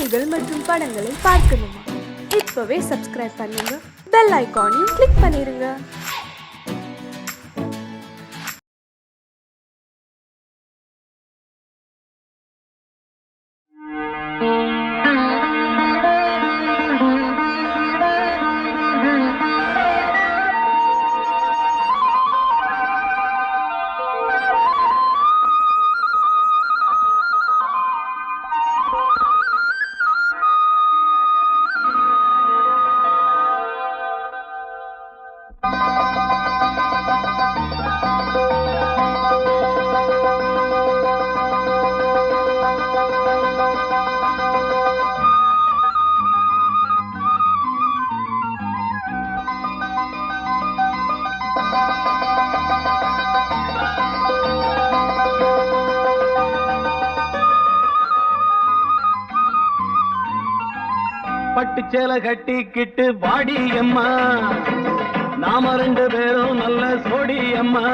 செய்திகள் மற்றும் படங்களை பார்க்கணுமா? இப்பவே சப்ஸ்கிரைப் பண்ணுங்க, பெல் ஐகானையும் கிளிக் பண்ணிருங்க. பட்டு சேலை கட்டிக்கிட்டு வாடி அம்மா, நாம ரெண்டு பேரும் நல்ல சோடி அம்மா.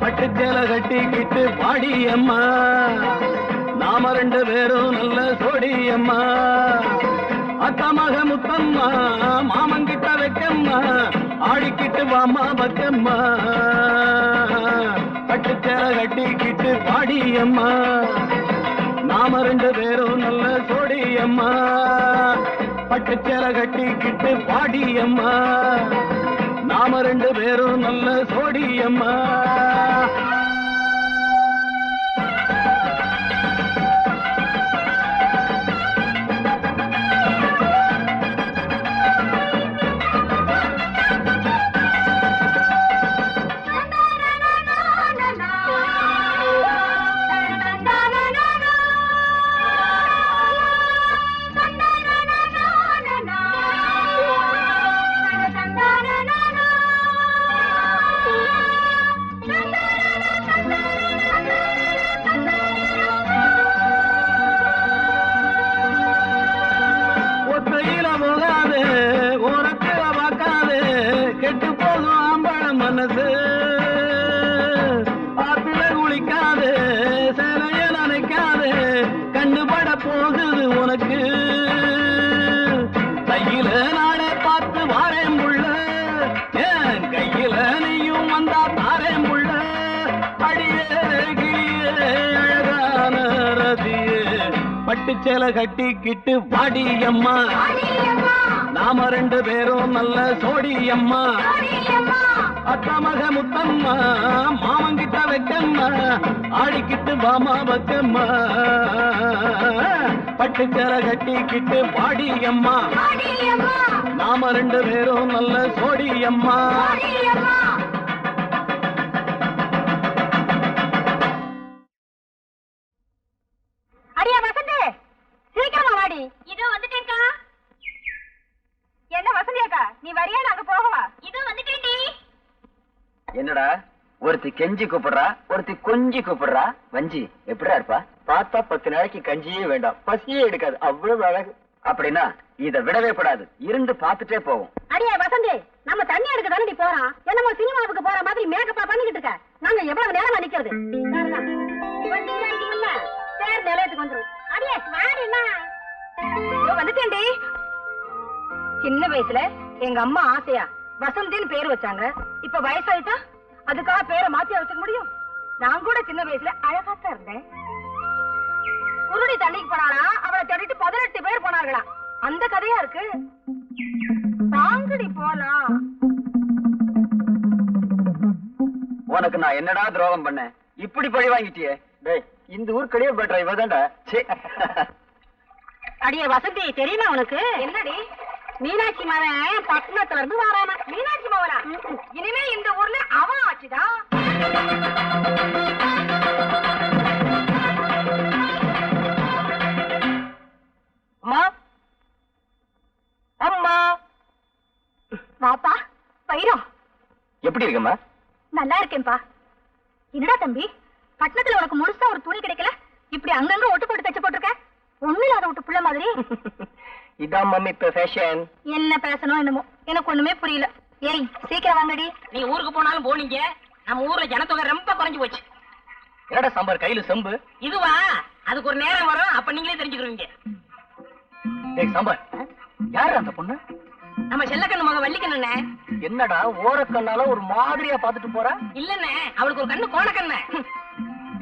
பட்டு சேலை கட்டிக்கிட்டு வாடி அம்மா, நாம ரெண்டு பேரும் நல்ல சோடி அம்மா. அத்தமக முத்தம்மா, மாமங்கிட்ட வைக்கம்மா, ஆடிக்கிட்டு வாமா பக்கம்மா. பட்டு சேலை கட்டிக்கிட்டு வாடி அம்மா, நாம ரெண்டு பேரும் நல்ல சோடி அம்மா. பட்டு சேலை கட்டிக்கிட்டு பாடி அம்மா, நாம ரெண்டு பேரும் நல்ல சோடி அம்மா. கெட்டு போகும் ஆம்பள மனசு, ஆத்துல குளிக்காது, சிலைய நினைக்காது, கண்டுபட போகுது உனக்கு. கையில நானே பார்த்து வாரேன் புள்ள, ஏன் கையில நீயும் வந்தா தாரேன் புள்ள. அடியே கிளியே அழகான ரதியே, பட்டு சேலை கட்டிக்கிட்டு வாடி அம்மா, நாம ரெண்டு பேரும் நல்ல சோடி அம்மா. அத்தமக முத்தம்மா, மாமங்கிட்ட வைக்கம்மா, ஆடிக்கிட்டு வாமா பக்கம்மா. பட்டு சேலை கட்டிக்கிட்டு வாடி அம்மா, நாம ரெண்டு பேரும் நல்ல சோடி அம்மா. அடியா வசந்தி, சீக்கிரமா வாடி. இதோ வந்துட்டேன்க்கா. என்ன வசந்தியாக்கா, நீ வரியா? நாங்க போகவா? இதோ வந்துட்டேன்டி. என்னடா ஒருத்தி கெஞ்சி கூப்பிடுறா, ஒருத்தி கொஞ்சி கூப்பிடுறா. வஞ்சி எப்படிடா இருப்பா? பார்த்தா 10 நாளைக்கு கஞ்சியே வேண்டாம், பசியே எடுக்காது, அவ்வளவு அழகு. அப்படின்னா இத விடவே படாது, இருந்து பார்த்துட்டே போவோம். அடியா வசந்தி, நம்ம தண்ணி எடுக்க தானே போறோம். என்னமோ சினிமாவுக்கு போற மாதிரி மேக்கப்பா பண்ணிக்கிட்டு இருக்க. நாங்க எவ்வளவு நேரமா நிக்கிறது? சேர் நிலையத்துக்கு வந்துரும். அடியா வாடினா வந்துட்டேன்டி. சின்ன வயசுல எங்க அம்மா ஆசையா வசந்தின்னு பேர் வச்சாங்க. இப்ப வயசாயிட்டா அதுக்காக பேரை மாத்தி வச்சுக்க முடியும்? நான் கூட சின்ன வயசுல அழகாத்தான் இருந்தேன். குருடி தண்ணிக்கு போனானா அவளை தேடிட்டு 18 பேர் போனார்களா. அந்த கதையா இருக்கு. வாங்கடி போலாம். உனக்கு நான் என்னடா துரோகம் பண்ணேன்? இப்படி பழி வாங்கிட்டியே. டேய், இந்த ஊர் கடையே பெட்டரா இவதான்டா. அடியே வசந்தி, தெரியுமா உனக்கு? என்னடி? மீனாட்சி மகன் பட்டணத்துல இருந்து வரானா. மீனாட்சி மகனா? இனிமே இந்த ஊர்ல அவன் ஆச்சுதான். அம்மா, அம்மா, வாப்பா. பைரம் எப்படி இருக்கம்மா? நல்லா இருக்கேன்பா. என்னடா தம்பி, பட்டணத்துல உனக்கு முழுசா ஒரு துணி கிடைக்கல, இப்படி அங்கங்க ஒட்டு போட்டு தச்சு போட்டிருக்க. ஒண்ணு இல்லாத விட்டு புள்ள மாதிரி. இதான் மம்மி இப்ப ஃபேஷன். என்ன பேசணும் என்னமோ எனக்கு ஒண்ணுமே புரியல. ஏய் சீக்கிரம் வாங்கடி. நீ ஊருக்கு போனாலும் போனீங்க, நம்ம ஊர்ல ஜனத்தொகை ரொம்ப குறைஞ்சு போச்சு. என்னடா சாம்பார் கையில செம்பு? இதுவா? அதுக்கு ஒரு நேரம் வரும், அப்ப நீங்களே தெரிஞ்சுக்கிறீங்க. டேய் சாம்பார், யாரு அந்த பொண்ணு? நம்ம செல்லக்கண்ணு மக வள்ளிக்கண்ணே. என்னடா ஓரக்கண்ணால ஒரு மாதிரியா பாத்துட்டு போறா? இல்லண்ணே, அவளுக்கு ஒரு கண்ணு கோணக்கண்ணு.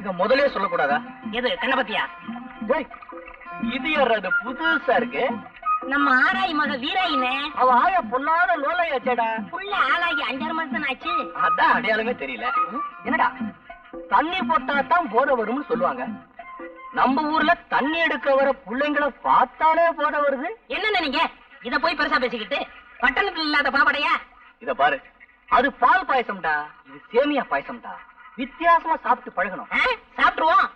இத முதலே சொல்லக்கூடாதா? எது கண்ண பத்தியா? டேய், இது யாரு? அது புதுசா இருக்கு. நம்ம ஆராய் மக வீராயினே. அவ ஆயா பொல்லாத லோலையாச்சேடா. புள்ள ஆளாகி 5-6 மாசம் ஆச்சு. அதான் அடையாளமே தெரியல. என்னடா தண்ணி போட்டா தான் போத வரும்னு சொல்லுவாங்க. நம்ம ஊர்ல தண்ணி எடுக்க வர பிள்ளைங்களை பார்த்தாலே போத வருது. என்னன்னு நீங்க இத போய் பெருசா பேசிக்கிட்டு பட்டணத்துல இல்லாத பாப்படையா? இத பாரு, அது பால் பாயசம்டா, இது சேமியா பாயசம்டா. வித்தியாசமா சாப்பிட்டு பழகணும். சாப்பிடுவோம்.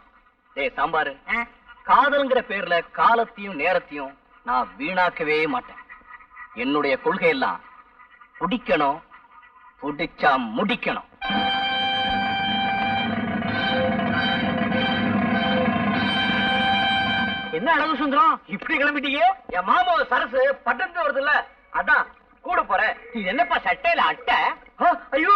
டேய் சாம்பாரு, காதல்ங்கிற பேர்ல காலத்தையும் நேரத்தையும் நான் வீணாக்கவே மாட்டேன். என்னுடைய கொள்கை எல்லாம் பிடிக்கணும், பிடிச்சா முடிக்கணும். என்ன அழகு சுந்தரம், இப்படி கிளம்பிட்டீங்க? என் மாமா சரசு பட்டணத்து வருது இல்ல, அதான் கூட போறேன். இது என்னப்பா சட்டையில அட்டை? ஐயோ,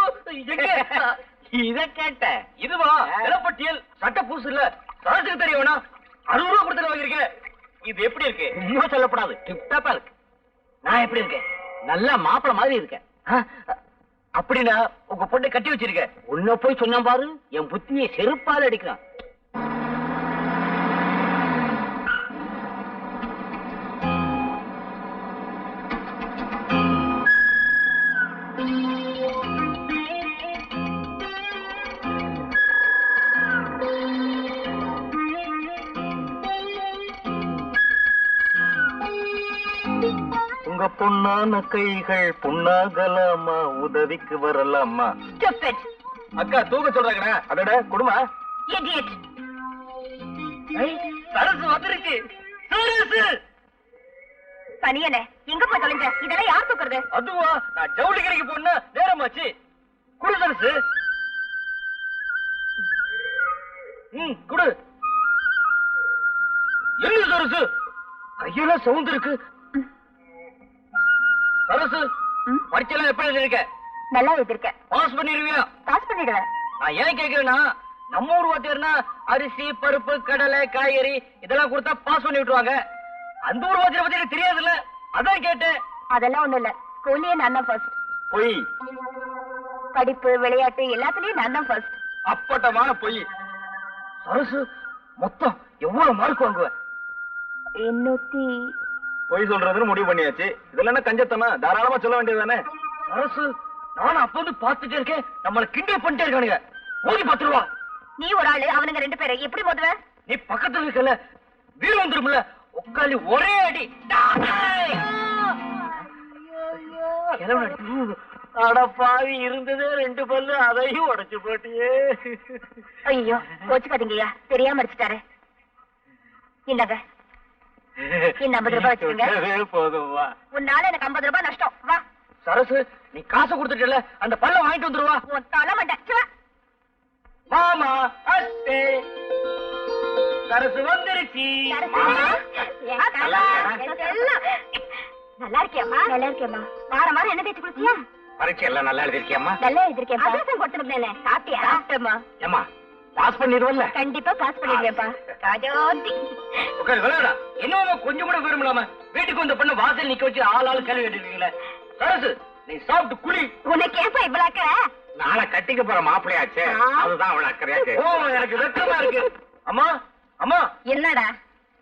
இத கேட்டேன். இதுவா நிலப்பட்டியல் சட்டை பூசு இல்ல, சரசுக்கு தெரிய வேணா. 60 ரூபா கொடுத்து வாங்கிருக்கேன். இது எப்படி இருக்கு? இன்னும் சொல்லப்படாது, டிப்டாப்பா இருக்கு. நான் எப்படி இருக்கேன்? நல்ல மாப்பிள மாதிரி இருக்கேன். அப்படின்னா உங்க பொண்ணை கட்டி வச்சிருக்க. உன்ன போய் சொன்னா பாரு, என் புத்தியை செருப்பால அடிக்கிறான். உங்க பொண்ணான கைகள் பொண்ணாகலாமா, உதவிக்கு வரலாமா? அக்கா தூக்க சொல்றாங்க. அதோட குடுமா சரசு வந்துருச்சு. தனியனே எங்க போய் தொலைஞ்ச? இதெல்லாம் யார் தூக்குறது? அதுவா, நான் ஜவுளி கடைக்கு போனா நேரமாச்சு. குடு சரசு. குடு. என்ன சரசு கையெல்லாம் சவுந்து இருக்கு. சரசு, பரீட்சைலாம் எப்படி எழுதிருக்க? நல்லா எழுதிருக்க. பாஸ் பண்ணிருவியா? பாஸ் பண்ணிடுவேன். நான் ஏன் கேக்குறேன்னா, நம்ம ஊர் வாத்தியார்னா அரிசி பருப்பு கடலை காய்கறி இதெல்லாம் கொடுத்தா பாஸ் பண்ணி விட்டுருவாங்க. அந்த ஊர் வாத்தியார் பத்தி எனக்கு தெரியாதுல்ல, அதான் கேட்டேன். அதெல்லாம் ஒண்ணும் இல்ல, ஸ்கூல்லயே நான் தான் ஃபர்ஸ்ட். பொய். படிப்பு விளையாட்டு எல்லாத்துலயும் நான் தான் ஃபர்ஸ்ட். அப்பட்டமான பொய். சரசு, மொத்தம் எவ்வளவு மார்க் வாங்குவேன்? 800. பொய் சொல்றதுன்னு முடிவு பண்ணியாச்சு. இதுல என்ன கஞ்சத்தமா, தாராளமா சொல்ல வேண்டியதுதானே. சரசு, நானும் அப்ப வந்து பாத்துட்டே இருக்கேன், நம்மள கிண்டல் பண்ணிட்டே இருக்கானுங்க. ஓடி 10 ரூபா. நீ ஒரு ஆளு, அவனுங்க 2 பேரை எப்படி மோதுவ? நீ பக்கத்துல இருக்கல, வீடு வந்துரும்ல, உட்காந்து ஒரே அடி. அட பாவி, இருந்ததே 2 பல்லு, அதையும் உடைச்சு போட்டியே. ஐயோ, கோச்சுக்காதீங்கய்யா, தெரியாம அடிச்சுட்டாரு. இந்தாங்க, இந்த 50 ரூபாய் வச்சுக்கோங்க. போதும் வா. உன்னால எனக்கு 50 ரூபாய் நஷ்டம். வா சரசு, நீ காசு கொடுத்துட்டல, அந்த பல்ல வாங்கிட்டு வந்துருவா. உன் தலை மண்டை. மாமா அத்தே சரசு வந்துருச்சு. நல்லா இருக்கியம்மா? நல்லா இருக்கேம்மா. வாரம் என்ன தேய்ச்சி கொடுத்தியா? பரீட்சை எல்லாம் நல்லா எழுதிருக்கியம்மா? நல்லா எழுதிருக்கேன். அதான் கொடுத்துருந்தேனே. சாப்பிட்டியா? சாப்பிட்டேம்மா. ஏம்மா, பாஸ் பண்ணிடுவல்ல? கண்டிப்பா பாஸ் பண்ணிடுவேன்ப்பா. ராஜோதி உட்காரு விளையாடா. என்னவோ கொஞ்சம் கூட விரும்பலாம வீட்டுக்கு வந்த பொண்ணு வாசல் நிக்க வச்சு ஆள் கேள்வி கேட்டுருக்கீங்களே. சரசு, நீ சாப்பிட்டு குளி. உனக்கு ஏப்பா இவ்வளவு அக்கறை? நாளை கட்டிக்க போற மாப்பிள்ளையாச்சே, அதுதான் அவளை அக்கறையாச்சு. ஓ, எனக்கு வெக்கமா இருக்கு. அம்மா, அம்மா. என்னடா?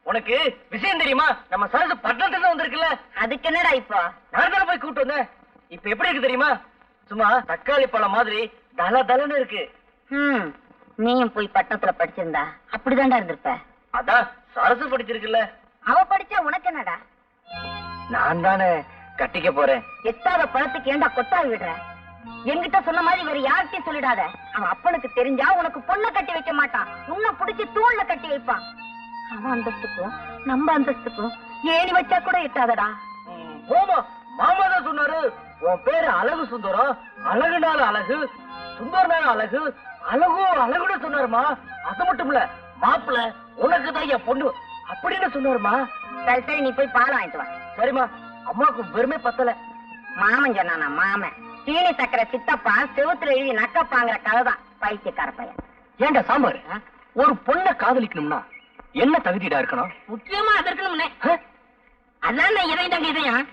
உனக்கு விஷயம் தெரியுமா? நம்ம சரசு பட்டணத்துல வந்திருக்குல்ல. அதுக்கு என்னடா இப்போ? நான் தானே போய் கூப்பிட்டு வந்தேன். இப்ப எப்படி இருக்கு தெரியுமா? சும்மா தக்காளி பழம் மாதிரி தல தலன்னு இருக்கு. நீயும் போய் பட்டணத்துல படிச்சிருந்தா அப்படிதான்டா இருந்திருப்ப. அதான் சரசு படிச்சிருக்குல்ல. அவ படிச்சா உனக்கு என்னடா? நான் தானே கட்டிக்க போறேன். எட்டாத பழத்துக்கு ஏண்டா கொத்தாவி விடுற? என்கிட்ட சொன்ன மாதிரி வேற யார்கிட்டயும் சொல்லிடாத. அவன் அப்பனுக்கு தெரிஞ்சா உனக்கு பொண்ணை கட்டி வைக்க மாட்டான், உன்னை புடிச்சு தூண்ல கட்டி வைப்பான். அவன் அந்தஸ்துக்கும் நம்ம அந்தஸ்துக்கும் ஏணி வச்சா கூட எட்டாதடா. போமா, மாமா தான் சொன்னாரு, உன் பேரு அழகு சுந்தரம், அழகுனால அழகு, சுந்தரனால அழகு, அழகோ அழகுன்னு சொன்னாருமா. அது மட்டும் இல்ல, மாப்பிள்ள உனக்கு தான் என் பொண்ணு அப்படின்னு சொன்னாருமா. சரி சரி, நீ போய் பால் வாங்கிட்டு வா. சரிம்மா, அம்மாவுக்கு வெறுமே பத்தல. மாமன் சொன்னானா? மாமன் சீனி சக்கரை சித்தப்பா செவுத்துல எழுதி நக்கப்பாங்கிற கதைதான். பைத்தியக்கார பையன். ஏண்டா சாம்பார், ஒரு பொண்ணை காதலிக்கணும்னா என்ன தகுதிடா இருக்கணும்? முக்கியமா அது இருக்கணும்னே. அதான் இதயம் தாங்க இதயம்.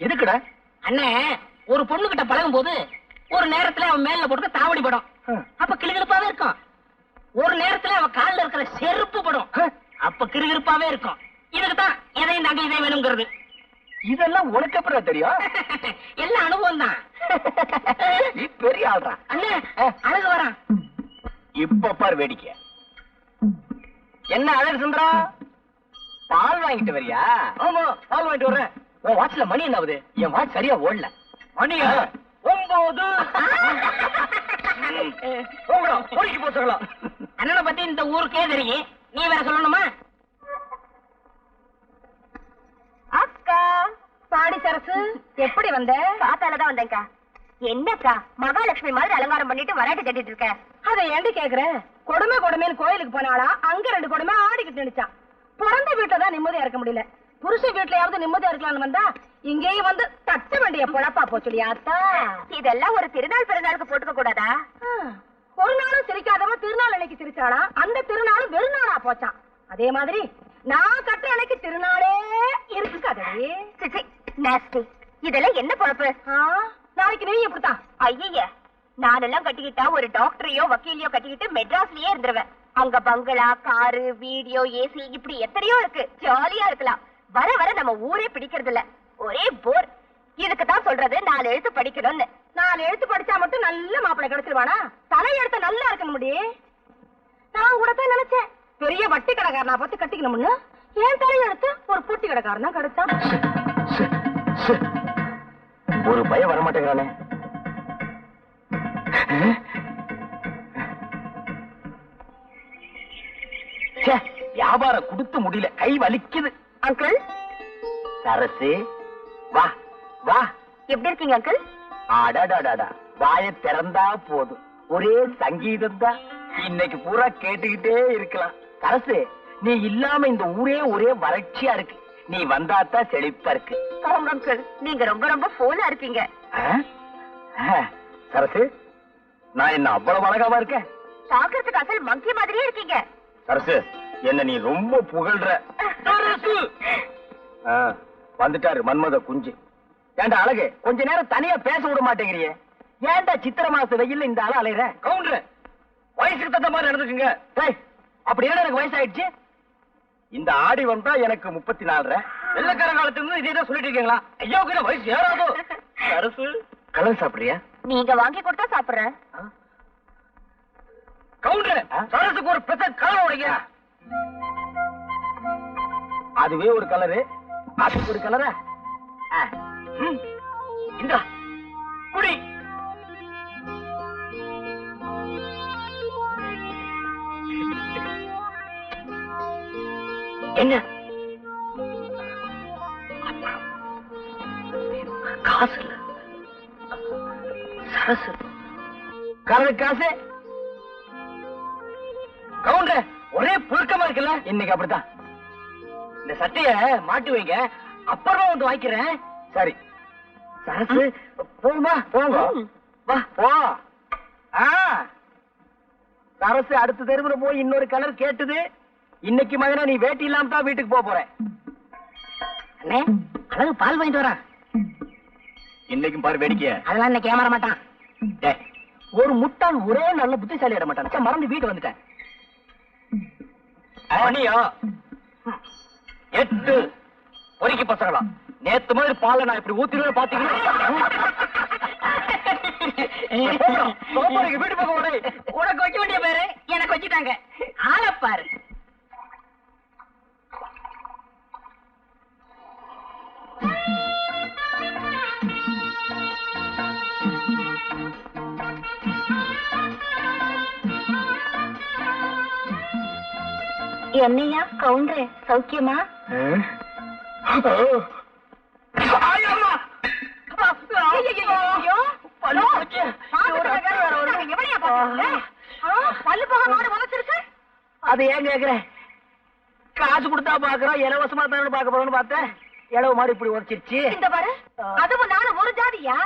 எதுக்குடா? அண்ணே, ஒரு பொண்ணு கிட்ட பழகும் போது ஒரு நேரத்துல அவன் மேல போட்டு தாவடி படும், அப்ப கிளுகிழுப்பாவே இருக்கும். ஒரு நேரத்துல அவன் கால்ல இருக்கிற செருப்பு படும், அப்ப கிறுகிறுப்பாவே இருக்கும். இதுக்குதான் எதையும் தாங்க இதயம் வேணுங்கிறது. இதெல்லாம் உனக்கு அப்புறம் தெரியும். எல்லாம் அனுபவம் தான். நீ பெரிய ஆள்றா. அண்ணே, அழகு வரான். இப்ப பாரு வேடிக்கை. என்ன அழகு சுந்தரா, பால் வாங்கிட்டு வரியா? ஆமா, பால் வாங்கிட்டு வர்றேன். உன் வாட்ச்ல மணி என்ன ஆகுது? என் வாட்ச் சரியா ஓடல. மணியா 9. போச்சுக்கலாம். அண்ணனை பத்தி இந்த ஊருக்கே தெரியும், நீ வேற சொல்லணுமா? அக்கா பாடி சரசு, எப்படி வந்த? காத்தாலதான் வந்தேன்க்கா. என்னக்கா மகாலட்சுமி மாதிரி அலங்காரம் பண்ணிட்டு வராட்டி கட்டிட்டு இருக்க? அதை ஏண்டி கேக்குற? கொடுமை கொடுமைன்னு கோயிலுக்கு போனாளா, அங்க 2 கொடுமை ஆடிக்கிட்டு நினைச்சான். பிறந்த வீட்டுல தான் நிம்மதியா இருக்க முடியல, புருஷ வீட்லயாவது நிம்மதியா இருக்கலாம்னு வந்தா இங்கேயும் வந்து தட்ட வேண்டிய பொழப்பா போச்சுடியாத்தா. இதெல்லாம் ஒரு திருநாள் பிறநாளுக்கு போட்டுக்க கூடாதா? ஒரு நாளும் சிரிக்காதவ திருநாள் அன்னைக்கு சிரிச்சாளா, அந்த திருநாளும் வெறுநாளா போச்சான். அதே மாதிரி நான் கட்டுற அன்னைக்கு திருநாளே இருக்காதே. இதெல்லாம் என்ன பொழப்பு? நாளைக்கு நீ எப்படித்தான்? ஐய, நானெல்லாம் கட்டிக்கிட்டா ஒரு டாக்டரையோ வக்கீலையோ கட்டிக்கிட்டு மெட்ராஸ்லயே இருந்துருவேன். அங்க பங்களா, காரு, வீடியோ, ஏசி இப்படி எத்தனையோ இருக்கு, ஜாலியா இருக்கலாம். வர வர நம்ம ஊரே பிடிக்கிறது இல்ல, ஒரே போர். இதுக்கு தான் சொல்றது 4 எழுத்து படிக்கணும்னு. 4 எழுத்து படிச்சா மட்டும் நல்ல மாப்பிள்ளை கிடைச்சிருவானா? தலை எழுத்து நல்லா இருக்கணும் முடி. நான் கூட தான் நினைச்சேன் பெரிய வட்டி கடைக்காரனா பார்த்து கட்டிக்கணும்னு. ஏன் தலை எழுத்து ஒரு பொட்டி கடைக்காரனா கிடைச்சான். ஒரு பயம் வரமாட்டேங்கிறானே. வியாபாரம் கொடுத்து முடியல, கை வலிக்குது. அங்கிள் சரசு, வா வா. எப்படி இருக்கீங்க அங்கிள்? அடாடாடாடா, வாய திறந்தா போதும், ஒரே சங்கீதம் தான். இன்னைக்கு பூரா கேட்டுக்கிட்டே இருக்கலாம். சரசு, நீ இல்லாம இந்த ஊரே ஒரே வறட்சியா இருக்கு. நீ வந்தாத்தான் செழிப்பா இருக்கு. அங்கிள், நீங்க ரொம்ப ரொம்ப போனா இருக்கீங்க. சரசு, நான் என்ன அவ்வளவு அழகாவா இருக்கேன்? பாக்குறதுக்கு அசல் மங்கி மாதிரியே இருக்கீங்க. சரசு, என்ன நீ ரொம்ப புகழ்ற. வந்துட்டாரு மன்மத குஞ்சு. ஏண்டா அழகு, கொஞ்ச நேரம் தனியா பேச விட மாட்டேங்கிறியே? ஏண்டா சித்திர மாச வெயில்ல இந்த ஆள அலையற? கவுண்டர், வயசுக்கு தகுந்த மாதிரி நடந்துக்குங்க. அப்படி என்ன எனக்கு வயசாயிடுச்சு? இந்த ஆடி வந்தா எனக்கு 34. வெள்ளக்கார காலத்துல இருந்து இதே தான் சொல்லிட்டு இருக்கீங்களா? ஐயோ, வயசு ஏறாதோ? சரசு, கலர் சாப்பிடுறியா? நீங்க வாங்கி கொடுத்தா சாப்பிடுறேன். கவுண்டர், சரசுக்கு ஒரு பெச கலர் உடைங்க. அதுவே ஒரு கலரு, அதுக்கு ஒரு கலரா? இந்த குடி. என்ன காசு இல்ல சரசு, கலரு காசு. கவுண்டர், ஒரே புழுக்கமா இருக்குல்ல? இன்னைக்கு அப்படித்தான். இந்த சட்டைய மாட்டி வைங்க, அப்புறமா வந்து வாங்கிக்கிறேன். சரி சரசு, போகுமா? போங்க, வா போ. சரசு அடுத்த தெருவுல போய் இன்னொரு கலர் கேட்டுது. இன்னைக்கு மகனா நீ வேட்டி இல்லாம தான் வீட்டுக்கு போக போறேன். அண்ணே, அழகு பால் வாங்கிட்டு வரான். இன்னைக்கும் பாரு வேடிக்கைய. அதெல்லாம் இன்னைக்கு ஏமாற மாட்டான். ஒரு முட்டாள் ஒரே நல்ல புத்திசாலி ஆட மாட்டான். மறந்து வீட்டு வந்துட்டேன். மணியா 8. பொறுக்கி பசங்களா, நேத்து மாதிரி பாலை நான் இப்படி ஊத்திடுவேன் பாத்தீங்கன்னா. வீட்டு பக்கம் உனக்கு வைக்க வேண்டிய பேரு எனக்கு வச்சுட்டாங்க. ஆளப்பாரு. என்னையா கவுண்டரே, சௌக்கியமா? அது ஏன் கேக்குற? காசு கொடுத்தா பாக்குறோம், இலவசமா தான் பாக்க போறோம்னு பார்த்தேன். இளவு மாதிரி இப்படி உரைச்சிருச்சு. இந்த பாரு, அதுவும் நானும் ஒரு ஜாதியா?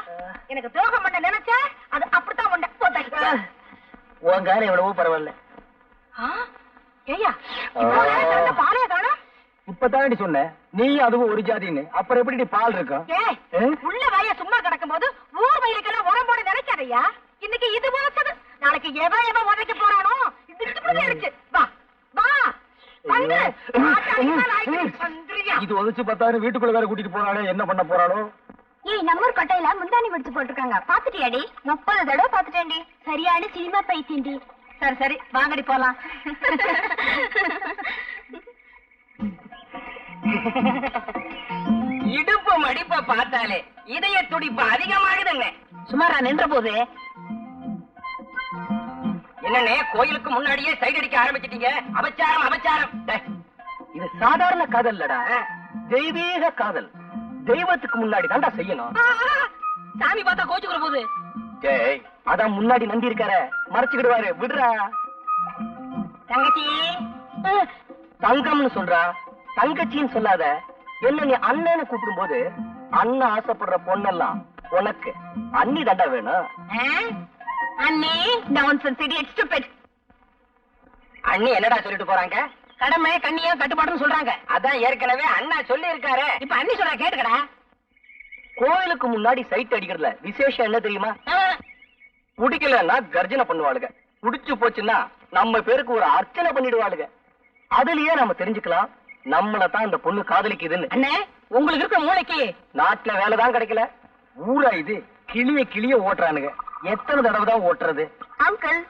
எனக்கு துரோகம் பண்ண நினைச்ச அது அப்படித்தான் பண்ண. உன் காரம் எவ்வளவோ பரவாயில்ல. ஏய்யா, பாலைய காணும். இப்பதானடி சொன்ன நீ அதுவும் ஒரு ஜாதின்னு, அப்புறம் எப்படி பால் இருக்கும்? உள்ள வாய சும்மா கிடக்கும் போது ஊர் வயிறுக்கெல்லாம் உடம்போட நினைக்காதையா. இன்னைக்கு இது வாசது, நாளைக்கு எவன் உதைக்க போறானோ இது வா வா வந்து இது உதச்சு பார்த்தாரு வீட்டுக்குள்ள வேற கூட்டிட்டு போறானே, என்ன பண்ண போறானோ? ஏய், நம்ம ஊர் கொட்டையில முந்தானி முடிச்சு போட்டிருக்காங்க, பாத்துட்டியாடி? 30 தடவை பாத்துட்டேன்டி. சரியான சினிமா பைத்தியண்டி. சரி சரி வாங்கடி போலாம். இடுப்பு மடிப்ப பார்த்தாலே இதய துடிப்பு அதிகமாகுதுங்க. சுமாரா நின்ற போது என்னன்னே கோயிலுக்கு முன்னாடியே சைடு அடிக்க ஆரம்பிச்சிட்டீங்க. அபச்சாரம் அபச்சாரம். இது சாதாரண காதல் இல்லடா, தெய்வீக காதல். தெய்வத்துக்கு முன்னாடி தாண்டா செய்யணும். சாமி பார்த்தா கோச்சுக்கிற போது ஏய், அதான் முன்னாடி நந்தி இருக்கார, மறைச்சுக்கிடுவாரு, விடுறா. தங்கச்சி தங்கம்னு சொல்றா, தங்கச்சின்னு சொல்லாத. என்ன நீ அண்ணன்னு கூப்பிடும் போது அண்ணன் ஆசைப்படுற பொண்ணெல்லாம் உனக்கு அண்ணி தாண்டா வேணும். அண்ணே நான்சென்ஸ் இடியட் ஸ்டூபிட். அண்ணி என்னடா சொல்லிட்டு போறாங்க? கடமை கண்ணியா கட்டுப்பாடுன்னு சொல்றாங்க. அதான் ஏற்கனவே அண்ணா சொல்லி இருக்காரு. இப்ப அண்ணி சொல்ற கேட்டுக்கடா. கோயிலுக்கு முன்னாடி சைட் அடிக்கிறதுல விசேஷம் என்ன தெரியுமா? குடிக்கலன்னா கர்ஜனை பண்ணுவாளுங்க, குடிச்சு போச்சுன்னா நம்ம பேருக்கு ஒரு அர்ச்சனை பண்ணிடுவாளுங்க. அதுலயே நம்ம தெரிஞ்சுக்கலாம் நம்மள தான் இந்த பொண்ணு காதலிக்குதுன்னு. அண்ணே, உங்களுக்கு இருக்க மூளைக்கு நாட்டுல வேலைதான் கிடைக்கல, ஊரா இது கிளிய கிளிய ஓட்டுறானுங்க. எத்தனை தடவை தான் ஓட்டுறது? அங்கிள்,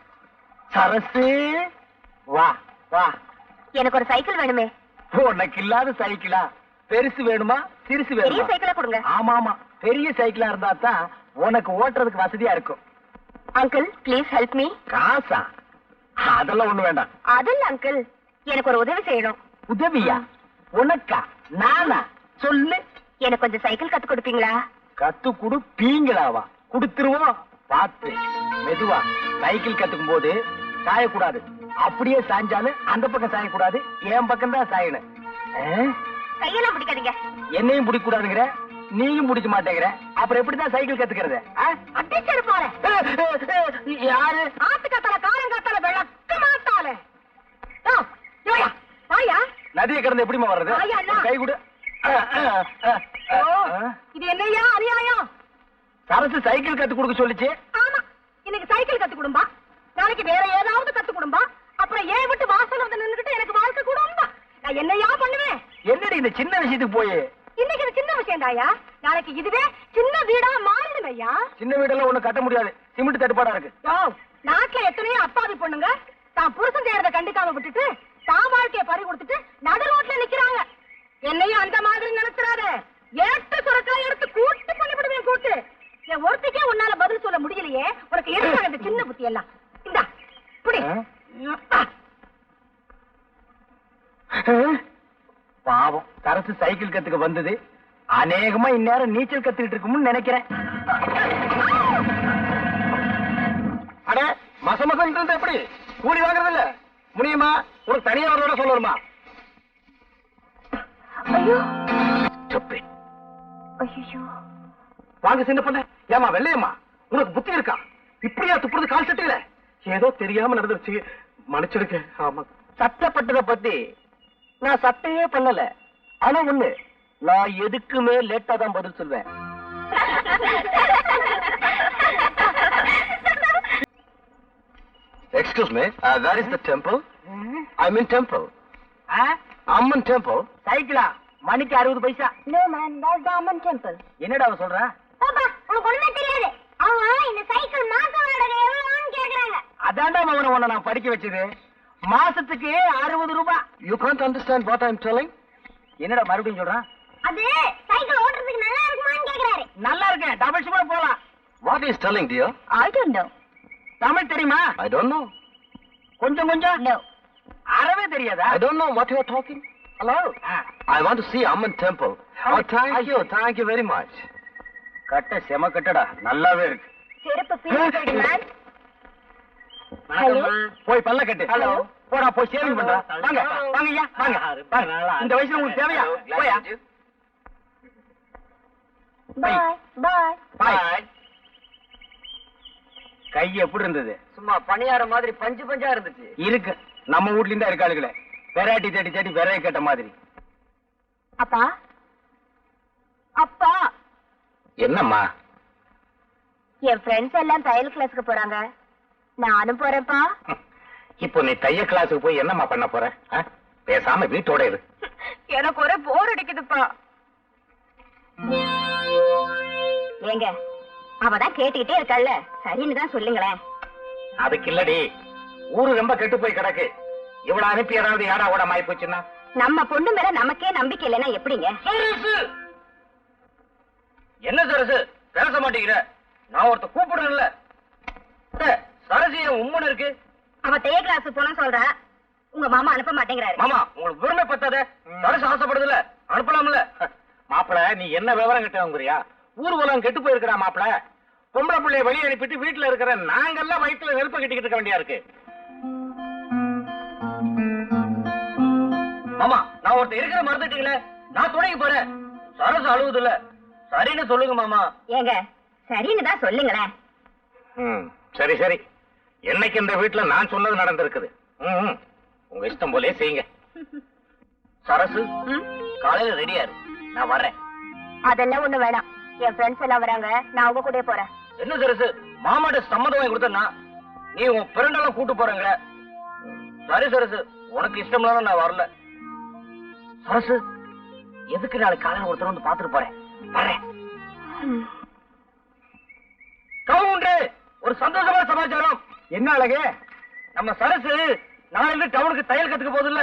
சரசு வா வா. எனக்கு ஒரு சைக்கிள் வேணுமே. உனக்கு இல்லாத சைக்கிளா? பெருசு வேணுமா சிறுசு பெரிய வேணுமா? சைக்கிளா கொடுங்க. ஆமா ஆமா, பெரிய சைக்கிளா இருந்தா தான் உனக்கு ஓட்டுறதுக்கு வசதியா இருக்கும். Uncle please help me. காசா? அதெல்லாம் ஒண்ணு வேண்டாம். அதல்ல அங்கிள், எனக்கு ஒரு உதவி செய்யணும். உதவியா? உனக்கா? நானா? சொல்லு. எனக்கு கொஞ்சம் சைக்கிள் கத்து கொடுப்பீங்களா? கத்து குடு. பீங்களாவா? குடுத்துருவோம். பார்த்து மெதுவா. சைக்கிள் கத்துக்கும் போது சாயக்கூடாது, அப்படியே சாஞ்சாலும் அந்த பக்கம் சாயக்கூடாது, என் பக்கம் தான் சாயணும். கையெல்லாம் பிடிக்காதீங்க. என்னையும் பிடிக்க கூடாதுங்கிற, நீயும் பிடிக்க மாட்டேங்கிற, அப்புறம் எப்படிதான் சைக்கிள் கத்துக்கிறது? அடிச்சது போல. யாரு? ஆத்துக்காத்தால காரங்காத்தால விளக்க மாத்தால. வாயா, நதியை கடந்து எப்படிமா வர்றது? ஐயா, அண்ணா. கை கொடு. இது என்னையா அநியாயம்? சரசு சைக்கிள் கத்து கொடுக்க சொல்லிச்சு. ஆமா, இன்னைக்கு சைக்கிள் கத்து கொடும்பா, நாளைக்கு வேற ஏதாவது கத்து கொடும்பா, அப்புறம் ஏன் விட்டு வாசல் வந்து நின்னுகிட்டு எனக்கு வாழ்க்கை கொடும்பா. நான் என்னையா பண்ணுவேன்? என்னடி இந்த சின்ன விஷயத்துக்கு போய்? இன்னைக்கு இது சின்ன விஷயம் தாயா, நாளைக்கு இதுவே சின்ன வீடா மாறிடும் ஐயா. சின்ன வீடெல்லாம் ஒண்ணு கட்ட முடியாது, சிமெண்ட் தட்டுப்பாடா இருக்கு. நாட்டுல எத்தனையோ அப்பாவி பொண்ணுங்க தான் புருஷன் செய்யறத கண்டுக்காம விட்டுட்டு தான் வாழ்க்கைய பறி கொடுத்துட்டு நடு ரோட்ல நிக்கிறாங்க. என்னையும் அந்த மாதிரி நினைச்சிடாத. ஏட்டு சுரக்காய் எடுத்து கூட்டு பண்ணிவிடுவேன். கூட்டு என் ஒருத்திக்கே உன்னால பதில் சொல்ல முடியலையே, உனக்கு எதுக்காக இந்த சின்ன புத்தி எல்லாம்? இந்தா புடி. பாவம், சரசு சைக்கிள் கத்துக்க வந்தது அநேகமா இந்நேரம் நீச்சல் கத்துக்கிட்டு இருக்கும்னு நினைக்கிறேன். அட மசமசம் இருந்து எப்படி கூலி வாங்குறது இல்ல? முடியுமா? உனக்கு தனியா வரதோட சொல்லணுமா? ஐயோ ஐயோ, வாங்க சின்ன பொண்ணு. ஏமா வெள்ளையம்மா, உனக்கு புத்தி இருக்கா? இப்படியா துப்புறது கால் சட்டையில? ஏதோ தெரியாம நடந்துருச்சு, மன்னிச்சிருக்க. ஆமா, சட்டப்பட்டதை பத்தி நான் சட்டையே பண்ணல. ஆனா ஒண்ணு, நான் எதுக்குமே லேட்டா தான் பதில் சொல்வேன். Excuse me, that is the temple. I'm in temple. Amman temple. சைக்கிளா? மணிக்கு 60 பைசா. No man, that's the Amman temple. என்னடா அவ சொல்றா? பாப்பா, உனக்கு ஒண்ணுமே தெரியாது. அவங்க இந்த சைக்கிள் மாச வாடகை எவ்வளவுன்னு கேக்குறாங்க. அதான்டா மவன உன்னை நான் படிக்க வச்சது. மாசத்துக்கு 60 ரூபாய். You can't understand what I'm telling? என்னடா மறுபடியும் சொல்றான்? அது சைக்கிள் ஓட்டுறதுக்கு நல்லா இருக்குமான்னு கேக்குறாரு. நல்லா இருக்கு, டபுள் ஷிப்ல போலாம். What is telling, dear? I don't know. Tamil தெரியுமா? I don't know. கொஞ்சம் கொஞ்சம். No. அறவே தெரியாதா? I don't know what you are talking. Hello, I want to see Amman temple. Oh, thank you very much. கட்ட செம கட்டடா, நல்லாவே இருக்கு. செருப்பு பீஸ் மேன். ஹலோ, போய் பல்ல கட்டு. ஹலோ, போடா போய் சேவிங் பண்றா. வாங்க வாங்க ஐயா, வாங்க. இந்த வயசுல உங்களுக்கு தேவையா? போயா. Bye. Bye. பாய். கை எப்படி இருந்தது? சும்மா பணியார மாதிரி பஞ்சு பஞ்சா இருந்துச்சு. இருக்கு, நம்ம வீட்ல இருந்தா இருக்காளுகளே, வெரைட்டி தேடி தேடி விரைய கேட்ட மாதிரி. அப்பா அப்பா, என்னம்மா? என் ஃப்ரெண்ட்ஸ் எல்லாம் தையல் கிளாஸுக்கு போறாங்க, நானும் போறேன்ப்பா. இப்போ நீ தையல் கிளாஸுக்கு போய் என்னம்மா பண்ண போற? பேசாம வீட்டோட இரு. எனக்கு ஒரே போர் அடிக்குதுப்பா. ஏங்க, அவதான் கேட்டுக்கிட்டே இருக்கல்ல, சரின்னு தான் சொல்லுங்களேன். அதுக்கு இல்லடி, ஊரு ரொம்ப கெட்டு போய் கிடக்கு. இவ்வளவு அனுப்பி ஏதாவது யாரா கூட மாறி போச்சுன்னா? நம்ம பொண்ணு மேல நமக்கே நம்பிக்கை இல்லைன்னா எப்படிங்க? என்ன சரசு பேச மாட்டேங்கிற? நான் ஒருத்த கூப்பிடுறேன்ல. சரசு என் உம்மன் இருக்கு. அவ தைய கிளாஸ் போனா சொல்றா, உங்க மாமா அனுப்ப மாட்டேங்கிறாரு. மாமா உங்களுக்கு விரும்ப பத்தாத. சரசு ஆசைப்படுதுல, அனுப்பலாம்ல. மாப்பிள, நீ என்ன விவரம் கிட்டவங்கிறியா? ஊர்வலம் கெட்டு போயிருக்கிறா மாப்பிள. பொம்பளை பிள்ளைய வெளியே அனுப்பிட்டு வீட்டுல இருக்கிற நாங்கெல்லாம் வயிற்றுல நெருப்ப கட்டிக்கிட்டு இருக்க வேண்டியா இருக்கு. மாமா, நான் ஒருத்த இருக்கிற மறந்துட்டீங்களே, நான் துணைக்கு போறேன். சரசு அழுவுது இல்ல, சரின்னு சொல்லுங்க மாமா. ஏங்க, சரின்னு தான் சொல்லுங்களேன். சரி சரி, என்னைக்கு இந்த வீட்டுல நான் சொன்னது நடந்திருக்குது. உங்க இஷ்டம் போலே செய்யுங்க. சரசு காலையில ரெடியா இரு, நான் வர்றேன். அதெல்லாம் ஒண்ணு வேணாம், என் ஃப்ரெண்ட்ஸ் எல்லாம் வராங்க, நான் அவங்க கூட போறேன். என்ன சரசு, மாமாட்ட சம்மதம் வாங்கி கொடுத்தா நீ உன் பிறண்டெல்லாம் கூட்டு போறங்க. சரி சரசு, உனக்கு இஷ்டம்லாம் நான் வரல. சரசு, எதுக்கு நாளைக்கு காலையில ஒருத்தர் வந்து பாத்துட்டு போறேன். வர்றேன். கவுண்டே, ஒரு சந்தோஷமான சமாச்சாரம். என்ன அழகு? நம்ம சரசு நாளைக்கு டவுனுக்கு தையல் கத்துக்க போதில்ல.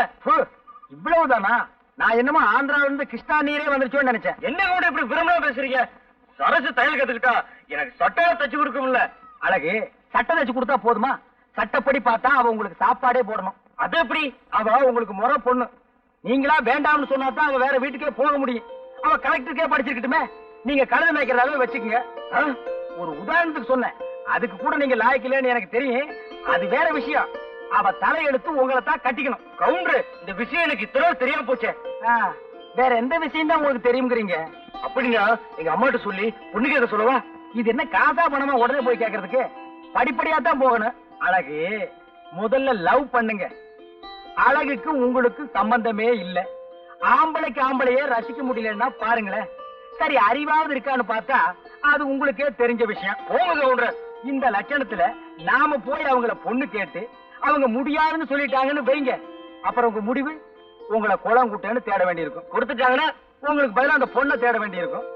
இவ்வளவுதானா? நான் என்னமோ ஆந்திராவில இருந்து கிருஷ்ணா நீரே வந்துருச்சோன்னு நினைச்சேன். என்ன கூட இப்படி விரும்பலாம் பேசுறீங்க? சரசு தையல் கத்துக்கிட்டா எனக்கு சட்டை தச்சு கொடுக்கும்ல. அழகு, சட்டை தச்சு கொடுத்தா போதுமா? சட்டப்படி பார்த்தா அவ உங்களுக்கு சாப்பாடே போடணும். அது எப்படி? அவ உங்களுக்கு முறை பொண்ணு. நீங்களா வேண்டாம்னு சொன்னா தான் அவ வேற வீட்டுக்கே போக முடியும். அவ கலெக்டருக்கே படிச்சிருக்கட்டுமே. நீங்க கழுத மேய்க்கிறதாவே வச்சுக்கோங்க. ஒரு உதாரணத்துக்கு சொன்னேன், அதுக்கு கூட நீங்க லாய்க்கலன்னு எனக்கு தெரியும். அது வேற விஷயம். அவ தலையெடுத்து உங்களை தான் கட்டிக்கணும். கவுண்டர், இந்த விஷயம் எனக்கு இத்தனை தெரியாம போச்சே. வேற எந்த விஷயம் தான் உங்களுக்கு தெரியுங்கிறீங்க? அப்படின்னா எங்க அம்மாட்ட சொல்லி பொண்ணு கேட்க சொல்லவா? இது என்ன காசா பணமா உடனே போய் கேட்கறதுக்கு? படிப்படியா தான் போகணும். அழகு, முதல்ல லவ் பண்ணுங்க. அழகுக்கு உங்களுக்கு சம்பந்தமே இல்ல. ஆம்பளைக்கு ஆம்பளையே ரசிக்க முடியலன்னா பாருங்களேன். சரி, அறிவாவது இருக்கான்னு பார்த்தா அது உங்களுக்கே தெரிஞ்ச விஷயம். போங்க கவுண்டர். இந்த லட்சணத்துல நாம போய் அவங்கள பொண்ணு கேட்டு அவங்க முடியாதுன்னு சொல்லிட்டாங்கன்னு வைங்க, அப்புறம் உங்க முடிவு உங்களை குளம் குட்டேன்னு தேட வேண்டியிருக்கும். கொடுத்துட்டாங்கன்னா உங்களுக்கு பதிலா அந்த பொண்ணை தேட வேண்டியிருக்கும்.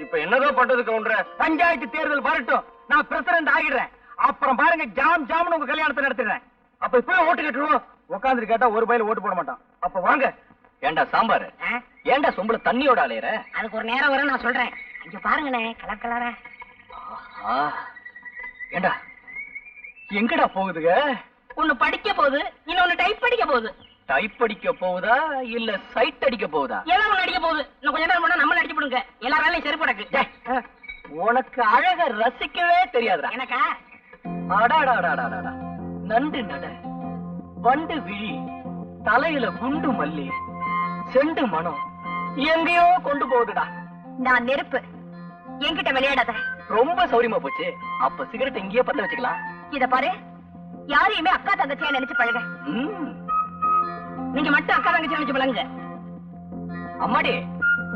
இப்ப என்னதான் பண்றது கவுண்டர்? பஞ்சாயத்து தேர்தல் வரட்டும், நான் பிரசிடண்ட் ஆகிடுறேன். அப்புறம் பாருங்க, ஜாம் ஜாம்னு உங்க கல்யாணத்தை நடத்திடுறேன். அப்ப இப்ப ஓட்டு கேட்டுருவோம். உட்காந்துட்டு கேட்டா ஒரு பயில ஓட்டு போட மாட்டான். அப்ப வாங்க. ஏண்டா சாம்பார், ஏண்டா சொம்பள தண்ணியோட அலையற? அதுக்கு ஒரு நேரம் வரும், நான் சொல்றேன். இங்க பாருங்கண்ணே, கலர் கலரா. ஏண்டா எங்கடா போகுதுங்க? ஒண்ணு படிக்க போகுது, இன்னொன்னு டைப் படிக்க போகுது. டைப் அடிக்க போகுதா இல்ல சைட் அடிக்க போகுதா? ஏதோ ஒண்ணு அடிக்க போகுது. இன்னும் கொஞ்ச நேரம் போனா நம்ம அடிச்சு போடுங்க. எல்லா வேலையும் சரி படக்கு. உனக்கு அழக ரசிக்கவே தெரியாதுடா. எனக்கா? அடாடாடாடாடா, நண்டு நட, வண்டு விழி, தலையில குண்டு மல்லி, செண்டு மனம் எங்கேயோ கொண்டு போகுதுடா. நான் நெருப்பு, என்கிட்ட விளையாடாத. ரொம்ப சௌரியமா போச்சு. அப்ப சிகரெட் இங்கேயே பத்த வச்சுக்கலாம். இத பாரு, யாரையுமே அக்கா தங்கச்சியா நினைச்சு பழக. நீங்க மட்டும் அக்கா தங்கச்சி நினைச்சு பழகுங்க. அம்மாடி,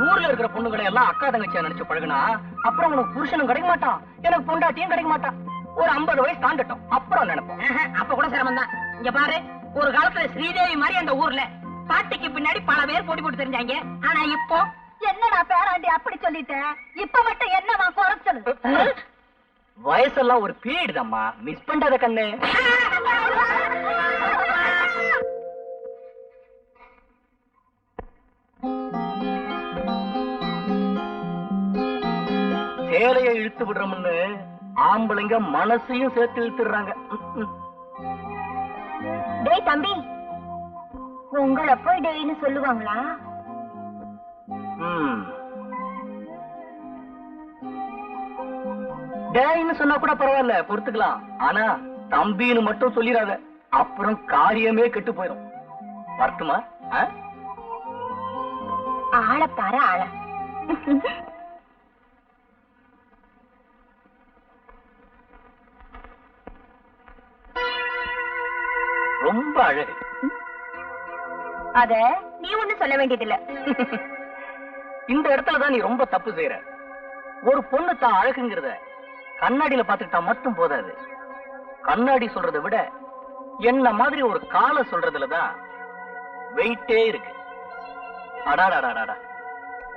ஊர்ல இருக்கிற பொண்ணுகளை எல்லாம் அக்கா தங்கச்சியா நினைச்சு பழகுனா அப்புறம் உனக்கு புருஷனும் கிடைக்க மாட்டான், எனக்கு பொண்டாட்டியும் கிடைக்க மாட்டான். ஒரு 50 வயசு தாண்டட்டும், அப்புறம் நினைப்போம். அப்ப கூட சிரமம் தான். இங்க பாரு, ஒரு காலத்துல ஸ்ரீதேவி மாதிரி அந்த ஊர்ல பாட்டிக்கு பின்னாடி பல பேர் போட்டி போட்டு தெரிஞ்சாங்க. ஆனா இப்போ என்னடா பேராண்டி அப்படி சொல்லிட்டேன், இப்ப மட்டும் என்னவா குறைச்சது? வயசெல்லாம் ஒரு பீரியட் தான்மா, மிஸ் பண்றத கண்ணு. சேலையை இழுத்து விடுறோம்னு ஆம்பளைங்க மனசையும் சேர்த்து இழுத்துடுறாங்க. டேய் தம்பி, உங்களை போய் டேய்னு சொல்லுவாங்களா? டேய்னு சொன்னா கூட பரவாயில்ல, பொறுத்துக்கலாம். ஆனா தம்பின்னு மட்டும் சொல்லிடாத, அப்புறம் காரியமே கெட்டு போயிடும். வரட்டுமா? ஆளப்பாரு ஆள. ரொம்ப அழகு. அத நீ ஒண்ணு சொல்ல வேண்டியதில்லை. இந்த இடத்துலதான் நீ ரொம்ப தப்பு செய்யற. ஒரு பொண்ணு தான் அழகுங்கிறத கண்ணாடியில பாத்துக்கிட்டா மட்டும் போதாது. கண்ணாடி சொல்றதை விட என்ன மாதிரி ஒரு காலை சொல்றதுலதான் வெயிட்டே இருக்கு. அடாடாடாடா,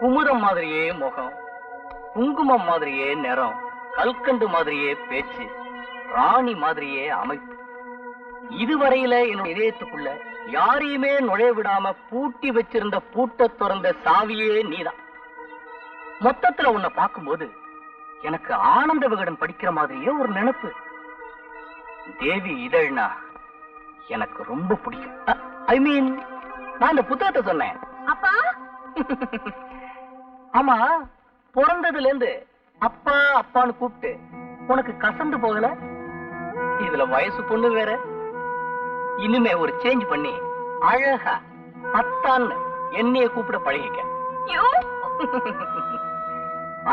குமுதம் மாதிரியே முகம், குங்குமம் மாதிரியே நிறம், கல்கண்டு மாதிரியே பேச்சு, ராணி மாதிரியே அமைப்பு. இதுவரையில என்னுடைய இதயத்துக்குள்ள யாரையுமே நுழைய விடாம பூட்டி வச்சிருந்த பூட்ட திறந்த சாவியே நீதான். மொத்தத்துல உன்னை பார்க்கும்போது எனக்கு ஆனந்த விகடன் படிக்கிற மாதிரியே ஒரு நினைப்பு. தேவி இதழ்னா எனக்கு ரொம்ப பிடிக்கும். ஐ மீன், நான் இந்த புத்தகத்தை சொன்னேன். அப்பா ஆமா, பிறந்ததுல இருந்து அப்பா அப்பான்னு கூப்பிட்டு உனக்கு கசந்து போகல? இதுல வயசு பொண்ணு வேற. இனிமே ஒரு சேஞ்ச் பண்ணி அழகா அத்தான்னு என்னைய கூப்பிட பழகிக்க.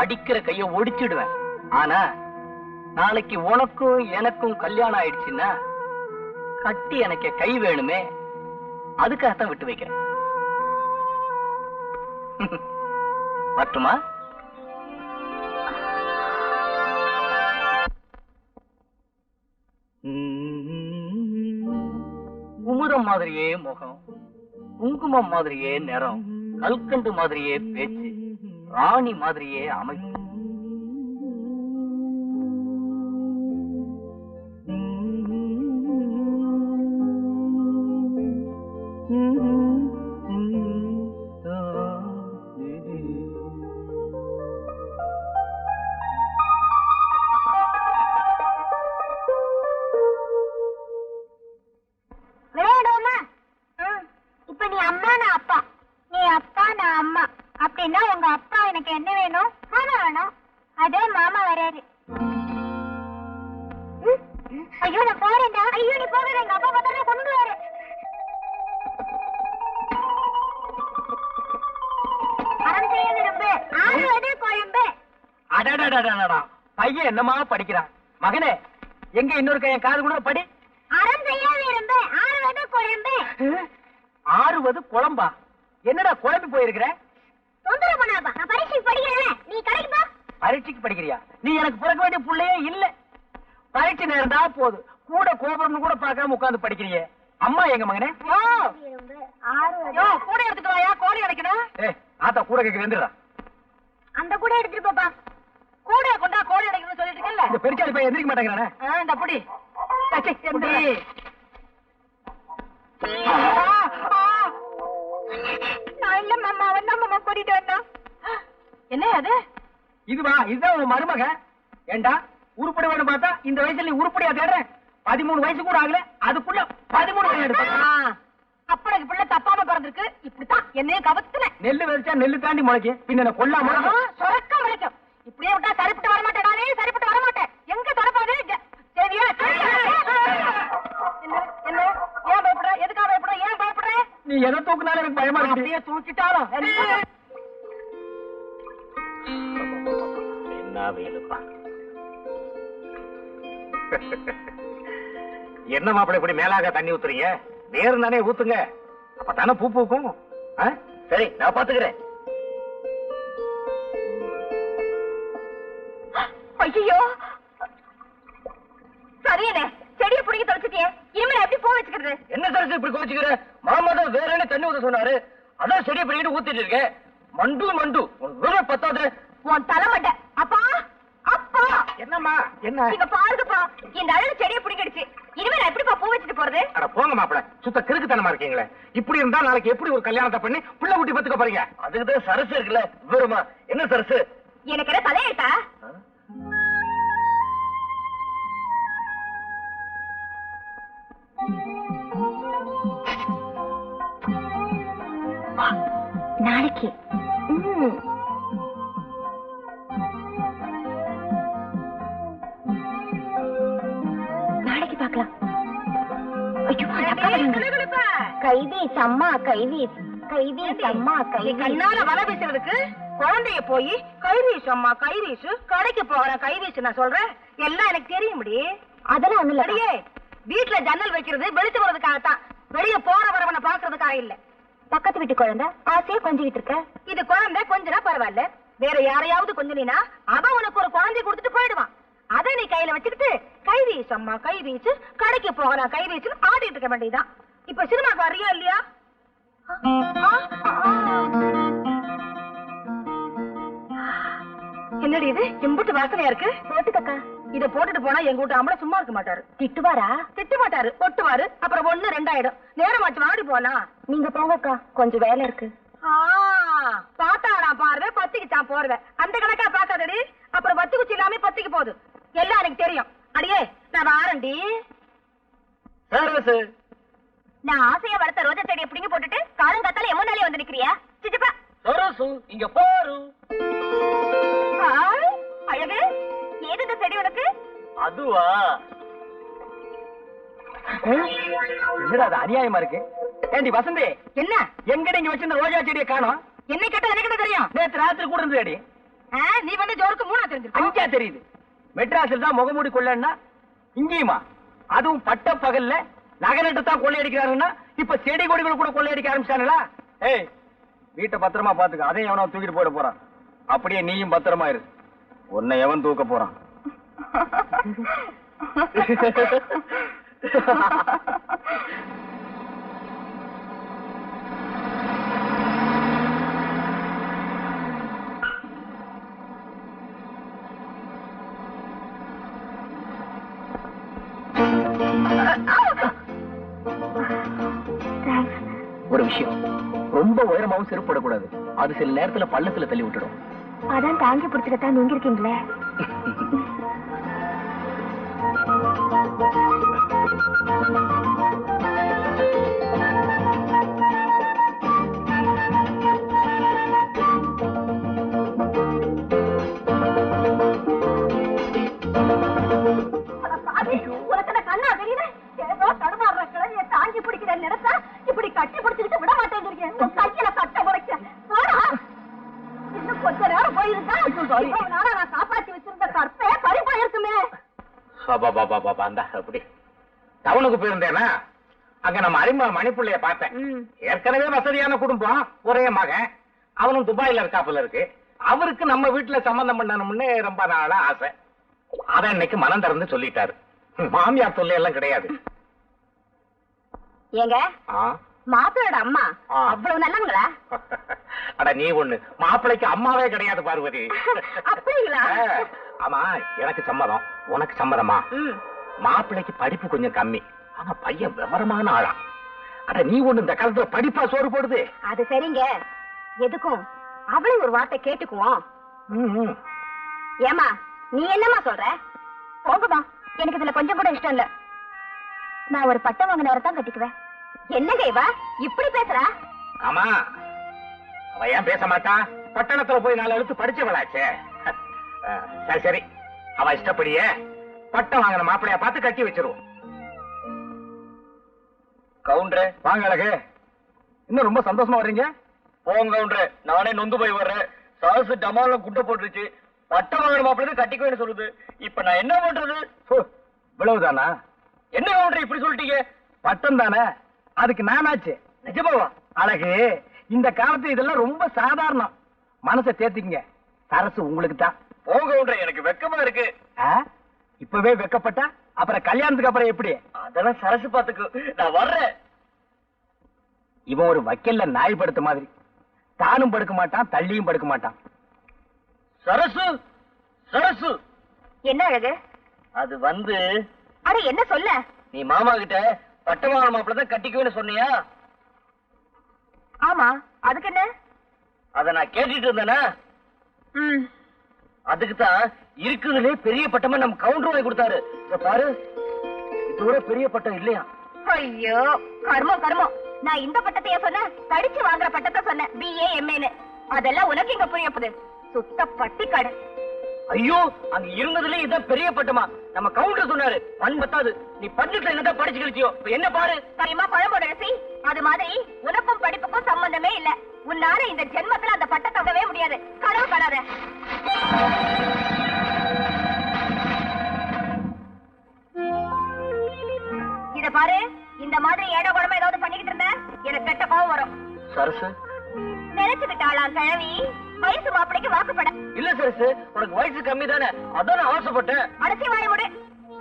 அடிக்கிற கைய ஒடிச்சிடுவேன். ஆனா நாளைக்கு உனக்கும் எனக்கும் கல்யாணம் ஆயிடுச்சுன்னா கட்டி எனக்கு கை வேணுமே, அதுக்காகத்தான் விட்டு வைக்கிறேன். மட்டுமா? குமுதம் மாதிரியே முகம், குங்குமம் மாதிரியே நிறம், கல்கண்டு மாதிரியே பேச்சு, ராணி மாதிரியே அமைப்பு. இப்ப நீ அம்மா நான் அப்பா, நீ அப்பா நான் அம்மா. அப்படின்னா உங்க அப்பா எனக்கு என்ன வேணும்? மாமா வேணும். அதே மாமா வராரு. ஐயோ நான் போறேன்டா. ஐயோ நீ போகிற, எங்க அப்பா பார்த்தா கொண்டு வர. அறம் செய்ய விரும்பு, ஆறுவது கொழும்பு. அடடடடடா, பையன் என்னமா படிக்கிறான். மகனே, எங்க இன்னொரு கையன் காது கூட படி. அறம் செய்ய விரும்பு, ஆறுவது கொழும்பு. ஆறுவது குழம்பா? என்னடா குழம்பி போயிருக்கிற? தொந்தரவு பண்ணாதப்பா, நான் பரீட்சைக்கு படிக்கிறேன். நீ கடைக்கு போ. பரீட்சைக்கு படிக்கிறியா? நீ எனக்கு பிறக்க வேண்டிய புள்ளையே இல்ல. பரீட்சை நேரம் தான் போகுது, கூட கோபுரம் கூட பார்க்காம உட்கார்ந்து படிக்கிறியே. அம்மா எங்க மகனே? கூட எடுத்துட்டு வாயா, கோழி அடைக்கணும். ஆத்தா கூட கேட்க வந்துடுறா. அந்த கூட எடுத்துட்டு போப்பா. கூட கொண்டா கோழி அடைக்கணும்னு சொல்லிட்டு இருக்கல. இந்த பெருச்சாலி பையன் எந்திரிக்க மாட்டேங்கிறானே. இந்த அப்படி நான் இல்ல மாமா, அவன் தான் மாமா கூட்டிட்டு வந்தான். என்ன அது? இதுவா? இதுதான் உன் மருமக. ஏண்டா உருப்படி வேணும் பார்த்தா இந்த வயசுல நீ உருப்படியா தேடுற? 13 வயசு கூட ஆகல, அதுக்குள்ள 13 எடுத்த. அப்பனுக்கு பிள்ளை தப்பாம பிறந்திருக்கு. இப்படித்தான் என்னைய கவத்துன. நெல்லு வெறிச்சா நெல்லு தாண்டி முளைக்கும், பின்ன கொல்லாம சொரக்க முளைக்கும். இப்படியே விட்டா சரிப்பட்டு வர மாட்டேன். நானே சரிப்பட்டு வர மாட்டேன். எங்க தொடப்பாது? சரியா? என்ன என்ன? ஏன் பயப்படுற? எதுக்காக பயப்படுற? ஏன் பயப்படுற? நீ எதை தூக்குனாலும் எனக்கு பயமா இருக்கு. அப்படியே தூக்கிட்டாலும் என்ன வேலுப்பா. என்ன மாப்பிள்ளை இப்படி மேலாக தண்ணி ஊத்துறீங்க? நேரம் தானே ஊத்துங்க, அப்பதானே பூ பூக்கும். சரி, நான் பாத்துக்கிறேன். ஐயோ சரியனே, செடியை பிடிக்க தொலைச்சிட்டியே. இனிமே எப்படி பூ வச்சுக்கிறது? என்ன சரசு இப்படி கோச்சுக்கிற? மாமா தான் வேற என்ன தண்ணி ஊத்த சொன்னாரு, அதான் செடியை பிடிக்கிட்டு ஊத்திட்டு இருக்கேன். மண்டு மண்டு உன் பத்தாது. உன் தலைமண்ட. அப்பா அப்பா, என்னம்மா என்ன? நீங்க பாருங்கப்பா, இந்த அழகு செடியை பிடிக்கிடுச்சு. இனிமே நான் எப்படிப்பா பூ வச்சுட்டு போறது? அட போங்க மாப்பிள்ள, சுத்த கிறுக்குத்தனமா இருக்கீங்களே. இப்படி இருந்தா நாளைக்கு எப்படி ஒரு கல்யாணத்தை பண்ணி புள்ள குட்டி பத்துக்க போறீங்க? அதுக்குதான் சரசு இருக்குல்ல. விவரமா என்ன சரசு? எனக்கு என்ன தலையெழுத்தா? நாளைக்கு நாளைக்கு பார்க்கலாம். கைவீஸ் அம்மா, கைவீஸ் கைவீஸ் அம்மா, கைவீஸ். கண்ணால வலை வீசுறதுக்கு குழந்தைய போய் கைவீஸ் அம்மா கைவீசு, கடைக்கு போகிற கைவீசு நான் சொல்றேன். எல்லாம் எனக்கு தெரியும். அதெல்லாம் ஒண்ணு இல்லையே. வீட்டுல ஜன்னல் வைக்கிறது வெளிச்சு போறதுக்காகத்தான், வெளியே போற வரவனை பாக்குறதுக்காக இல்ல. பக்கத்து வீட்டு குழந்தை ஆசையா கொஞ்சிக்கிட்டு இருக்க. இது குழந்தை கொஞ்சனா பரவாயில்ல, வேற யாரையாவது கொஞ்சனா அவன் உனக்கு ஒரு குழந்தை கொடுத்துட்டு போயிடுவான். அதை நீ கையில வச்சுக்கிட்டு கை வீச்சு அம்மா கை வீச்சு, கடைக்கு போகலாம் கை வீச்சுன்னு ஆடிட்டு இருக்க வேண்டியதான். இப்ப சினிமாக்கு வர்றியா இல்லையா? என்னடி இது எம்புட்டு வாசனையா இருக்கு? போட்டுக்கா. இத போட்டுட்டு போனா எங்க வீட்டு அம்மள சும்மா இருக்க மாட்டாரு. திட்டுவாரா? திட்ட மாட்டாரு, ஒட்டுவாரு. அப்புறம் 1 2 ஆயிடும். நேரமாச்சு வாடி போலாம். நீங்க போங்கக்கா, கொஞ்சம் வேலை இருக்கு. பாத்தாடா பார்வை பத்திக்குச்சான் போறவ. அந்த கணக்கா பாக்காதடி, அப்புறம் பத்தி குச்சி இல்லாம பத்திக்கு போகுது. எல்லாம் எனக்கு தெரியும். அடியே நான் வாரண்டி. நான் ஆசையா வளர்த்த ரோஜா செடியை பிடிங்கி போட்டுட்டு காலங்காத்தால எம்மனாலே வந்து நிக்கிறியா? சிச்சப்பா இங்க பாரு. அழகு, ஏது இந்த செடி உனக்கு? அதுவா? என்னடா அது அநியாயமா இருக்கு. ஏண்டி வசந்தி, என்ன எங்க நீங்க வச்சிருந்த ரோஜா செடியை காணோம்? என்னை கேட்டா எனக்கு என்ன தெரியும்? நேத்து ராத்திரி கூட இருந்தது அடி. நீ வந்து ஜோருக்கு 3 தெரிஞ்சிருக்க. 5 தெரியுது. மெட்ராஸில் தான் முகமூடி கொள்ளன்னா இங்கேயுமா? அதுவும் பட்ட பகல்ல நகரட்டு தான் கொள்ளையடிக்கிறாருன்னா இப்ப செடி கொடிகள் கூட கொள்ளையடிக்க ஆரம்பிச்சாங்களா? ஏய், வீட்டை பத்திரமா பாத்துக்க. அதையும் எவனோ தூக்கிட்டு போயிட போறான். அப்படியே நீயும் பத்திரமா இரு. உன்னை எவன் தூக்க போறான்? ஒரு விஷயம், ரொம்ப உயரமாவும் செருப்பு போடக்கூடாது. அது சில நேரத்துல பள்ளத்துல தள்ளி விட்டுடும். அதான் தாங்கி பிடிச்சுக்கத்தான் நீங்க இருக்கீங்களே. உனக்கு கண்ணா தெரியல? ஏதோ தடுமாறுற கிளைய தாங்கி பிடிக்கிற நினைச்சா இப்படி கட்டி பிடிச்சுக்கிட்டு விட மாட்டேங்கிறீங்க. கையில கட்ட முறைக்க இன்னும் கொஞ்ச நேரம் போயிருந்தா நான் காப்பாத்தி வச்சிருந்த கற்பே பறி போயிருக்குமே. அப்படி டவுனுக்கு போயிருந்தேனா, அங்க நம்ம அறிமுக மணிப்புள்ளைய பார்த்தேன். ஏற்கனவே வசதியான குடும்பம், ஒரே மகன். அவனும் துபாயில இருக்காப்புல இருக்கு. அவருக்கு நம்ம வீட்டுல சம்பந்தம் பண்ணணும்னு ரொம்ப நாளா ஆசை. அத இன்னைக்கு மனம் திறந்து சொல்லிட்டாரு. மாமியார் தொல்லை எல்லாம் கிடையாது. ஏங்க மாப்பிளோட அம்மா அவ்வளவு நல்லவங்களா? அட நீ ஒண்ணு, மாப்பிளைக்கு அம்மாவே கிடையாது பார்வதி. அப்படிங்களா? ஆமா, எனக்கு சம்மதம். உனக்கு சம்மதமா? மாப்பிளைக்கு படிப்பு கொஞ்சம் கம்மி, ஆனா பையன் விவரமான ஆளா. அட நீ ஒண்ணு, இந்த காலத்துல படிப்பா சோறு போடுது. அது சரிங்க, எதுக்கும் அவளையும் ஒரு வார்த்தை கேட்டுக்குவோம். ஏமா நீ என்னமா சொல்ற? போகுமா, எனக்கு இதுல கொஞ்சம் கூட இஷ்டம் இல்ல. நான் ஒரு பட்டம் வாங்கின நேரம் தான் கட்டிக்குவேன். என்னங்க இவ இப்படி பேசுறா? ஆமா, அவ ஏன் பேச மாட்டா? பட்டணத்துல போய் 4 எழுத்து படிச்சவளாச்சே. சரி சரி, அவ இஷ்டப்படியே பட்டம் வாங்கின மாப்பிளையா பார்த்து கட்டி வச்சிருவோம். கவுண்டரே வாங்க அழகு, இன்னும் ரொம்ப சந்தோஷமா வர்றீங்க. போங்க கவுண்டரே, நானே நொந்து போய் வர்றேன். சாசு டமால குட்டை போட்டுருச்சு. பட்டம் வாங்கின மாப்பிள்ளை கட்டிக்குவேன்னு சொல்லுது. இப்ப நான் என்ன பண்றது? இவ்வளவுதானா? என்ன கவுண்டரே இப்படி சொல்லிட்டீங்க? பட்டம் தானே, அதுக்கு நானாச்சு. நிஜமாவா? அழகு, இந்த காலத்து இதெல்லாம் ரொம்ப சாதாரணம். மனசை தேத்திக்கங்க, சரசு உங்களுக்கு தான். போங்க கவுண்டரே, எனக்கு வெக்கமா இருக்கு. இப்பவே வெக்கப்பட்டா அப்புறம் கல்யாணத்துக்கு அப்புறம் எப்படி? அதெல்லாம் சரசு பாத்துக்கு, நான் வர்றேன். இவன் ஒரு வக்கல்ல நாய் படுத்த மாதிரி, தானும் படுக்க மாட்டான், தள்ளியும் படுக்க மாட்டான். சரசு சரசு, என்ன அழகு? அது வந்து, அட என்ன சொல்ல? நீ மாமா கிட்ட பட்டமான மாப்பிள்ள தான் கட்டிக்குவேன்னு சொன்னியா? ஆமா, அதுக்கு என்ன? அத நான் கேட்டுட்டு இருந்தேனா? அதுக்கு தான் இருக்குதுலே பெரிய பட்டமா நம்ம கவுண்டர் வாங்கி கொடுத்தாரு. இத பாரு, இதோட பெரிய பட்டம் இல்லையா? ஐயோ கர்மம் கர்மம், நான் இந்த பட்டத்தையே சொன்னேன், படிச்சு வாங்குற பட்டத்தை சொன்னேன், BA MA. அதெல்லாம் உனக்கு இங்க புரிய போகுது? சுத்த பட்டி கடை. ஐயோ, அங்க இருந்ததுல இதான் பெரிய பட்டமா? நம்ம கவுண்டர் சொன்னாரு. பண்பத்தாது, நீ பன்னெட்டுல என்னதான் படிச்சு கழிச்சியோ. என்ன பாரு, சரிமா பழமோட ரசி. அது மாதிரி உனக்கும் படிப்புக்கும் சம்பந்தமே இல்ல. உன்னால இந்த ஜென்மத்துல அந்த பட்டத்தை விடவே முடியாது. கனவு காணாத. இத பாரு, இந்த மாதிரி ஏடோ குடமா ஏதாவது பண்ணிக்கிட்டு இருந்த எனக்கு கெட்ட கோவம் வரும். பெருசு, உனக்கு வயசு கம்மி தானே, அதான் நான் ஆசைப்பட்டேன். அடைச்சி வாய விடு.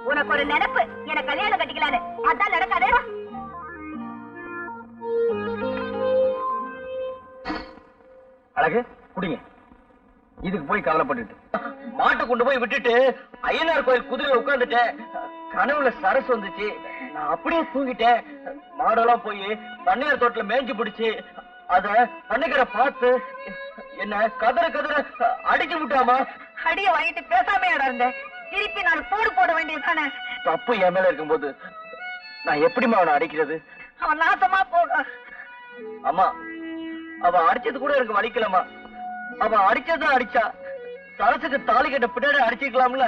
உனக்கு ஒரு நினைப்பு என்ன கல்யாணம் கட்டிக்கலான்னு, அதான் நடக்காதேடா. அழகு குடிங்க. இதுக்கு போய் கவலைப்பட்டுட்டு மாட்டை கொண்டு போய் விட்டுட்டு ஐயனார் கோயில் குதிரையில உட்கார்ந்துட்டேன். கனவுல சரசு வந்துச்சு, நான் அப்படியே தூங்கிட்டேன். மாடெல்லாம் போய் பண்ணையார் தோட்டல மேய்ஞ்சு பிடிச்சு அத பண்ணைக்கிற பார்த்து என்ன கதற அடிச்சு விட்டாமா. அடிய வாங்கிட்டு பேசாம இருந்த, திருப்பி நான் போட வேண்டியதுதானே. தப்பு என் மேல இருக்கும்போது நான் எப்படிமா அவனை அடிக்கிறது? அவன் நாசமா போக. அம்மா, அவ அடிச்சது கூட எனக்கு வலிக்கலமா. அவ அடிச்சதான் அடிச்சா, சரசுக்கு தாலி கட்ட பின்னாடி அடிச்சுக்கலாம்ல.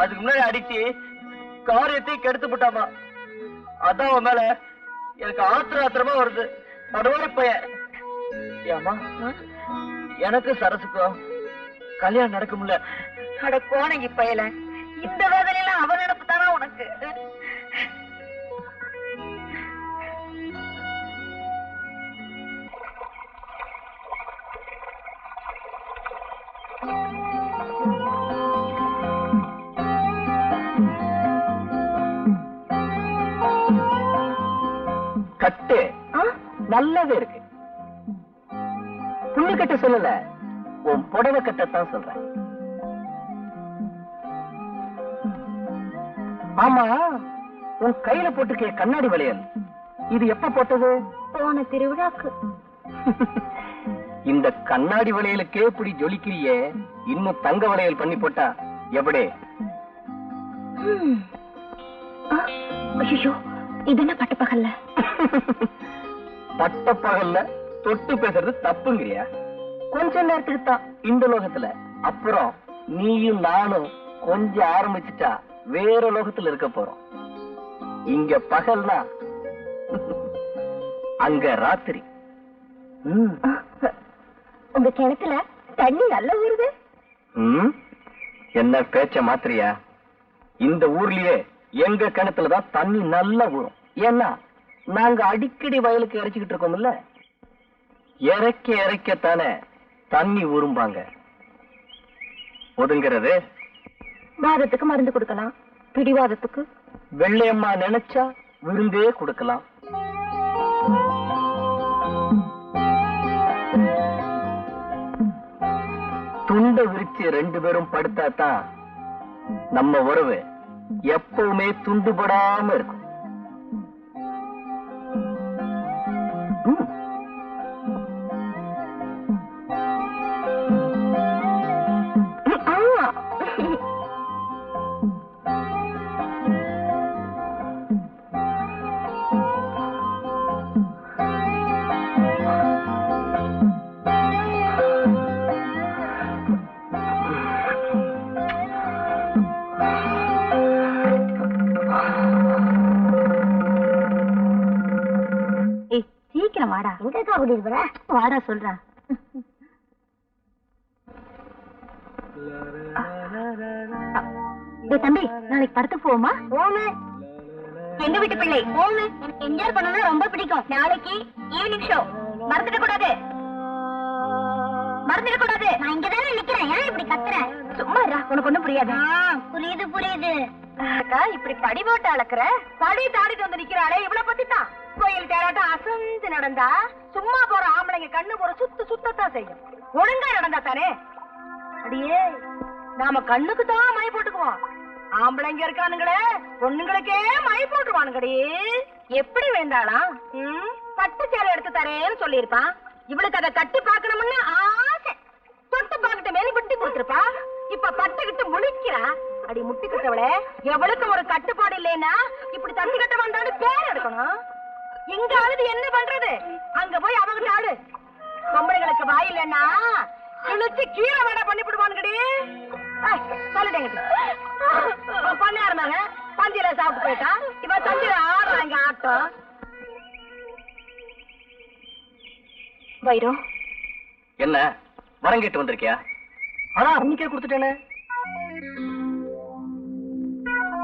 அதுக்கு முன்னாடி அடிச்சு காரியத்தை கெடுத்து விட்டாமா. அதான் அவன் மேல எனக்கு ஆத்திரமா வருது. படுவாரி பையன். ஏமா, எனக்கு சரசுக்கும் கல்யாணம் நடக்கும்ல? அட கோணங்கி பயல, இந்த வேதனையில அவன் நினைப்பு தானா உனக்கு? கட்டு நல்லாவே இருக்கு. புண்ணு கட்ட சொல்லல, உன் புடவை கட்டத்தான் சொல்றேன். ஆமா, உன் கையில போட்டுக்க கண்ணாடி வளையல் இது எப்ப போட்டது? போன திருவிழாக்கு. இந்த கண்ணாடி வளையலுக்கே இப்படி ஜொலிக்கிறியே, இன்னும் தங்க வளையல் பண்ணி போட்டா எப்படி? ஐயோ, இது என்ன பட்டப்பகல்ல? பட்டப்பகல்ல தொட்டு பேசுறது தப்புங்கிறியா? கொஞ்ச நேரத்துக்கு தான் இந்த லோகத்துல, அப்புறம் நீயும் நானும் கொஞ்சம் ஆரம்பிச்சுட்டா வேற லோகத்துல இருக்க போறோம். இங்க பகல்னா அங்க ராத்திரி. உங்க கிணத்துல தண்ணி நல்ல ஊறுது. என்ன பேச்ச மாத்திரியா? இந்த ஊர்லயே எங்க கிணத்துலதான் தண்ணி நல்லா ஊறும். ஏன்னா நாங்க அடிக்கடி வயலுக்கு இறைச்சிக்கிட்டு இருக்கோம்ல. இறைக்கத்தானே தண்ணி ஊறும்பாங்க. ஒதுங்கிறது வாதத்துக்கு மருந்து கொடுக்கலாம், பிடிவாதத்துக்கு வெள்ளையம்மா நினைச்சா விருந்தே கொடுக்கலாம். துண்டை விரிச்சு ரெண்டு பேரும் படுத்தாதான் நம்ம உறவு எப்பவுமே துண்டுபடாம இருக்கும். வாடா. எங்கக்கா கூட்டிட்டு போற? வாடா சொல்றேன். தம்பி, நாளைக்கு படத்துக்கு போவோமா? போமே. எங்க வீட்டு பிள்ளை போமே. எனக்கு என்ஜாய் பண்ணணும்னா ரொம்ப பிடிக்கும். நாளைக்கு ஈவினிங் ஷோ. மறந்துட கூடாது. நான் இங்கதானே நிக்கிறேன். ஏன் இப்படி கத்துறேன்? சும்மா இருடா, உனக்கு ஒண்ணும் புரியாது. புரியுது. அக்கா, இப்படி படி போட்டு அளக்குற, படி தாடிட்டு வந்து நிக்கிறாளே, இவ்வளவு பத்தி தான். கோயில் தேராட்டம் அசந்து நடந்தா சும்மா போற ஆம்பளைங்க கண்ணு போற சுத்தத்தான் செய்யும். ஒழுங்கா நடந்தா தானே. அடியே, நாம கண்ணுக்கு தான் மை போட்டுக்குவோம். ஆம்பளைங்க இருக்கானுங்களே, பொண்ணுங்களுக்கே மை போட்டுருவானுங்கடி. எப்படி வேண்டாளாம்? பட்டு சேலை எடுத்து தரேன்னு சொல்லிருப்பான். இவளுக்கு அதை கட்டி பாக்கணும்னு ஆசை. தொட்டு பாக்கிட்ட மேல விட்டு கொடுத்துருப்பா. இப்ப பட்டுக்கிட்டு முழிக்கிறா. அடி முட்டிக்கிட்டவளே, எவளுக்கு ஒரு கட்டுப்பாடு இல்லைன்னா இப்படி தட்டு கட்ட வந்தாலும் பேர் எடுக்கணும். இங்க அழுது என்ன பண்றது? அங்க போய் அவங்க ஆளு. பொம்பளைங்களுக்கு வாய் இல்லைன்னா கிழிச்சு கீழே வேட பண்ணி விடுவானுங்கடி. சொல்லிட்டேங்க, பண்ண ஆரம்பிங்க. பந்தியில சாப்பிட்டு போயிட்டா, இப்ப தந்திர ஆடுறாங்க ஆட்டம். வைரம், என்ன வரங்கேட்டு வந்திருக்கியா? அதான் அன்னைக்கே கொடுத்துட்டேனே.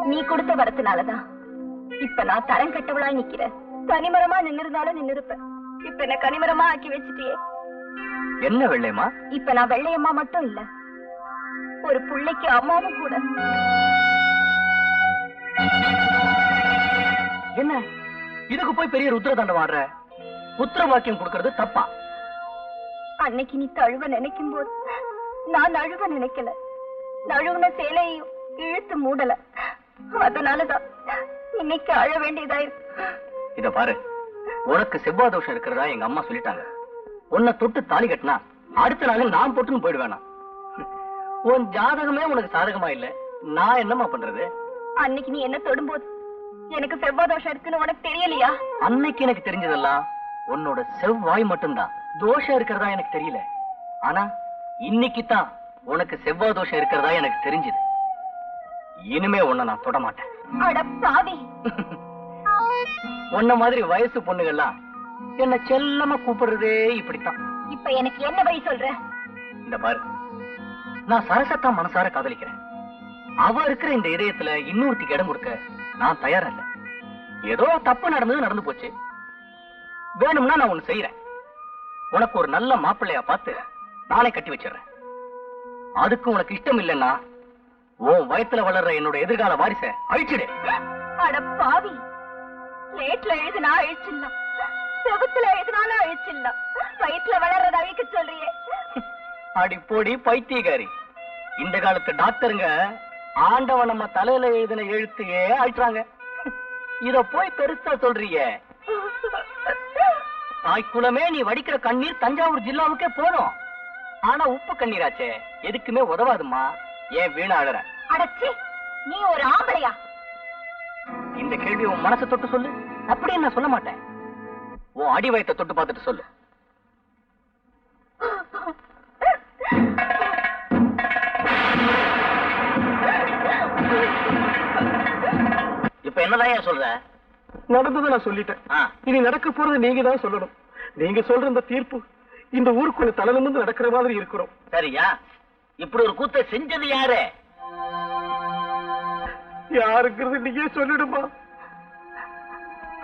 நீ கொடுத்த வரத்துனாலதான் இப்ப நான் தரம் கட்டவளா நிக்கிறேன். கனிமரமா நின்னிருந்தாலும் நின்னிருப்பேன். இப்ப என்ன கனிமரமா ஆக்கி வச்சுட்டியே. என்ன வெள்ளையம்மா? இப்ப நான் வெள்ளையம்மா மட்டும் இல்ல, ஒரு பிள்ளைக்கு அம்மாவும் கூட. என்ன இதுக்கு போய் பெரிய ருத்ர தண்டம் ஆடுற? புத்திர வாக்கியம் கொடுக்கறது தப்பா? அன்னைக்கு நீ தழுவ நினைக்கும் போது நான் அழுவ நினைக்கல. நழுவுன சேலையும் இழுத்து மூடல. அதனாலதான் இன்னைக்கு அழ வேண்டியதா இருக்கு. இத பாரு, உனக்கு செவ்வாய் தோஷம் இருக்கிறதா எங்க அம்மா சொல்லிட்டாங்க. உன்னை தொட்டு தாலி கட்டினா அடுத்த நாள் நான் போட்டுன்னு போயிடுவேனா? உன் ஜாதகமே உனக்கு சாதகமா இல்ல, நான் என்னமா பண்றது? அன்னைக்கு நீ என்ன தொடும்போது எனக்கு செவ்வாய் தோஷம் இருக்குன்னு உனக்கு தெரியலையா? அன்னைக்கு எனக்கு தெரிஞ்சதெல்லாம் உன்னோட செவ்வாய் மட்டும்தான். தோஷம் இருக்கிறதா எனக்கு தெரியல. ஆனா இன்னைக்கு தான் உனக்கு செவ்வாய் தோஷம் இருக்கிறதா எனக்கு தெரிஞ்சது. இனிமே உன்னை நான் தொட மாட்டேன். அட பாவி! உன்ன மாதிரி வயசு பொண்ணுகள்லாம் என்ன செல்லமா கூப்பிடுறதே இப்படித்தான். இப்ப எனக்கு என்ன வழி சொல்ற? இந்த பாரு, நான் சரசத்தா மனசார காதலிக்கிறேன். அவ இருக்கிற இந்த இதயத்துல இன்னொருத்திக்கு இடம் கொடுக்க நான் தயாரா இல்ல. ஏதோ தப்பு நடந்து போச்சு. வேணும்னா நான் ஒண்ணு செய்யறேன். உனக்கு ஒரு நல்ல மாப்பிள்ளையா பார்த்து நானே கட்டி வச்சிடறேன். அதுக்கு உனக்கு இஷ்டம் இல்லைன்னா உன் வயத்துல வளர்ற என்னோட எதிர்கால வாரிச அழிச்சிடு. அட பாவி! லேட்ல எழுதுனா அழிச்சிடலாம், செவத்துல எழுதினாலும் அழிச்சிடலாம். வயிற்றுல வளர்றத அழிக்க சொல்றியே. அடி போடி பைத்தியகாரி! இந்த காலத்து டாக்டருங்க ஆண்டவன் நம்ம தலையில எழுதின எழுத்தையே அழிச்சாங்க. இத போய் பெருசா சொல்றியே. தாய்க்குலமே நீ வடிக்கிற கண்ணீர் தஞ்சாவூர் ஜில்லாவுக்கே போதும். ஆனா உப்பு கண்ணீராச்சே எதுக்குமே உதவாதுமா. ஏன் வீணா அழற? அடச்சி, நீ ஒரு ஆம்பளையா? இந்த கேள்வி உன் மனசை தொட்டு சொல்லு. அப்படின்னு நான் சொல்ல மாட்டேன். உன் அடி வயத்தை தொட்டு பார்த்துட்டு சொல்லு. இப்ப என்னதான் சொல்ற? நடந்ததை நான் சொல்லிட்டேன். இனி நடக்க போறது நீங்க தான் சொல்லணும். நீங்க சொல்ற இந்த தீர்ப்பு இந்த ஊருக்குள்ள தலை நிமிர்ந்து நடக்கிற மாதிரி இருக்கிறோம். சரியா? இப்படி ஒரு கூத்தை செஞ்சது யாரு? யாருங்கிறது நீங்க சொல்லிடுமா?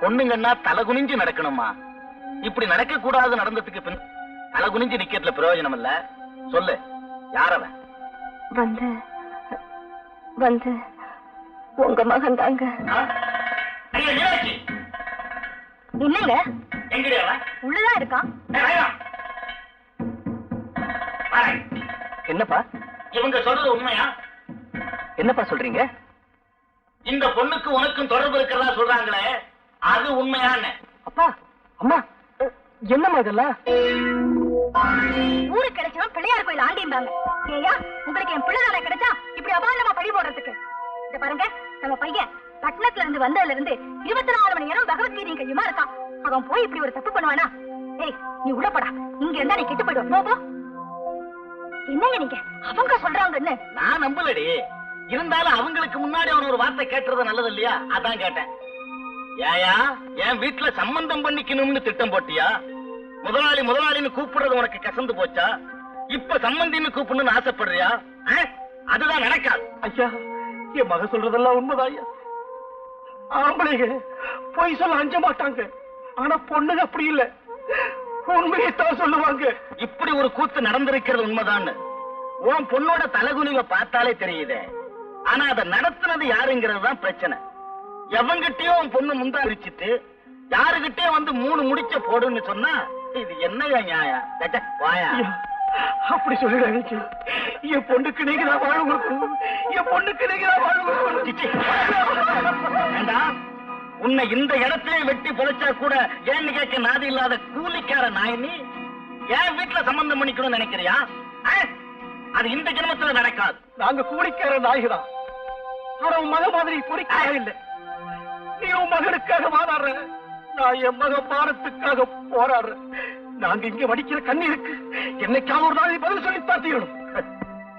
பொண்ணுங்கன்னா தலை குனிஞ்சு நடக்கணுமா? இப்படி நடக்க கூடாது. நடந்ததுக்கு பின் தலை குனிஞ்சு நிக்கிறதுல பிரயோஜனம் இல்ல. சொல்லு, யாரவன்? வந்து உங்க மகன் தாங்க. என்னங்க? உள்ளதான் இருக்கான். என்னப்பா இவங்க சொல்றது உண்மையா? என்னப்பா சொல்றீங்க? இந்த பொண்ணுக்கு உனக்கும் தொடர்பு இருக்கிறதா சொல்றாங்களே, அது உண்மையான்னு? அப்பா, அம்மா, என்னம்மா இதெல்லாம்? ஊருக்கு கிடைச்சவன் பிள்ளையார் கோயில் ஆண்டிருந்தாங்க. ஏயா, உங்களுக்கு என் பிள்ளைதானே கிடைச்சா இப்படி அபாண்டமா பழி போடுறதுக்கு? இத பாருங்க, நம்ம பையன் பட்டணத்துல இருந்து வந்ததுல இருந்து 24 மணி நேரம் பகவத்கீதையும் கையுமா இருக்கான். அவன் போய் இப்படி ஒரு தப்பு பண்ணுவானா? ஏய், நீ உள்ள போடா. இங்க இருந்தா நீ கெட்டு போயிடுவ. போ. என்னங்க நீங்க? அவங்க சொல்றாங்கன்னு நான் நம்பலடி. இருந்தாலும் அவங்களுக்கு முன்னாடி அவன் ஒரு வார்த்தை கேட்டுறது நல்லது இல்லையா? அதான் கேட்டேன். ஏயா, என் வீட்டுல சம்பந்தம் பண்ணிக்கணும்னு திட்டம் போட்டியா? முதலாளின்னு கூப்பிடுறது உனக்கு கசந்து போச்சா? இப்ப சம்பந்தின்னு கூப்பிடணும்னு ஆசைப்படுறியா? அதுதான் நடக்காது. ஐயா, என் மக சொல்றதெல்லாம் உண்மைதான் ஐயா. ஆம்பளைங்க பொய் சொல்ல அஞ்ச மாட்டாங்க. ஆனா பொண்ணுங்க அப்படி இல்ல, உண்மையைத்தான் சொல்லுவாங்க. இப்படி ஒரு கூத்து நடந்திருக்கிறது உண்மைதான். உன் பொண்ணோட தலகுனிவை பார்த்தாலே தெரியுதே. ஆனா அதை நடத்துனது யாருங்கிறது தான் பிரச்சனை. எவங்கிட்டயும் உன் பொண்ணு முந்தாரிச்சிட்டு யாருகிட்டே வந்து 3 முடிச்ச போடுன்னு சொன்னா இது என்னையா நியாயம்? வாயா, அப்படி சொல்லிடாங்க. என் பொண்ணுக்கு நீங்க தான் வாழ கொடுக்கணும். என் பொண்ணுக்கு நீங்க தான் வாழ கொடுக்கணும். உன்னை இந்த இடத்திலே வெட்டி பொழைச்சா கூட ஏன்னு கேட்க நாதி இல்லாத கூலிக்கார நாய் நீ என் வீட்டுல சம்பந்தம் பண்ணிக்கணும்னு நினைக்கிறியா? அது இந்த ஜென்மத்துல நடக்காது. நாங்க கூலிக்கார நாய்தான். ஆனா உன் மக மாதிரி பொறிக்காக இல்ல. நீ உன் மகனுக்காக வாதாடுற, நான் என் மக மானத்துக்காக போராடுறேன். நாங்க இங்க வடிக்கிற கண்ணீருக்கு என்னைக்காவது ஒரு நாள் பதில் சொல்லித்தான் தீரணும்.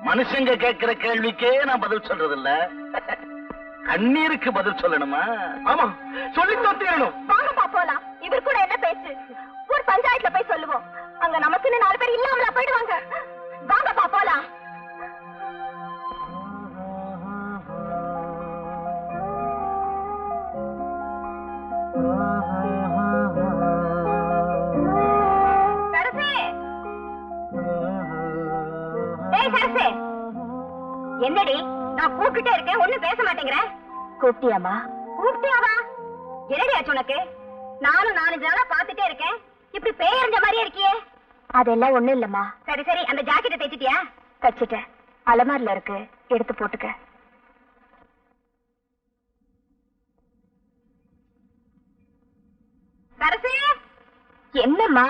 மனுஷங்க கேட்கிற கேள்விக்கே நான் பதில் சொல்றது இல்ல, கண்ணீருக்கு பதில் சொல்லணுமா? ஆமா, சொல்லித்தான் தீரணும். வாங்கப்பா போலாம். இவர் கூட என்ன பேச்சு? ஒரு பஞ்சாயத்துல போய் சொல்லுவோம். அங்க நமக்குன்னு 4 பேர் இல்லாமல போயிடுவாங்க. வாங்கப்பா போலாம். சரசே, ஏய் சரசே, என்னடி நான் கூப்பிட்டுட்டே இருக்கேன் ஒண்ணும் பேச மாட்டேங்கிற. கூப்பிட்டியாமா? கூப்பிட்டியாவா? என்னடி ஆச்சு உனக்கு? நானும் 4 நாளா பாத்துட்டே இருக்கேன், இப்படி பேயறிஞ்ச மாதிரியே இருக்கியே. அதெல்லாம் ஒண்ணும் இல்லம்மா. சரி சரி, அந்த ஜாக்கெட்டை தைச்சிட்டியா? தச்சிட்டேன், அலமாரில இருக்கு, எடுத்து போட்டுக்க. சரசு, என்னம்மா?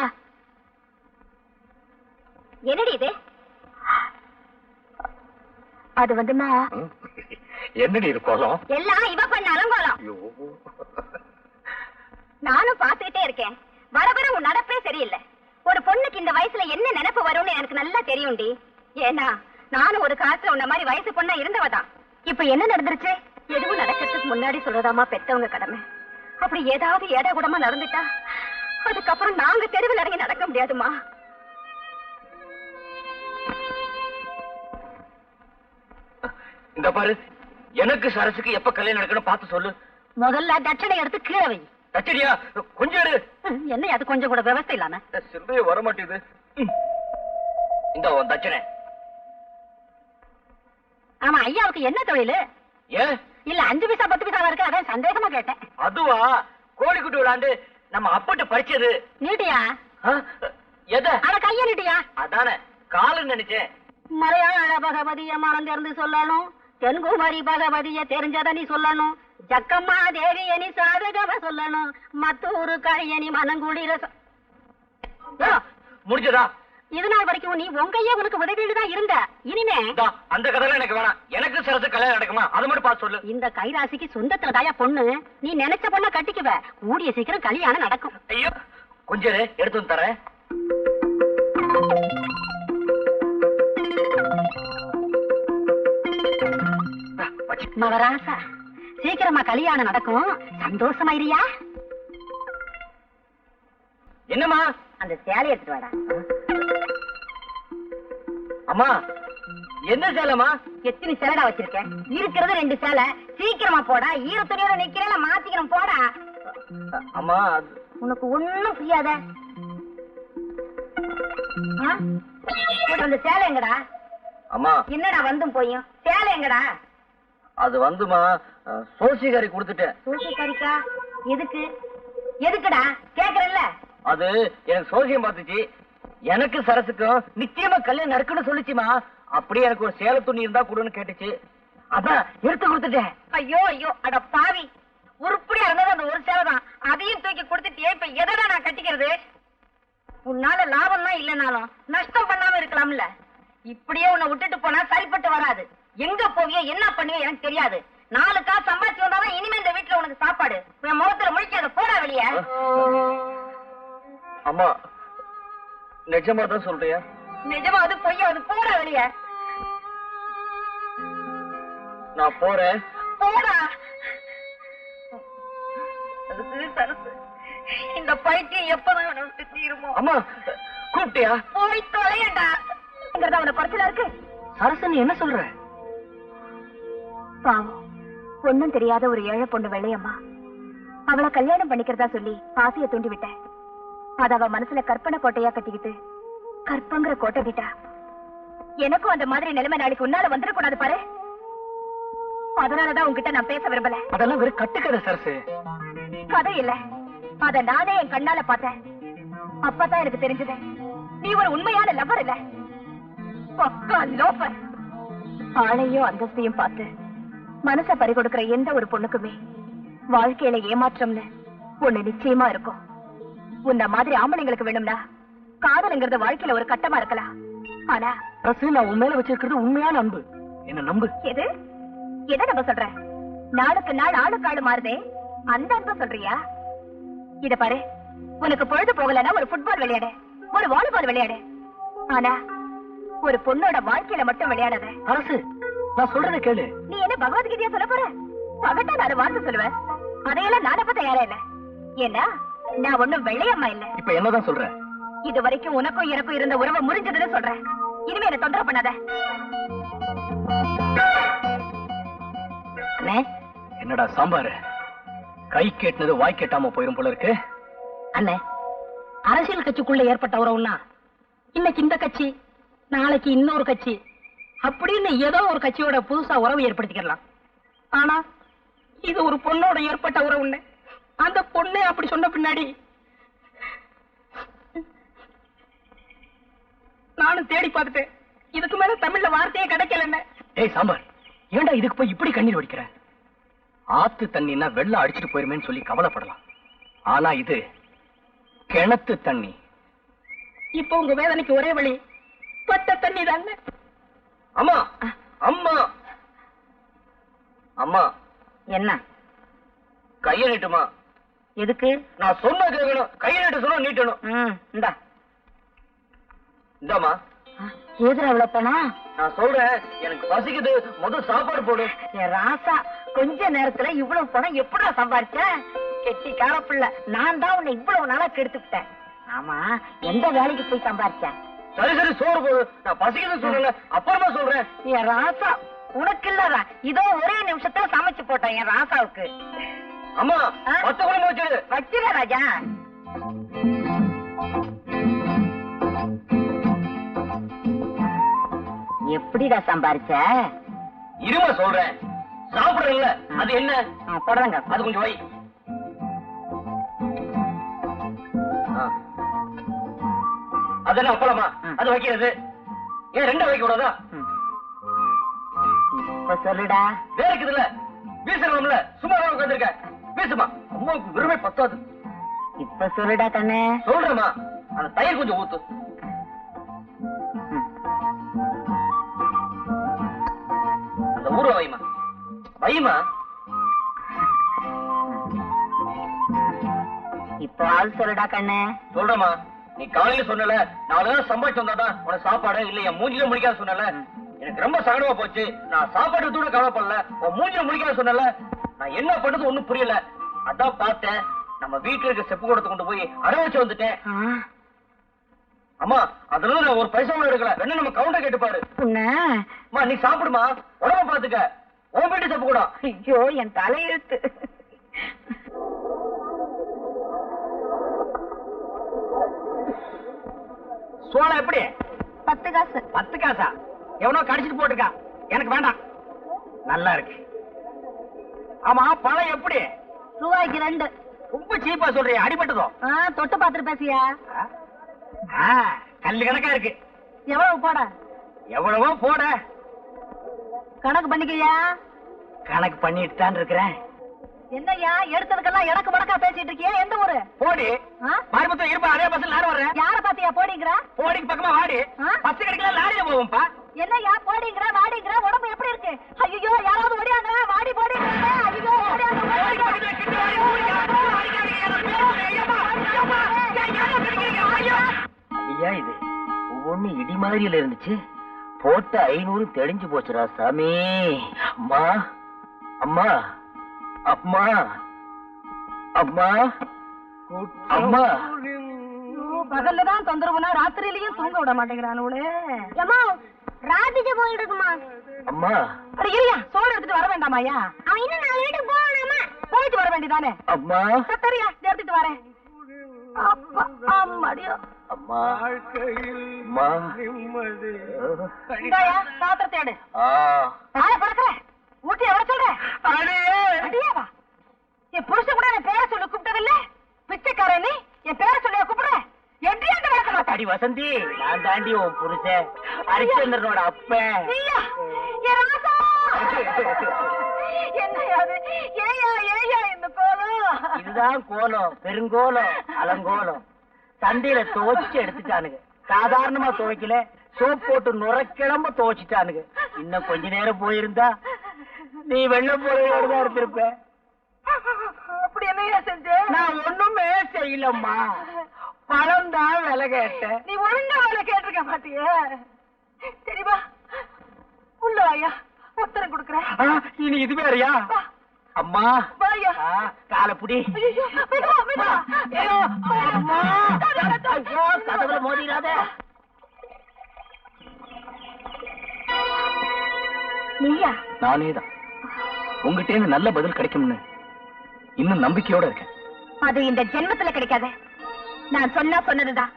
என்னடி இது? அது வந்துமா, என்னடி இருக்கோம்? எல்லாம் இவ பண்ண அலங்கோலம். நானும் பாத்துக்கிட்டே இருக்கேன், வர வர உன் நடப்பே சரியில்லை. ஒரு பொண்ணுக்கு இந்த வயசுல என்ன நினைப்பு வரும்னு எனக்கு நல்லா தெரியும்டி. ஏன்னா நானும் ஒரு காலத்துல உன்ன மாதிரி வயசு பொண்ணா இருந்தவதான். இப்ப என்ன நடந்துருச்சு? எதுவும் நடக்கிறதுக்கு முன்னாடி சொல்றதாமா பெத்தவங்க கடமை. அப்படி ஏதாவது ஏடா கூடமா நடந்துட்டா அதுக்கப்புறம் நாங்க தெருவில் இறங்கி நடக்க முடியாதுமா. இந்த பாரு, எனக்கு சரசுக்கு எப்ப கல்யாணம் நடக்கணும் பார்த்து சொல்லு. முதல்ல தட்சணை எடுத்து கீழே வை. தச்சடியா கொஞ்சம் எடு. என்ன அது கொஞ்சம் கூட விவசாய இல்லாம? சிந்தைய வர மாட்டேது. இந்த உன் தச்சனை. ஆமா, ஐயாவுக்கு என்ன தொழில்? ஏன் இல்ல 5 பைசா 10 பைசா இருக்கு, அதான் சந்தேகமா கேட்டேன். அதுவா, கோழிக்குட்டி விளாண்டு நம்ம அப்பட்டு பறிச்சது. நீட்டியா? எத? ஆனா கைய நீட்டியா? அதானே காலுன்னு நினைச்சேன். மலையாள பகவதிய மறந்திருந்து சொல்லணும், தென்குமரி பகவதிய தெரிஞ்சத நீ சொல்லணும், ஜக்கம்மா தேவிய நீ சாதகவ சொல்லணும், மத்தூரு கழிய நீ மனங்குளிர முடிஞ்சதா? இது நாள் வரைக்கும் நீ உங்கையே உனக்கு உதவிட்டு தான் இருந்த. இனிமே அந்த கதை எனக்கு வேணாம். எனக்கு சரசு கல்யாணம் நடக்குமா அது மட்டும் பார்த்து சொல்லு. இந்த கைராசிக்கு சொந்தத்துல தாயா பொண்ணு, நீ நினைச்ச பொண்ண கட்டிக்குவ, கூடிய சீக்கிரம் கல்யாணம் நடக்கும். ஐயோ கொஞ்சம் எடுத்து வந்து தரேன். மகராசா, சீக்கிரமா கல்யாணம் நடக்கும், சந்தோஷமா இருயா. என்னம்மா? அந்த சேலை எடுத்துட்டு வாடா. அம்மா என்ன சேலமா? எத்தனை சேலடா வச்சிருக்கேன்? இருக்கிறது 2 சேலை, சீக்கிரமா போடா. ஈரத்துணியோட நிக்கிறேன், மாத்திக்கணும் போடா. அம்மா உனக்கு ஒண்ணும் புரியாத. அந்த சேலை எங்கடா? அம்மா என்னடா வந்தும் போயும்? சேலை எங்கடா? அது வந்துமா சோசிகாரி கொடுத்துட்டேன். சூசிக்காரிக்கா? எதுக்கு? எதுக்குடா கேக்குறல்ல? அது எனக்கு சோசியம் பார்த்துச்சு, எனக்கு சரசுக்கும் நிச்சயமா கல்யாணம் நடக்குன்னு சொல்லிச்சுமா. அப்படியே எனக்கு ஒரு சேலை துணி இருந்தா கொடுன்னு கேட்டுச்சு, அதான் எடுத்து கொடுத்துட்டேன். ஐயோ ஐயோ, அட பாவி, உருப்படியா இருந்தது அந்த ஒரு சேலை தான், அதையும் தூக்கி கொடுத்துட்டே. இப்ப எதடா நான் கட்டிக்கிறது? உன்னால லாபம் தான் இல்லைனாலும் நஷ்டம் பண்ணாம இருக்கலாம்ல. இப்படியே உன்னை விட்டுட்டு போனா சரிப்பட்டு வராது. எங்க போவியோ என்ன பண்ணுவியோ எனக்கு தெரியாது. 4 காசு சம்பாதிச்சு வந்தாதான் இனிமே இந்த வீட்டுல உனக்கு சாப்பாடு. என் முகத்துல முழிக்காத, போடா வெளியே. அம்மா நிஜமா தான் சொல்றியா? நிஜமா அது பொய்யா? அது போடா வெளியே. நான் போறேன். போடா. சரசு, இந்த பைத்தியம் எப்பதான் உனக்கு தீருமோ? அம்மா கூப்பிட்டியா? போய் தொலையடா. அவன குறைச்சலா இருக்கு. சரசு நீ என்ன சொல்ற? பாவம், ஒண்ணும் தெரியாத ஒரு ஏழை பொண்ணு வெள்ளையம்மா. அவளை கல்யாணம் பண்ணிக்கிறதா சொல்லி ஆசைய தூண்டி விட்டேன். அத அவ மனசுல கற்பனை கோட்டையா கட்டிக்கிட்டு கற்பங்கிற கோட்டை விட்டா. எனக்கும் அந்த மாதிரி நிலைமை நாளைக்கு உன்னால வந்துடக்கூடாது பாரு. அதனாலதான் உன்கிட்ட நான் பேச விரும்பல. அதெல்லாம் வெறும் கட்டுக்கதை சரசு. கதை இல்ல, அத நானே என் கண்ணால பார்த்தேன். அப்பதான் எனக்கு தெரிஞ்சது நீ ஒரு உண்மையான லவ்வர் இல்ல, பக்கா லோஃபர். ஆளையும் அந்தஸ்தையும் பார்த்து மனச பறிகொடுக்கிற எந்த ஒரு பொண்ணுக்குமே வாழ்க்கையில ஏமாற்றம்னு ஒண்ணு நிச்சயமா இருக்கும். உன்ன மாதிரி ஆம்பளைங்களுக்கு வேணும்னா காதலுங்கிறது வாழ்க்கையில ஒரு கட்டமா இருக்கலாம். ஆனா நான் உன் மேல வச்சிருக்கிறது உண்மையான அன்பு, என்ன நம்பு. எது எதை நம்ம சொல்ற? நாளுக்கு நாள் ஆளுக்கு ஆளு மாறுதே, அந்த அன்பு சொல்றியா? இத பாரு, உனக்கு பொழுது போகலன்னா ஒரு ஃபுட்பால் விளையாடு, ஒரு வாலிபால் விளையாடு. ஆனா ஒரு பொண்ணோட வாழ்க்கையில மட்டும் விளையாடாத. அரசு நான் சொல்றதை கேளு. நீ என்ன பகவத்கீதையா சொல்ல போற? பகட்டா 4 வார்த்தை சொல்லுவேன், அதையெல்லாம் நான் அப்ப தயாரா இல்ல. ஏன்னா நான் ஒண்ணும் வெள்ளையம்மா இல்ல. இப்ப என்னதான் சொல்ற? இது வரைக்கும் உனக்கும் எனக்கும் இருந்த உறவு முறிஞ்சதுன்னு சொல்றேன். இனிமே என்ன தொந்தரவு பண்ணாத. என்னடா சாம்பாரு, கை கேட்டது வாய் கேட்டாம போயிரும் போல இருக்கு. அண்ணே, அரசியல் கட்சிக்குள்ள ஏற்பட்ட உறவுன்னா இன்னைக்கு இந்த கட்சி, நாளைக்கு இன்னொரு கட்சி, அப்படின்னு ஏதோ ஒரு கட்சியோட புதுசா உறவு ஏற்படுத்திக்கலாம். ஆனா இது ஒரு பொண்ணோட ஏற்பட்ட உறவுன்னு அந்த பொண்ணே அப்படி சொன்ன பின்னாடி நானும் தேடி பார்த்துட்டேன். இதுக்கு மேல தமிழ்ல வார்த்தையே கிடைக்கல. ஏய் சாம்பார், ஏண்டா இதுக்கு போய் இப்படி கண்ணீர் வடிக்கிற? ஆத்து தண்ணின்னா வெள்ளம் அடிச்சுட்டு போயிருமேன்னு சொல்லி கவலைப்படலாம். ஆனா இது கிணத்து தண்ணி. இப்ப உங்க வேதனைக்கு ஒரே வழி பட்ட தண்ணி தானே. அம்மா அம்மா அம்மா, என்ன கைய நீட்டுமா. எதுக்கு? நான் சொன்ன கேட்கணும். கைய நீட்டு சொன்னா நீட்டணும். இந்தா. இந்தாமா. எதுல அவ்வளவு பணம்? நான் சொல்றேன், எனக்கு பசிக்குது, முதல் சாப்பாடு போடு. என் ராசா, கொஞ்ச நேரத்துல இவ்வளவு பணம் எப்படா சம்பாரிச்ச? கெட்டி காரப்பிள்ள, நான் தான் உன்னை இவ்வளவு நாளா கெடுத்துக்கிட்டேன். ஆமா, எந்த வேலைக்கு போய் சம்பாரிச்ச? சரி சரி, சோறு போடு. நான் பசிக்குது சொல்றேன், அப்புறமா சொல்றேன். என் ராசா, உனக்கு இல்லதா? இதோ ஒரே நிமிஷத்துல சமைச்சு போட்டேன் என் ராசாவுக்கு. அம்மா, 10 குழம்பு வச்சிரு. வச்சிட ராஜா. எப்படிடா சம்பாரிச்ச? இருமா சொல்றேன். சாப்பிடுறேன்ல, அது என்ன? போடுறங்க. அது கொஞ்சம் வை. அதெல்லாம் அப்பளமா? அது வைக்கிறது ஏன் 2 வைக்க கூடாதா? இப்ப சொல்லுடா. வேறக்குதுல்ல, வீசணும்ல. சும்மா தான் உட்காந்துருக்க. வீசுமா. அம்மாவுக்கு விரும்பி பத்தாது. இப்ப சொல்லுடா கண்ணே. சொல்றேம்மா, அந்த தயிர் கொஞ்சம் ஊத்து. அந்த ஊற வைமா. வைமா. இப்ப ஆள் சொல்லுடா கண்ணே. சொல்றேம்மா, நீ காலையில சொன்னல 4 நாள் சம்பாதிச்சு வந்தாதான் உனக்கு சாப்பாடு இல்ல என் மூஞ்சில முடிக்காத சொன்னல. எனக்கு ரொம்ப சங்கடமா போச்சு. நான் சாப்பாடு கூட கவலைப்படல, உன் மூஞ்சில முடிக்காத சொன்னல. நான் என்ன பண்றது ஒண்ணும் புரியல. அதான் பார்த்தேன், நம்ம வீட்டுல இருக்க செப்பு கூடத்தை கொண்டு போய் அடை வச்சு வந்துட்டேன். அம்மா, அதுல நான் ஒரு பைசா கூட எடுக்கல. வேணா நம்ம கவுண்டர் கேட்டு பாரு. அம்மா, நீ சாப்பிடுமா, உடம்ப பாத்துக்க. உன் வீட்டு செப்பு கூட. ஐயோ, என் தலையெழுத்து. சோளம் எப்படி? 10 காசு. 10 காசா? எவனோ கடிச்சிட்டு போட்டுருக்கா. எனக்கு வேண்டாம். நல்லா இருக்கு. ஆமா, பழம் எப்படி? ரூபாய்க்கு 2. ரொம்ப சீப்பா சொல்றியா? அடிபட்டதோ? தொட்டு பாத்துட்டு பேசியா? கல்லு கணக்கா இருக்கு. எவ்வளவு போட? எவ்வளவோ போட. கணக்கு பண்ணிக்கையா? கணக்கு பண்ணிட்டு தான் இருக்கிறேன். என்னய்யா, எடுத்ததுக்கெல்லாம் எனக்கு மடக்கா பேசிட்டு இருக்கியா? எந்த ஊரு? போடி. மறுபடியும் இருப்பா, அதே பஸ்ல நானும் வர்றேன். யார பாத்தியா போடிங்கிற? போடிக்கு பக்கமா வாடி. பஸ் கிடைக்கல, லாரியில போவோம்ப்பா. என்னய்யா போடிங்கிற வாடிங்கிற? உடம்பு எப்படி இருக்கு? ஐயோ, யாராவது ஓடியாங்க. வாடி போடிங்கிறாங்க. ஐயோ, ஓடியாங்க. ஐயா, இது ஒவ்வொன்னு இடி மாதிரியில இருந்துச்சு. போட்ட 500 தெளிஞ்சு போச்சுடா சாமி. அம்மா அம்மா அம்மா அம்மா அம்மா. பகல்லதான் தொந்தரவுனா ராத்திரியிலயும் தூங்க விட மாட்டேங்கிறானே. ராத்திரி போயிட்டு இருக்குமா? அம்மா, அட இருயா, சோறு எடுத்துட்டு வர வேண்டாமாயா? அவன் இன்னும் 4 வீட்டுக்கு போகணுமா? போயிட்டு வர வேண்டியதானே? அம்மா சரியா, எடுத்துட்டு வரேன். அப்பா, அம்மாடியோ. அம்மா அம்மா. இந்தாயா, பாத்திரத்தை எடு. பழக்கிறேன். ஊட்டி எவ்வளவு சொல்றேன்? அடியாவா? என் புருஷன் கூட என் பேரை சொல்லி கூப்பிட்டதில்ல. பிச்சைக்காரன் நீ என் பேரை சொல்லி கூப்பிடுற? எப்படியாண்டு வளர்க்க மாட்டேன். அடி வசந்தி, நான் தாண்டி உன் புருஷன் ஹரிச்சந்திரனோட அப்பன். நீயா? என் ராசா! என்னையா அது? ஏயா ஏயா இந்த கோலம்? இதுதான் கோலம், பெருங்கோலம், அலங்கோலம். சந்தையில துவைச்சு எடுத்துட்டானுங்க. சாதாரணமா துவைக்கல, சோப் போட்டு நுரைக்கிழம்ப துவைச்சிட்டானுங்க. இன்னும் கொஞ்ச நேரம் போயிருந்தா நீ வெள்ளம் போலையோடு தான் இருந்திருப்ப. அப்படி என்னையா செஞ்ச? நான் ஒண்ணுமே செய்யலம்மா. பழம் தான் விலை கேட்டேன். நீ ஒழுங்கா வேலை கேட்டிருக்க மாட்டியே. சரிவா, உள்ள வாயா, உத்தரம் கொடுக்குறேன். இனி இது வேறையா? அம்மா வாயா. காலப்புடி. கதவுல மோதிராத. நீயா? நானேதான். உங்ககிட்ட இருந்து நல்ல பதில் கிடைக்கும்னு இன்னும் நம்பிக்கையோட இருக்கேன். அது இந்த ஜென்மத்துல கிடைக்காத. நான் சொன்னா சொன்னதுதான்.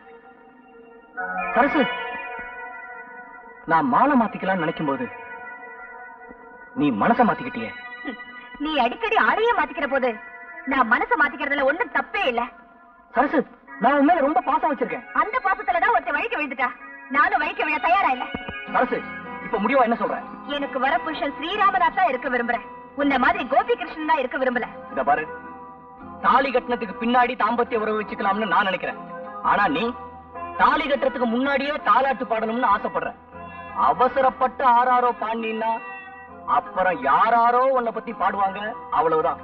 சரசு, நான் மாலை மாத்திக்கலாம்னு நினைக்கும் போது நீ மனச மாத்திக்கிட்டியே. நீ அடிக்கடி ஆடையே மாத்திக்கிற போது நான் மனச மாத்திக்கிறதுல ஒண்ணும் தப்பே இல்ல. சரசு, நான் உன் மேல ரொம்ப பாசம் வச்சிருக்கேன். அந்த பாசத்துலதான் ஒருத்த வழிக்க விழுந்துட்டா. நானும் வழிக்க விழ தயாரா இல்ல. சரசு, இப்ப முடிவா என்ன சொல்ற? எனக்கு வர புருஷன் ஸ்ரீராமநாத் தான் இருக்க விரும்புறேன். உன்ன மாதிரி கோபி கிருஷ்ணன் தான் இருக்க விரும்பல. இத பாரு, தாலி கட்டினதுக்கு பின்னாடி தாம்பத்திய உறவு வச்சுக்கலாம்னு நான் நினைக்கிறேன். ஆனா நீ தாலி கட்டுறதுக்கு முன்னாடியே தாலாட்டு பாடணும்னு ஆசைப்படுற. அவசரப்பட்டு ஆறாரோ பாண்டினா அப்புறம் யாராரோ உன்னை பத்தி பாடுவாங்க, அவ்வளவுதான்.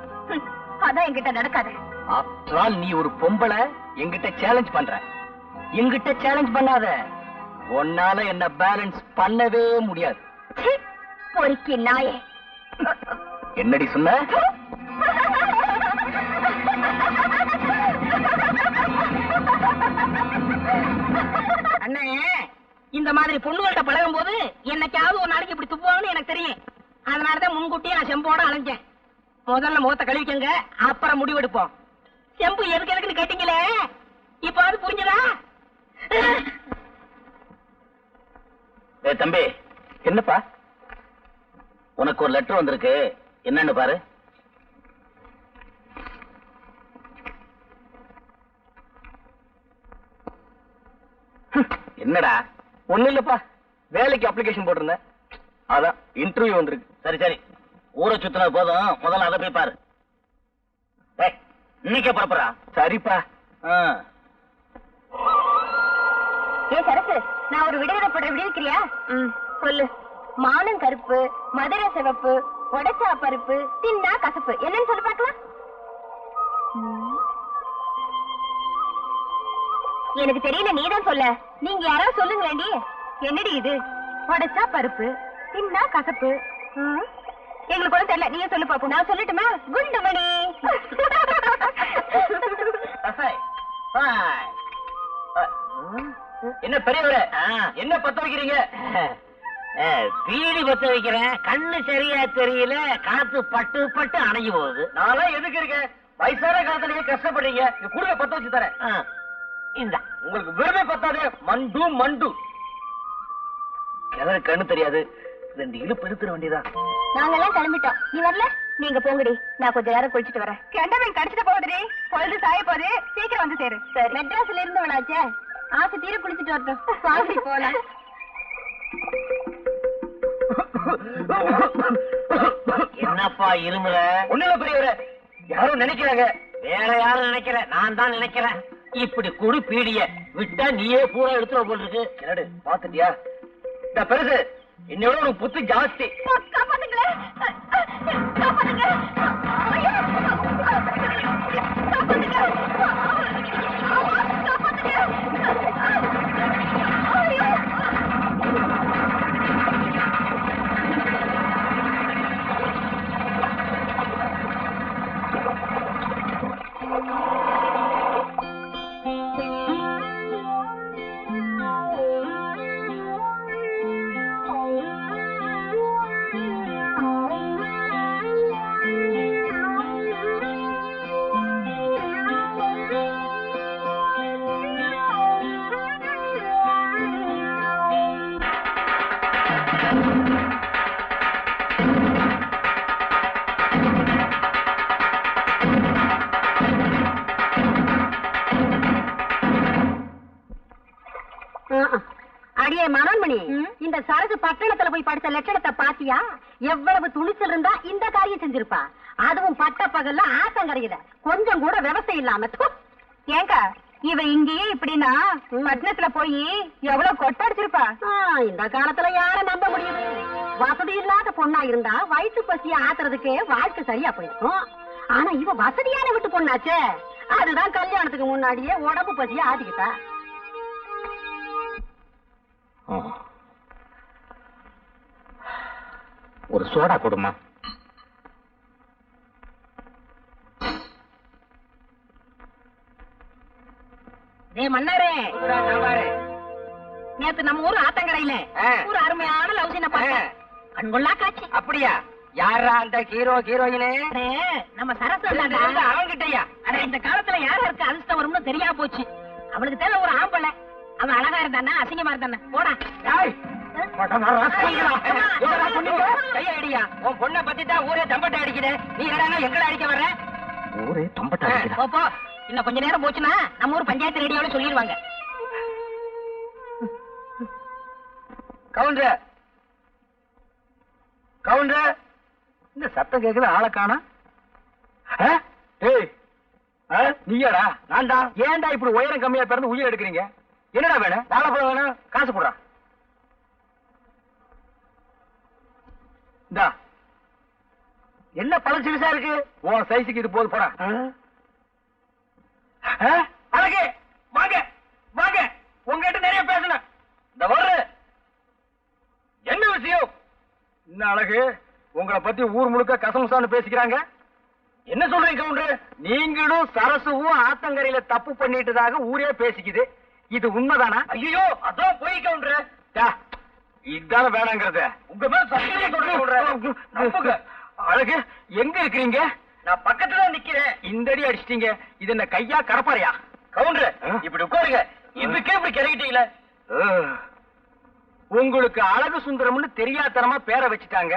அதான் என்கிட்ட நடக்காது. ஆஃப்டர் நீ ஒரு பொம்பளை, என்கிட்ட சேலஞ்ச் பண்ற. என்கிட்ட சேலஞ்ச் பண்ணாத, உன்னால என்ன பேலன்ஸ் பண்ணவே முடியாது. பொறுக்கி நாயே. என்னடி சொன்ன? அண்ணே, இந்த மாதிரி பொண்ணுகள்கிட்ட பழகும் போது என்னைக்காவது ஒரு நாளைக்கு இப்படி துப்புவாங்கன்னு எனக்கு தெரியும். அதனாலதான் முன்கூட்டியே நான் செம்போட அலைஞ்சேன். முதல்ல முகத்தை கழுவிக்கங்க, அப்புறம் முடிவெடுப்போம். செம்பு எதுக்குன்னு கேட்டீங்களே, இப்ப அது புரிஞ்சதா? தம்பி, என்னப்பா? உனக்கு ஒரு லெட்டர் வந்திருக்கு, என்னன்னு பாரு. என்னடா? ஒண்ணு இல்லப்பா, வேலைக்கு அப்ளிகேஷன் போட்டிருந்தேன், அதான் இன்டர்வியூ வந்திருக்கு. சரி சரி, ஊரை சுத்தின போதும், முதல்ல அதை போய் பாரு. இன்னைக்கே புறப்படுறா? சரிப்பா. ஏ சரசு, நான் ஒரு விடுதலை போடுற விடுவிக்கிறியா? சொல்லு. மானம் கருப்பு, மதுரை சிவப்பு, உடைச்சா பருப்பு, தின்னா கசப்பு. என்னன்னு சொல்லி பார்க்கலாம். எனக்கு தெரியல, நீதான் சொல்ல. நீங்க யாராவது சொல்லுங்களேண்டி. என்னடி இது? உடைச்சா பருப்பு, தின்னா கசப்பு. எங்களுக்கு கூட தெரியல, நீங்க சொல்லு பாப்போம். நான் சொல்லட்டுமா? குண்டுமணி. என்ன பெரியவரே, என்ன பத்த வைக்கிறீங்க? பீடி பத்த வைக்கிறேன். கண்ணு சரியா தெரியல, காத்து பட்டு பட்டு அணைஞ்சு போகுது. நான் எதுக்கு இருக்கேன்? வயசான காலத்துல கஷ்டப்படுறீங்க, குடும்ப பத்த வச்சு தரேன். இந்த உங்களுக்கு வெறுமே பத்தாது, மண்டு மண்டு. கிணறு கண்ணு தெரியாது, 2 இழுப்பு எடுத்துட வேண்டியதான். நாங்கெல்லாம் கிளம்பிட்டோம், நீ வரல? நீங்க போங்கடி, நான் கொஞ்ச நேரம் குளிச்சுட்டு வரேன். கெண்டவன் கடிச்சிட்டு போகுதுடி, பொழுது சாய போகுது, சீக்கிரம் வந்து சேரு. சரி. மெட்ராஸ்ல இருந்து வளாச்சே, ஆசை தீர குளிச்சுட்டு வரட்டும். வாங்கி போலாம். என்னப்பா இருமுற? ஒண்ணுல பெரியவரே, யாரும் நினைக்கிறாங்க. வேற யாரும் நினைக்கிற, நான் தான் நினைக்கிறேன். இப்படி குடு பீடிய விட்டா நீயே பூரா எடுத்துட போல் இருக்கு. என்னடு பாத்துட்டியா? இந்த பெருசு என்னோட ஒரு புத்தி ஜாஸ்தி. காப்பாத்துங்களே, காப்பாத்துங்க. ஐயோ, காப்பாத்துங்க. அடியே மனோன்மணி, இந்த சரசு பட்டணத்துல போய் படிச்ச லட்சணத்தை பாத்தியா? எவ்வளவு துணிச்சல் இருந்தா இந்த காரியம் செஞ்சிருப்பா. அதுவும் பட்ட பகல்ல ஆத்தங்கரையில, கொஞ்சம் கூட விவசாயம் இல்லாம. ஏங்க இவ இங்கேயே இப்படின்னா பட்டணத்துல போய் எவ்வளவு கொட்டடிச்சிருப்பா. இந்த காலத்துல யார நம்ப முடியுது? வசதி இல்லாத பொண்ணா இருந்தா வயிற்று பசிய ஆத்துறதுக்கே வாழ்க்கை சரியா போயிருக்கும். ஆனா இவ வசதியான விட்டு பொண்ணாச்சே, அதுதான் கல்யாணத்துக்கு முன்னாடியே உடம்பு பசிய ஆட்டிக்கிட்டா. ஒரு சோடா கொடுமா. மன்னாரே, நேத்து நம்ம ஊர் ஆத்தங்கரையில ஒரு அருமையான லவ் சீனை பார்த்தேன். கண்கொள்ளா காட்சி. அப்படியா? யாரா அந்த ஹீரோ ஹீரோயினே? நம்ம சரசு அவங்கிட்டயா? இந்த காலத்துல யாருக்கு அதிர்ஷ்டம் வரும்னு தெரியாம போச்சு. அவளுக்கு தேவை ஒரு ஆம்பளை. அவன் அழகா இருந்தானா அசிங்கமா இருந்தானா? போடா. கையடியா உன் பொண்ணை பத்தி தான் ஊரே தம்பட்டை அடிக்குது. நீ என்னடா எங்களை அடிக்க வர்ற? ஊரே தம்பட்டா போப்போ. இன்னும் கொஞ்ச நேரம் போச்சுன்னா நம்ம ஊர் பஞ்சாயத்து ரேடியோல சொல்லிடுவாங்க. கவுண்டர் கவுண்டர், இந்த சத்தம் கேக்குது, ஆளை காணோம். ஏய், நீயாடா? நான்டா. ஏன்டா இப்படி உயரம் கம்மியா பிறந்து உயிர் எடுக்கிறீங்க? என்னடா வேணும்? வாழைப்பழம் வேணும், காசு போடுறா. இந்தா, என்ன பழம் சிறுசா இருக்கு? உன் சைஸுக்கு இது போது போடா. அழகு, வாங்க வாங்க, உங்ககிட்ட நிறைய பேசணும். இந்த வர்ற என்ன விஷயம்? என்ன அழகு, உங்களை பத்தி ஊர் முழுக்க கசமுசான்னு பேசிக்கிறாங்க. என்ன சொல்றீங்க கவுண்டர்? நீங்களும் சரசுவும் ஆத்தங்கரையில தப்பு பண்ணிட்டதாக ஊரே பேசிக்குது. இது உண்மைதானா? ஐயோ, அதான் போய் கவுண்டர். இதுதான வேணாங்கிறத உங்க மேல சத்தியம் சொல்றேன். அழகு, எங்க இருக்கிறீங்க? நான் பக்கத்துல நிக்கிறேன். இந்த அடி அடிச்சிட்டீங்க. இது என்ன கையா கடப்பாறையா? கவுண்டர், இப்படி உட்காருங்க. இதுக்கே இப்படி கிடைக்கிட்டீங்களே. உங்களுக்கு அழகு சுந்தரம்னு தெரியாதனமா பேரை வச்சுட்டாங்க.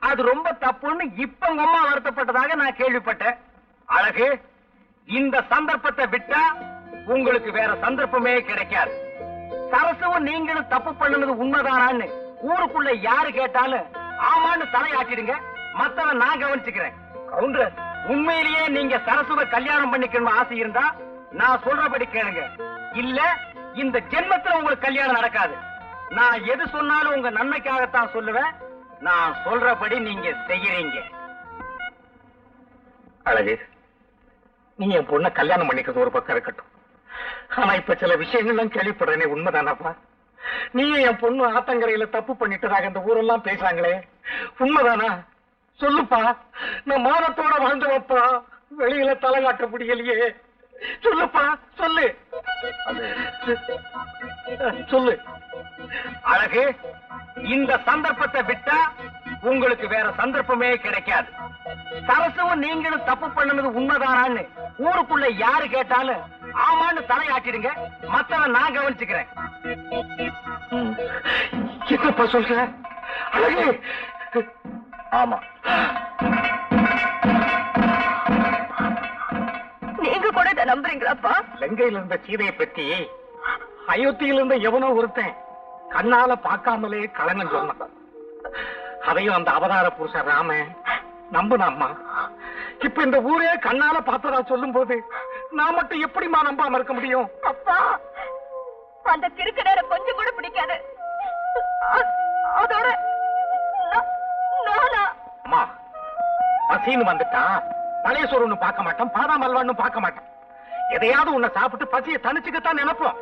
அது ரொம்ப தப்புன்னு இப்ப உங்க அம்மா வருத்தப்பட்டதாக நான் கேள்விப்பட்டேன். அழகு, இந்த சந்தர்ப்பத்தை விட்டா உங்களுக்கு வேற சந்தர்ப்பமே கிடைக்காது. சரசுவும் நீங்களும் தப்பு பண்ணுனது உண்மைதானான்னு ஊருக்குள்ள யாரு கேட்டாலும் ஆமான்னு தலையாட்டிடுங்க. மத்தவன் நான் கவனிச்சுக்கிறேன். கவுண்டர், உண்மையிலேயே நீங்க சரசுவை கல்யாணம் பண்ணிக்கணும் ஆசை இருந்தா நான் சொல்றபடி கேளுங்க. இல்ல இந்த ஜென்மத்துல உங்களுக்கு கல்யாணம் நடக்காது. நான் எது சொன்னாலும் உங்க நன்மைக்காகத்தான் சொல்லுவேன். நான் சொல்றபடி நீங்க செய்யறீங்க. அழகு, நீ என் பொண்ணை கல்யாணம் பண்ணிக்கிறது ஒரு பக்கம் இருக்கட்டும். ஆனா இப்ப சில விஷயங்கள்லாம் கேள்விப்படுறேனே, உண்மைதானாப்பா? நீ என் பொண்ணு ஆத்தங்கரையில தப்பு பண்ணிட்டதாக இந்த ஊரெல்லாம் பேசுறாங்களே, உண்மைதானா? சொல்லுப்பா. நான் மானத்தோட வாழ்ந்தவப்பா, வெளியில தலை காட்ட முடியலையே. சொல்லுப்பா, சொல்லு சொல்லு. அழகு, இந்த சந்தர்ப்பத்தை விட்டா உங்களுக்கு வேற சந்தர்ப்பமே கிடைக்காது. சரசுவும் நீங்களும் தப்பு பண்ணுனது உண்மைதானான்னு ஊருக்குள்ள யாரு கேட்டாலும் ஆமான்னு தலையாட்டிடுங்க. மத்தவன் நான் கவனிச்சுக்கிறேன். என்னப்பா சொல்ற? அழகு, ஆமா, நீங்க கூட இதை நம்புறீங்களாப்பா? லங்கையில இருந்த சீதையை பத்தி அயோத்தியில இருந்த எவனோ ஒருத்தன் கண்ணால பார்க்காமலே களங்கம் சொன்னான். அதையும் அந்த அவதார புருஷன் ராம நம்புனாம்மா. இப்ப இந்த ஊரே கண்ணால பார்த்ததா சொல்லும் போது நான் மட்டும் எப்படிமா நம்பாம இருக்க முடியும்? அப்பா, அந்த கிறுக்கு நேரம் கொஞ்சம் கூட பிடிக்காது. அதோட அம்மா, பசின்னு வந்துட்டா பழைய சோறு பார்க்க மாட்டோம், பாதாம் அல்வான்னு பார்க்க மாட்டோம். எதையாவது உன்னை சாப்பிட்டு பசியை தனிச்சுக்கத்தான் நினைப்போம்.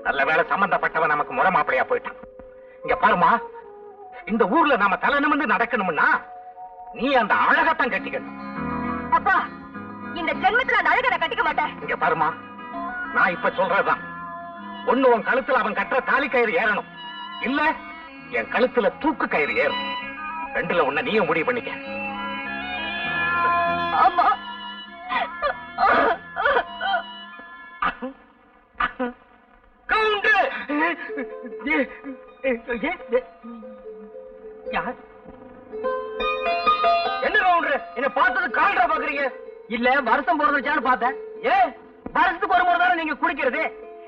நல்ல வேளை சம்பந்தப்பட்டவன் நமக்கு முறை மாப்பிளையா போயிட்டான். இங்க பாருமா, இந்த ஊர்ல நாம தலை நிமிர்ந்து நடக்கணும்னா நீ அந்த அழகத்தான் கட்டிக்கணும். அப்பா, இந்த ஜென்மத்துல அந்த அழகை கட்டிக்க மாட்டேன். இங்க பாருமா, நான் இப்ப சொல்றதுதான். ஒண்ணு உன் கழுத்துல அவன் கட்டுற தாலி கயிறு ஏறணும், இல்ல என் கழுத்துல தூக்கு கயிறு ஏறும். ரெண்டுல ஒண்ணு நீயும் முடிவு பண்ணிக்க. ஆமா. கவுண்டர், என்ன கவுண்டர், என்ன பார்த்தது கால்ரா பாக்குறீங்க? இல்ல வருஷம் போறதுச்சான்னு பார்த்தேன். வருஷத்துக்கு ஒரு முறை தானே நீங்க குடிக்கிறது.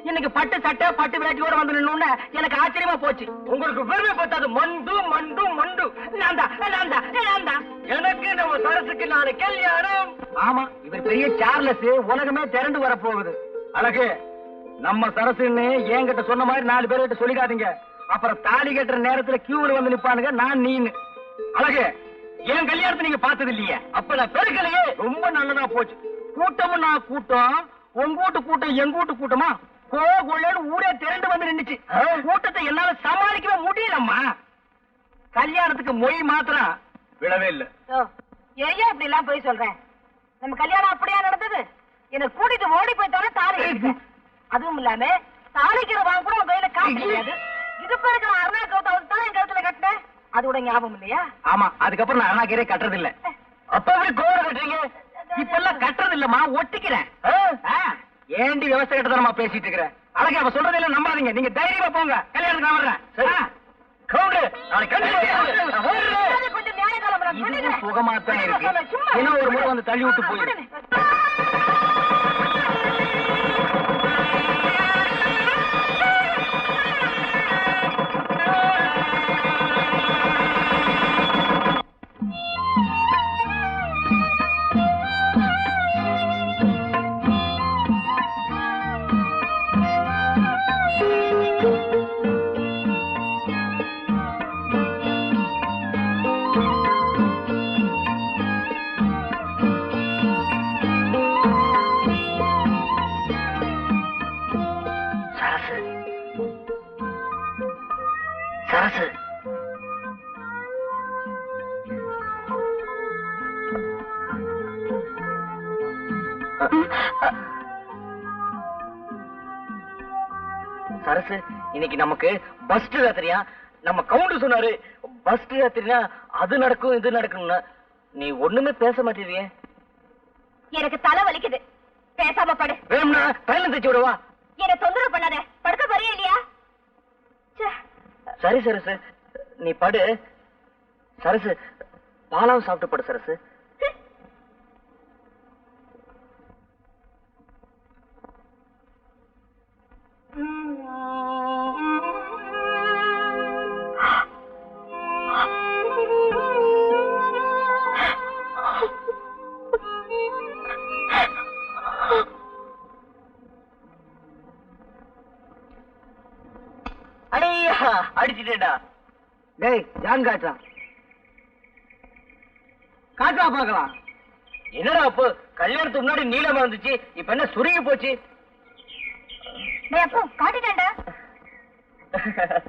இன்னைக்கு பட்டு சட்டை பட்டு வேட்டியோட வந்து நின்னு எனக்கு ஆச்சரியமா போச்சு. உங்களுக்கு பெருமை பார்த்தது மண்டு மண்டு மண்டு. எனக்கு நம்ம சரசுக்கு நாலு கல்யாணம். ஆமா, இவர் பெரிய சார்லஸ், உலகமே திரண்டு வர போகுது. அழகு, நம்ம சரசுன்னு என்கிட்ட சொன்ன மாதிரி 4 பேர்கிட்ட சொல்லிக்காதீங்க. அப்புறம் தாலி கட்டுற நேரத்துல கியூல வந்து நிப்பானுங்க நான் நீன்னு. அழகு, என் கல்யாணத்தை நீங்க பார்த்தது இல்லையே. அப்ப நான் பெருக்கலையே. ரொம்ப நல்லதா போச்சு. கூட்டமும் நான் கூட்டம், உங்க வீட்டு கூட்டம் எங்க வீட்டு கூட்டமா கோகுள்ளன்னு ஊரே திரண்டு வந்து நின்னுச்சு. கூட்டத்தை என்னால சமாளிக்கவே முடியலம்மா. கல்யாணத்துக்கு மொய் மாத்திரம் விடவே இல்ல. ஏன் இப்படி எல்லாம் போய் சொல்றேன்? நம்ம கல்யாணம் அப்படியா நடந்தது? என்ன கூட்டிட்டு ஓடி போய்த்தானே தாலி கட்டிட்டேன். அதுவும் இல்லாம தாலிக்கிற வாங்க கூட உங்க கையில காசு கிடையாது. இது பிறகு அருணா கௌதம் தான் என் கழுத்துல கட்டினேன். அதோட ஞாபகம் இல்லையா? ஆமா, அதுக்கப்புறம் நான் அருணா கீரை கட்டுறது இல்ல. அப்ப எப்படி கோவம் கட்டுறீங்க? இப்ப எல்லாம் கட்டுறது இல்லம்மா, ஒட்டிக்கிறேன். ஏண்டி விவசாய கட்டதான் பேசிட்டு இருக்கிறேன். அழகே அவ சொல்றதெல்லாம் நம்பாதீங்க. நீங்க தைரியமா போங்க. கல்யாணத்துக்கு நான் வர்றேன். சரி கவுண்டர் நாளைக்கு கொஞ்சம் நியாய காலம் இதுவும் சுகமாத்தான் இருக்கு. இன்னும் ஒரு முறை வந்து தள்ளி விட்டு போயிடு. சரசு சரசு இன்னைக்கு நமக்கு பஸ்ட் ராத்திரியா? நம்ம கவுண்டர் சொன்னாரு பஸ்ட் ராத்திரினா அது நடக்கும் இது நடக்கும்னு. நீ ஒண்ணுமே பேச மாட்டேறியே. எனக்கு தலை வலிக்குது. பேசாம படு. வேணும்னா தைலம் தைச்சு விடவா? என்ன தொந்தரவு பண்ணாத. படுக்க போறியா இல்லையா? சரி சரசு நீ படு. சரசு பாலாவும் சாப்பிட்டு படு. சரசு அடிச்சுட்டேடா. டேய் ஜான் காட்டா காட்டா பாக்கலாம். என்னடா அப்போ கல்யாணத்துக்கு முன்னாடி நீளமா இருந்துச்சு, இப்ப என்ன சுருங்கி போச்சு? அப்போ காட்டிட்டேன்டா.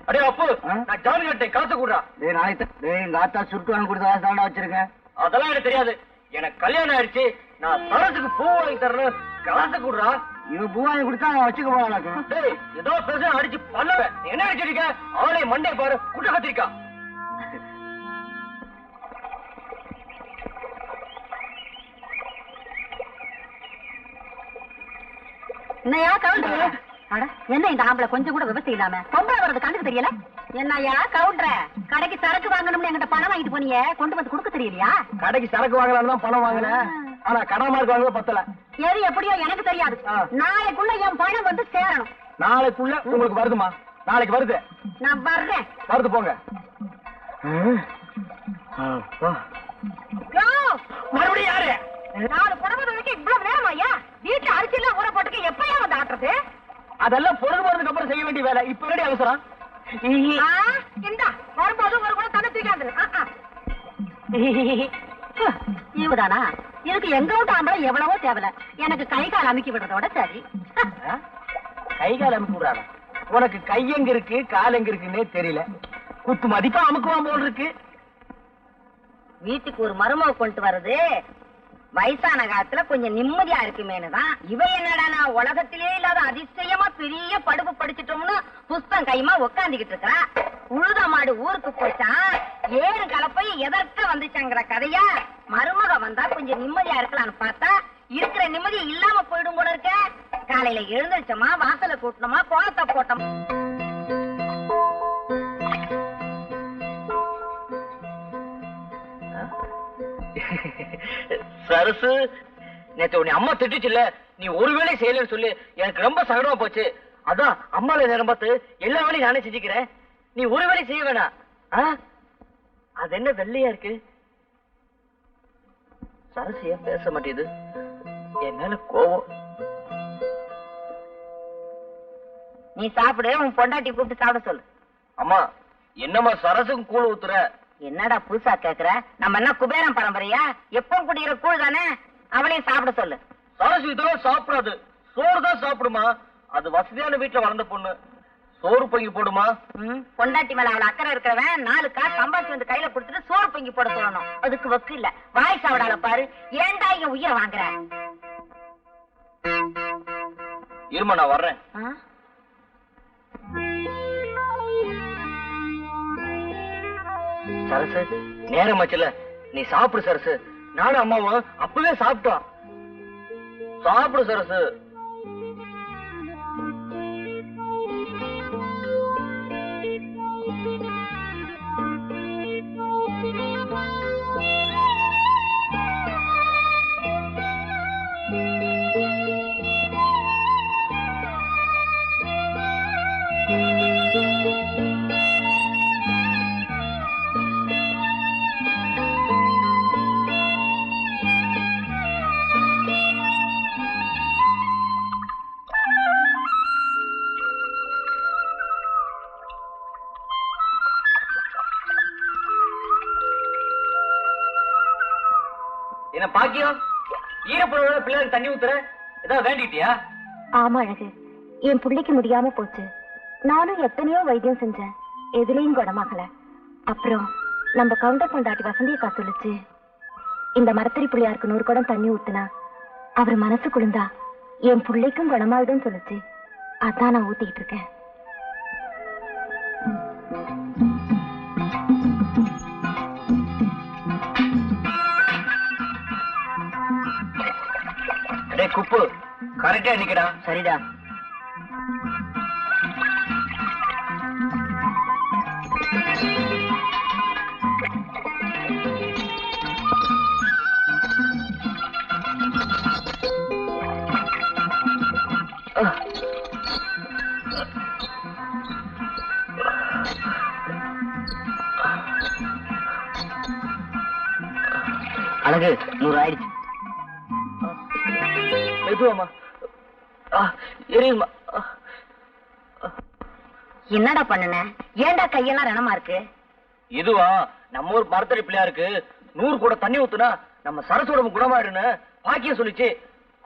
அடே அப்போ நான் ஜான் கட்டை காசு கூடா. டேய் நாளைக்கு டேய் எங்க ஆத்தா சுருட்டு வாங்கி கொடுத்த காசு தாண்டா வச்சிருக்கேன். அதெல்லாம் எனக்கு தெரியாது. எனக்கு கல்யாணம் ஆயிடுச்சு. நான் சரசுக்கு பூ வாங்கி தரணும். காசு கூடுறா. இவன் பூ வாங்கி கொடுத்தா நான் வச்சுக்க போகலாம். டேய் ஏதோ பேச அடிச்சு பண்ணுவேன். என்ன அடிச்சிருக்க? அவளே மண்டே பாரு குட்ட கத்திரிக்கா. என்னையா கவுண்டர்? என்ன இந்த ஆம்பளை கொஞ்சம் கூட விவசாயம் இல்லாம பொம்பளை வர்றது கண்ணுக்கு தெரியல? என்னையா கவுண்டர், கடைக்கு சரக்கு வாங்கணும்னு என்கிட்ட பணம் வாங்கிட்டு போனியே, கொண்டு வந்து கொடுக்க தெரியலையா? கடைக்கு சரக்கு வாங்கலாம்னு தான் பணம் வாங்கினேன். ஆனா கடை மார்க் வாங்க பத்தல. எது எப்படியோ எனக்கு தெரியாது. நாளைக்குள்ள என் பணம் வந்து சேரணும். நாளைக்குள்ள உங்களுக்கு வருதுமா? நாளைக்கு வருது. நான் வர்றேன். வருது போங்க. மறுபடியும் யாரு? 4 புடவை வரைக்கும் இவ்வளவு நேரம் ஐயா? வீட்டுல அரிசி எல்லாம் ஊற போட்டுக்க எப்பயா வந்து ஆட்டுறது? அதெல்லாம் பொழுது போறதுக்கு அப்புறம் செய்ய வேண்டிய வேலை. இப்ப ரெடி அவசரம். இந்தா வரும்போது ஒரு கூட தண்ணி தூக்காது. இவதானா? இதுக்கு எங்க விட்டு ஆம்பளை எவ்வளவோ தேவையில்ல. எனக்கு கை கால் அமுக்கி விடுறதோட சரி. கை கால் அமுக்கி விடுறாங்க. உனக்கு கை எங்க இருக்கு கால் எங்க இருக்குன்னே தெரியல. குத்து மதிப்பா அமுக்குவான் போல் இருக்கு. வீட்டுக்கு ஒரு மருமக கொண்டு வர்றது வயசான காலத்துல கொஞ்சம் நிம்மதியா இருக்குமேனுதான். இவ என்னடா உலகத்திலே இல்லாத அதிசயமா பெரிய படுப்பு படிச்சிட்டோம்னு புஸ்தம் கைமா உக்காந்துகிட்டு இருக்கா. உழுத மாடு ஊருக்கு போச்சா, ஏறு கலப்பை எதற்க வந்துச்சாங்கிற கதையா. மருமக வந்தா கொஞ்சம் நிம்மதியா இருக்கலாம்னு பார்த்தா இருக்கிற நிம்மதி இல்லாம போயிடும் போல இருக்க. காலையில எழுந்திருச்சோமா, வாசலை கூட்டணுமா, கோலத்தை போட்டோம். சரசு நேத்து உன்னை அம்மா திட்டுச்சுல்ல, நீ ஒரு வேலை செய்யலன்னு சொல்லி எனக்கு ரொம்ப சங்கடமா போச்சு. அதான் அம்மால நேரம் பார்த்து எல்லா வேலையும் நானே செஞ்சுக்கிறேன். நீ ஒரு வேலை செய்ய வேணாம். அது என்ன வெள்ளையா இருக்கு? சரசு ஏன் பேச மாட்டேது? என் மேல கோவம். நீ சாப்பிடு, உன் பொண்டாட்டி கூப்பிட்டு சாப்பிட சொல்லு. அம்மா என்னம்மா சரசுக்கும் கூழ் ஊத்துற? என்னடா புதுசா கேக்குற? நம்ம என்ன குபேரம் பரம்பரையா? எப்பவும் குடிக்கிற கூழ் தானே, அவளையும் சாப்பிட சொல்லு. சரசு இதெல்லாம் சாப்பிடாது, சோறு தான் சாப்பிடுமா. அது வசதியான வீட்டுல வளர்ந்த பொண்ணு. சோறு பொங்கி போடுமா. பொண்டாட்டி மேல அவளை அக்கறை இருக்கிறவன் 4 காசு சம்பாதிச்சு வந்து கையில கொடுத்துட்டு சோறு பொங்கி போட சொல்லணும். அதுக்கு வக்கு இல்ல. வாய் சாவிடால பாரு. ஏன்டா இங்க உயிரை வாங்குற? இருமா நான் வர்றேன். சரசு நேரம் ஆச்சுல, நீ சாப்பிடு சரசு. நானும் அம்மாவும் அப்பவே சாப்பிட்டோம். சாப்பிடு சரசு. என்ன பாக்கியம் ஈரப்பழம் பிள்ளைக்கு தண்ணி ஊத்துற ஏதாவது வேண்டிட்டியா? ஆமா அழகு, என் பிள்ளைக்கு முடியாம போச்சு. நானும் எத்தனையோ வைத்தியம் செஞ்சேன், எதுலயும் குணமாகல. அப்புறம் நம்ம கவுண்டர் பொண்டாட்டி வசந்தியக்கா சொல்லுச்சு, இந்த மரத்தடி பிள்ளையாருக்கு 100 குடம் தண்ணி ஊத்துனா அவர் மனசு குளிர்ந்தா என் பிள்ளைக்கும் குணமாயிடும் சொல்லுச்சு. அதான் நான் ஊத்திக்கிட்டு இருக்கேன். குப்பு கரெக்டா நிக்கடா. சரிடா. அழகு 100 ஆயிடுச்சு. எதுவாமா எரியுமா? என்னடா பண்ணுன? ஏன்டா கையெல்லாம் ரணமா இருக்கு? இதுவா நம்ம ஊர் மரத்தடி பிள்ளையாருக்கு 100 கூட தண்ணி ஊத்துனா நம்ம சரசோட குணமாயிடுன்னு பாக்கியம் சொல்லிச்சு.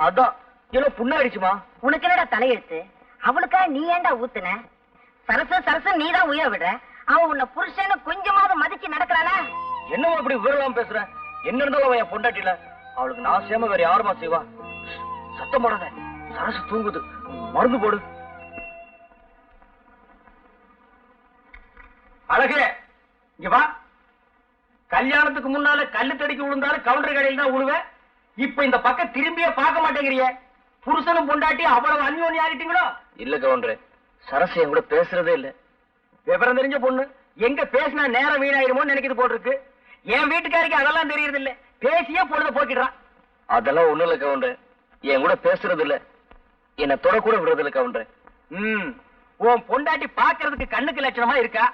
அதான் ஏதோ புண்ணாயிடுச்சுமா. உனக்கு என்னடா தலையெழுத்து? அவளுக்கா நீ ஏன்டா ஊத்துன? சரசு சரசு நீதான் உயிரை விடுற. அவன் உன்னை புருஷன்னு கொஞ்சமாவது மதிச்சு நடக்கிறானா? என்னவா அப்படி விவரம் பேசுற? என்ன இருந்தாலும் அவன் என் பொண்டாட்டில. அவளுக்கு நான் சேம வேற யாருமா செய்வா? சத்தம் போடாத, சரசு தூங்குது. மருந்து போடு. அழகே இங்க வா. கல்யாணத்துக்கு முன்னால கல்லு தடிக்கு விழுந்தாலும் கவுண்டர் கடையில் தான் விழுவேன். இப்ப இந்த பக்கம் திரும்பியே பார்க்க மாட்டேங்கிறிய. புருஷனும் பொண்டாட்டி அவ்வளவு அந்யோன்யம் ஆகிட்டீங்களோ? இல்ல கவுண்டரே, சரசு என் கூட பேசுறதே இல்ல. விவரம் தெரிஞ்ச பொண்ணு எங்க பேசினா நேரம் வீணாயிருமோன்னு நினைக்கிறது போல் இருக்கு. என் வீட்டுக்காரிக்கு அதெல்லாம் தெரியறது இல்ல. பேசியே பொழுத போக்கிடுறான். அதெல்லாம் ஒண்ணும் இல்ல கவுண்டரே, என் கூட பேசுறது இல்ல, என்ன தொட கூட விடுறது இல்ல கவுண்டரே. உன் பொண்டாட்டி பாக்குறதுக்கு கண்ணுக்கு லட்சணமா இருக்கா.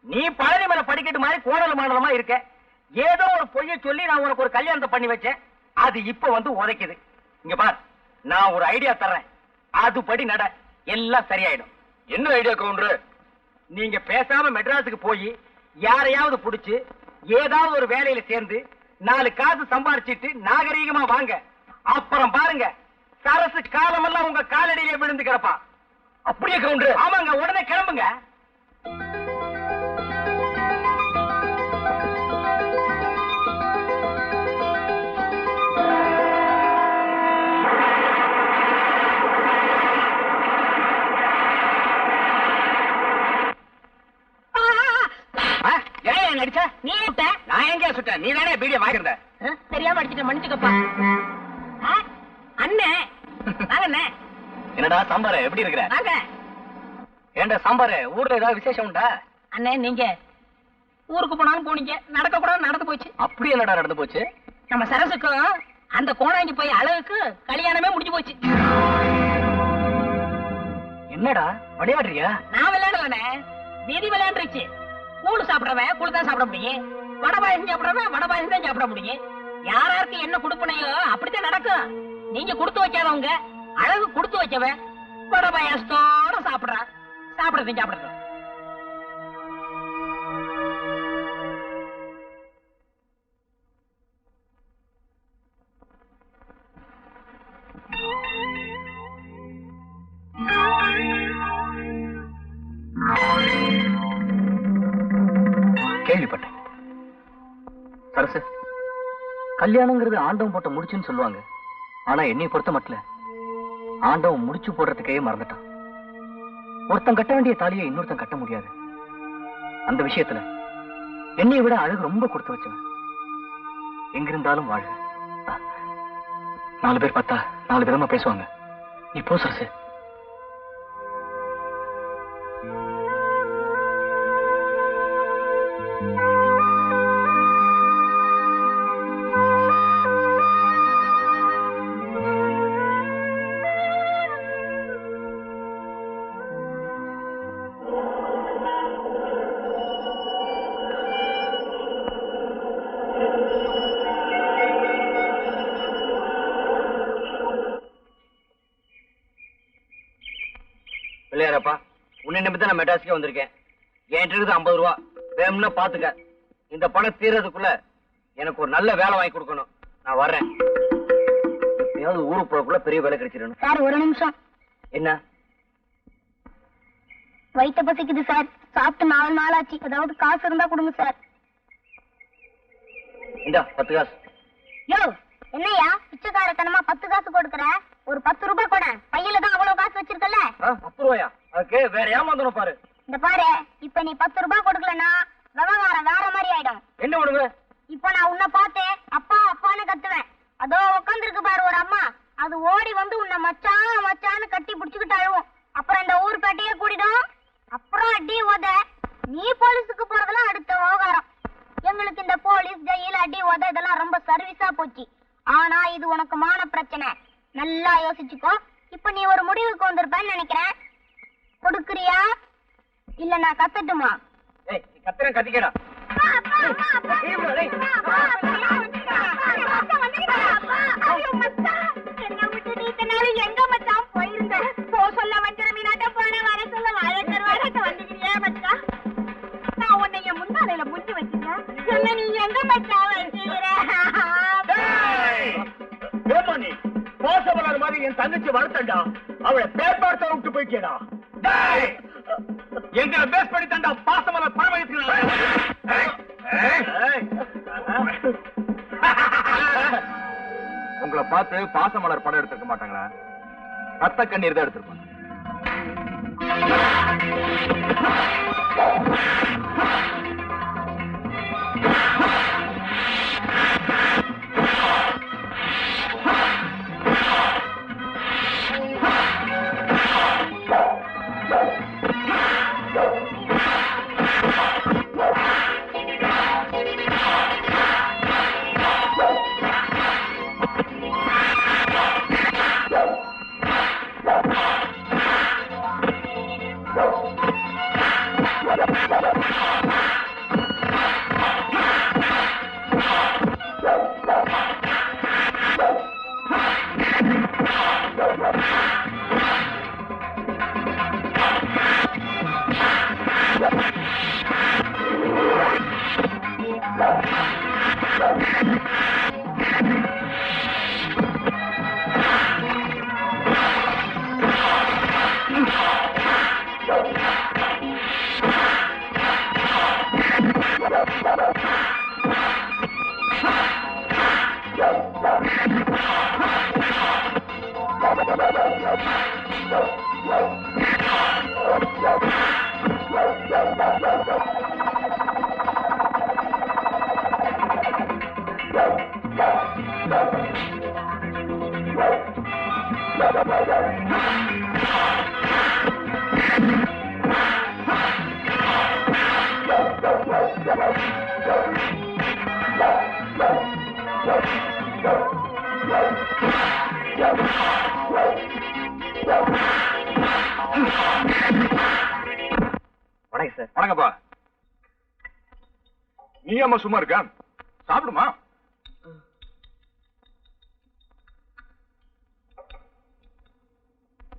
நீ பழனி மேல படிக்கட்டு மாதிரி கோணல் மாடலமா இருக்க. ஏதோ ஒரு பொய்ய சொல்லி நான் உனக்கு ஒரு கல்யாணத்தை பண்ணி வச்சேன். அது இப்ப வந்து உதைக்குது. இங்க பார், நான் ஒரு ஐடியா தர்றேன், அதுபடி நட, எல்லாம் சரியாயிடும். என்ன ஐடியா கவுண்டரே? நீங்க பேசாம மெட்ராஸுக்கு போய் யாரையாவது புடிச்சு ஏதாவது ஒரு வேலையில சேர்ந்து 4 காசு சம்பாரிச்சிட்டு நாகரீகமா வாங்க. அப்புறம் பாருங்க, சரசு காலமெல்லாம் உங்க காலடியிலே விழுந்து கிடப்பா. அப்படியே கவுண்டரே? ஆமாங்க, உடனே கிளம்புங்க. அடிச்சா நீ விட்ட? நான் எங்க சுட்டேன்? நீ தானே பீடிய வாங்கிருந்த. தெரியாம அடிச்சுட்டு மன்னிச்சுக்கப்பா. அண்ணே வாங்க. என்னடா சாம்பார, எப்படி இருக்கிற? வாங்க. ஏண்டா சாம்பார, ஊர்ல ஏதாவது விசேஷம் உண்டா? அண்ணே நீங்க ஊருக்கு போனாலும் போனீங்க, நடக்க கூட நடந்து போச்சு. அப்படி என்னடா நடந்து போச்சு? நம்ம சரசுக்கும் அந்த கோணாங்கி போய் அழகுக்கு கல்யாணமே முடிஞ்சு போச்சு. என்னடா விளையாடுறியா? நான் விளையாடலண்ணே, வீதி விளையாண்டுருச்சு. கூழு சாப்பிடுறவன் கூழு தான் சாப்பிட முடியும், வடை பாயசம் சாப்பிடுறவன் வடை பாயசம் தான் சாப்பிட முடியும். யாராருக்கு என்ன கொடுப்பனையோ அப்படித்தான் நடக்கும். நீங்க கொடுத்து வைக்காதவங்க, அழகு கொடுத்து வைக்கவன் வடை பாயசத்தோட சாப்பிடுறான். சாப்பிடுறது சாப்பிடுறது. கேள்விப்பட்டேன். சரசு, கல்யாணங்கிறது ஆண்டவன் போட்ட முடிச்சுன்னு சொல்லுவாங்க. ஆனா என்னை பொறுத்த மட்டும் ஆண்டவன் முடிச்சு போடுறதுக்கே மறந்துட்டான். ஒருத்தன் கட்ட வேண்டிய தாலியை இன்னொருத்தன் கட்ட முடியாது. அந்த விஷயத்துல என்னை விட அழகு ரொம்ப கொடுத்து வச்சவன். எங்கிருந்தாலும் வாழ்க. 4 பேர் பார்த்தா 4 விதமா பேசுவாங்க. நீ போ சரசு. பிள்ளையாரப்பா, உன்னை நம்பித்தான் நான் மெட்ராஸுக்கே வந்திருக்கேன். என்கிட்ட இருக்குது 50 ரூபா. வேணும்னா பாத்துக்க. இந்த பணம் தீர்றதுக்குள்ள எனக்கு ஒரு நல்ல வேலை வாங்கி கொடுக்கணும். நான் வர்றேன். எப்பயாவது ஊருக்கு போறக்குள்ள பெரிய வேலை கிடைச்சிடணும். சார் ஒரு நிமிஷம். என்ன? வயிற்ற பசிக்குது சார். சாப்பிட்டு 4 நாள் ஆச்சு. ஏதாவது காசு இருந்தா கொடுங்க சார். இந்தா 10 காசு. யோ என்னையா பிச்சைக்காரத்தனமா 10 காசு கொடுக்கற? ஒரு 10 ரூபாய் கூட. பையில தான் அவ்வளவு காசு வச்சிருக்கல. 10 ரூபாயா? அதுக்கு வேற ஏமாந்தணும் பாரு. இந்த பாரு, இப்ப நீ 10 ரூபாய் கொடுக்கலன்னா விவகாரம் வேற மாதிரி ஆயிடும். என்ன பண்ணுங்க? இப்ப நான் உன்னை பார்த்து அப்பா அப்பான்னு கத்துவேன். அதோ உட்காந்துருக்கு பாரு ஒரு அம்மா. அது ஓடி வந்து உன்னை மச்சான் மச்சான்னு கட்டி பிடிச்சுக்கிட்டு அழுவும். அப்புறம் இந்த ஊர் பேட்டையே கூடிடும். அப்புறம் அடி உத. நீ போலீஸுக்கு போறதெல்லாம் அடுத்த விவகாரம். எங்களுக்கு இந்த போலீஸ் ஜெயில் அடி உத இதெல்லாம் ரொம்ப சர்வீஸா போச்சு. ஆனா இது உனக்கு மான பிரச்சனை. நல்லா யோசிச்சுக்கோ. இப்ப நீ ஒரு முடிவுக்கு வந்திருப்பேன்னு நினைக்கிறேன். கொடுக்குறியா இல்ல நான் கத்தட்டுமா? ஏய் நீ கத்துறேன் கத்திக்கடா. எங்க மச்சான் போயிருந்த? போ சொல்ல வஞ்சர மீனாட்ட போன வர சொல்ல வாழக்கருவாட வந்துக்கிறியா மச்சான்? நான் உன்னைய முன்னாலையில முஞ்சி வச்சிருந்தேன். என்ன நீ எங்க மச்சான் வச்சிருக்கிற? நீ பாசமலர் மாதிரி என் தங்கச்சி வளர்த்தண்டா. அவளை பேப்பார்த்த விட்டு போயிட்டேடா. எங்களை பேஸ் பண்ணி தண்டா பாசமலர் பரவயத்துக்கு. உங்களை பார்த்து பாசமலர் படம் எடுத்துக்க மாட்டாங்களா? ரத்த கண்ணீர் தான் எடுத்திருப்பாங்க. வணக்கப்பா. நீ அம்மா சும்மா இருக்கா? சாப்பிடுமா?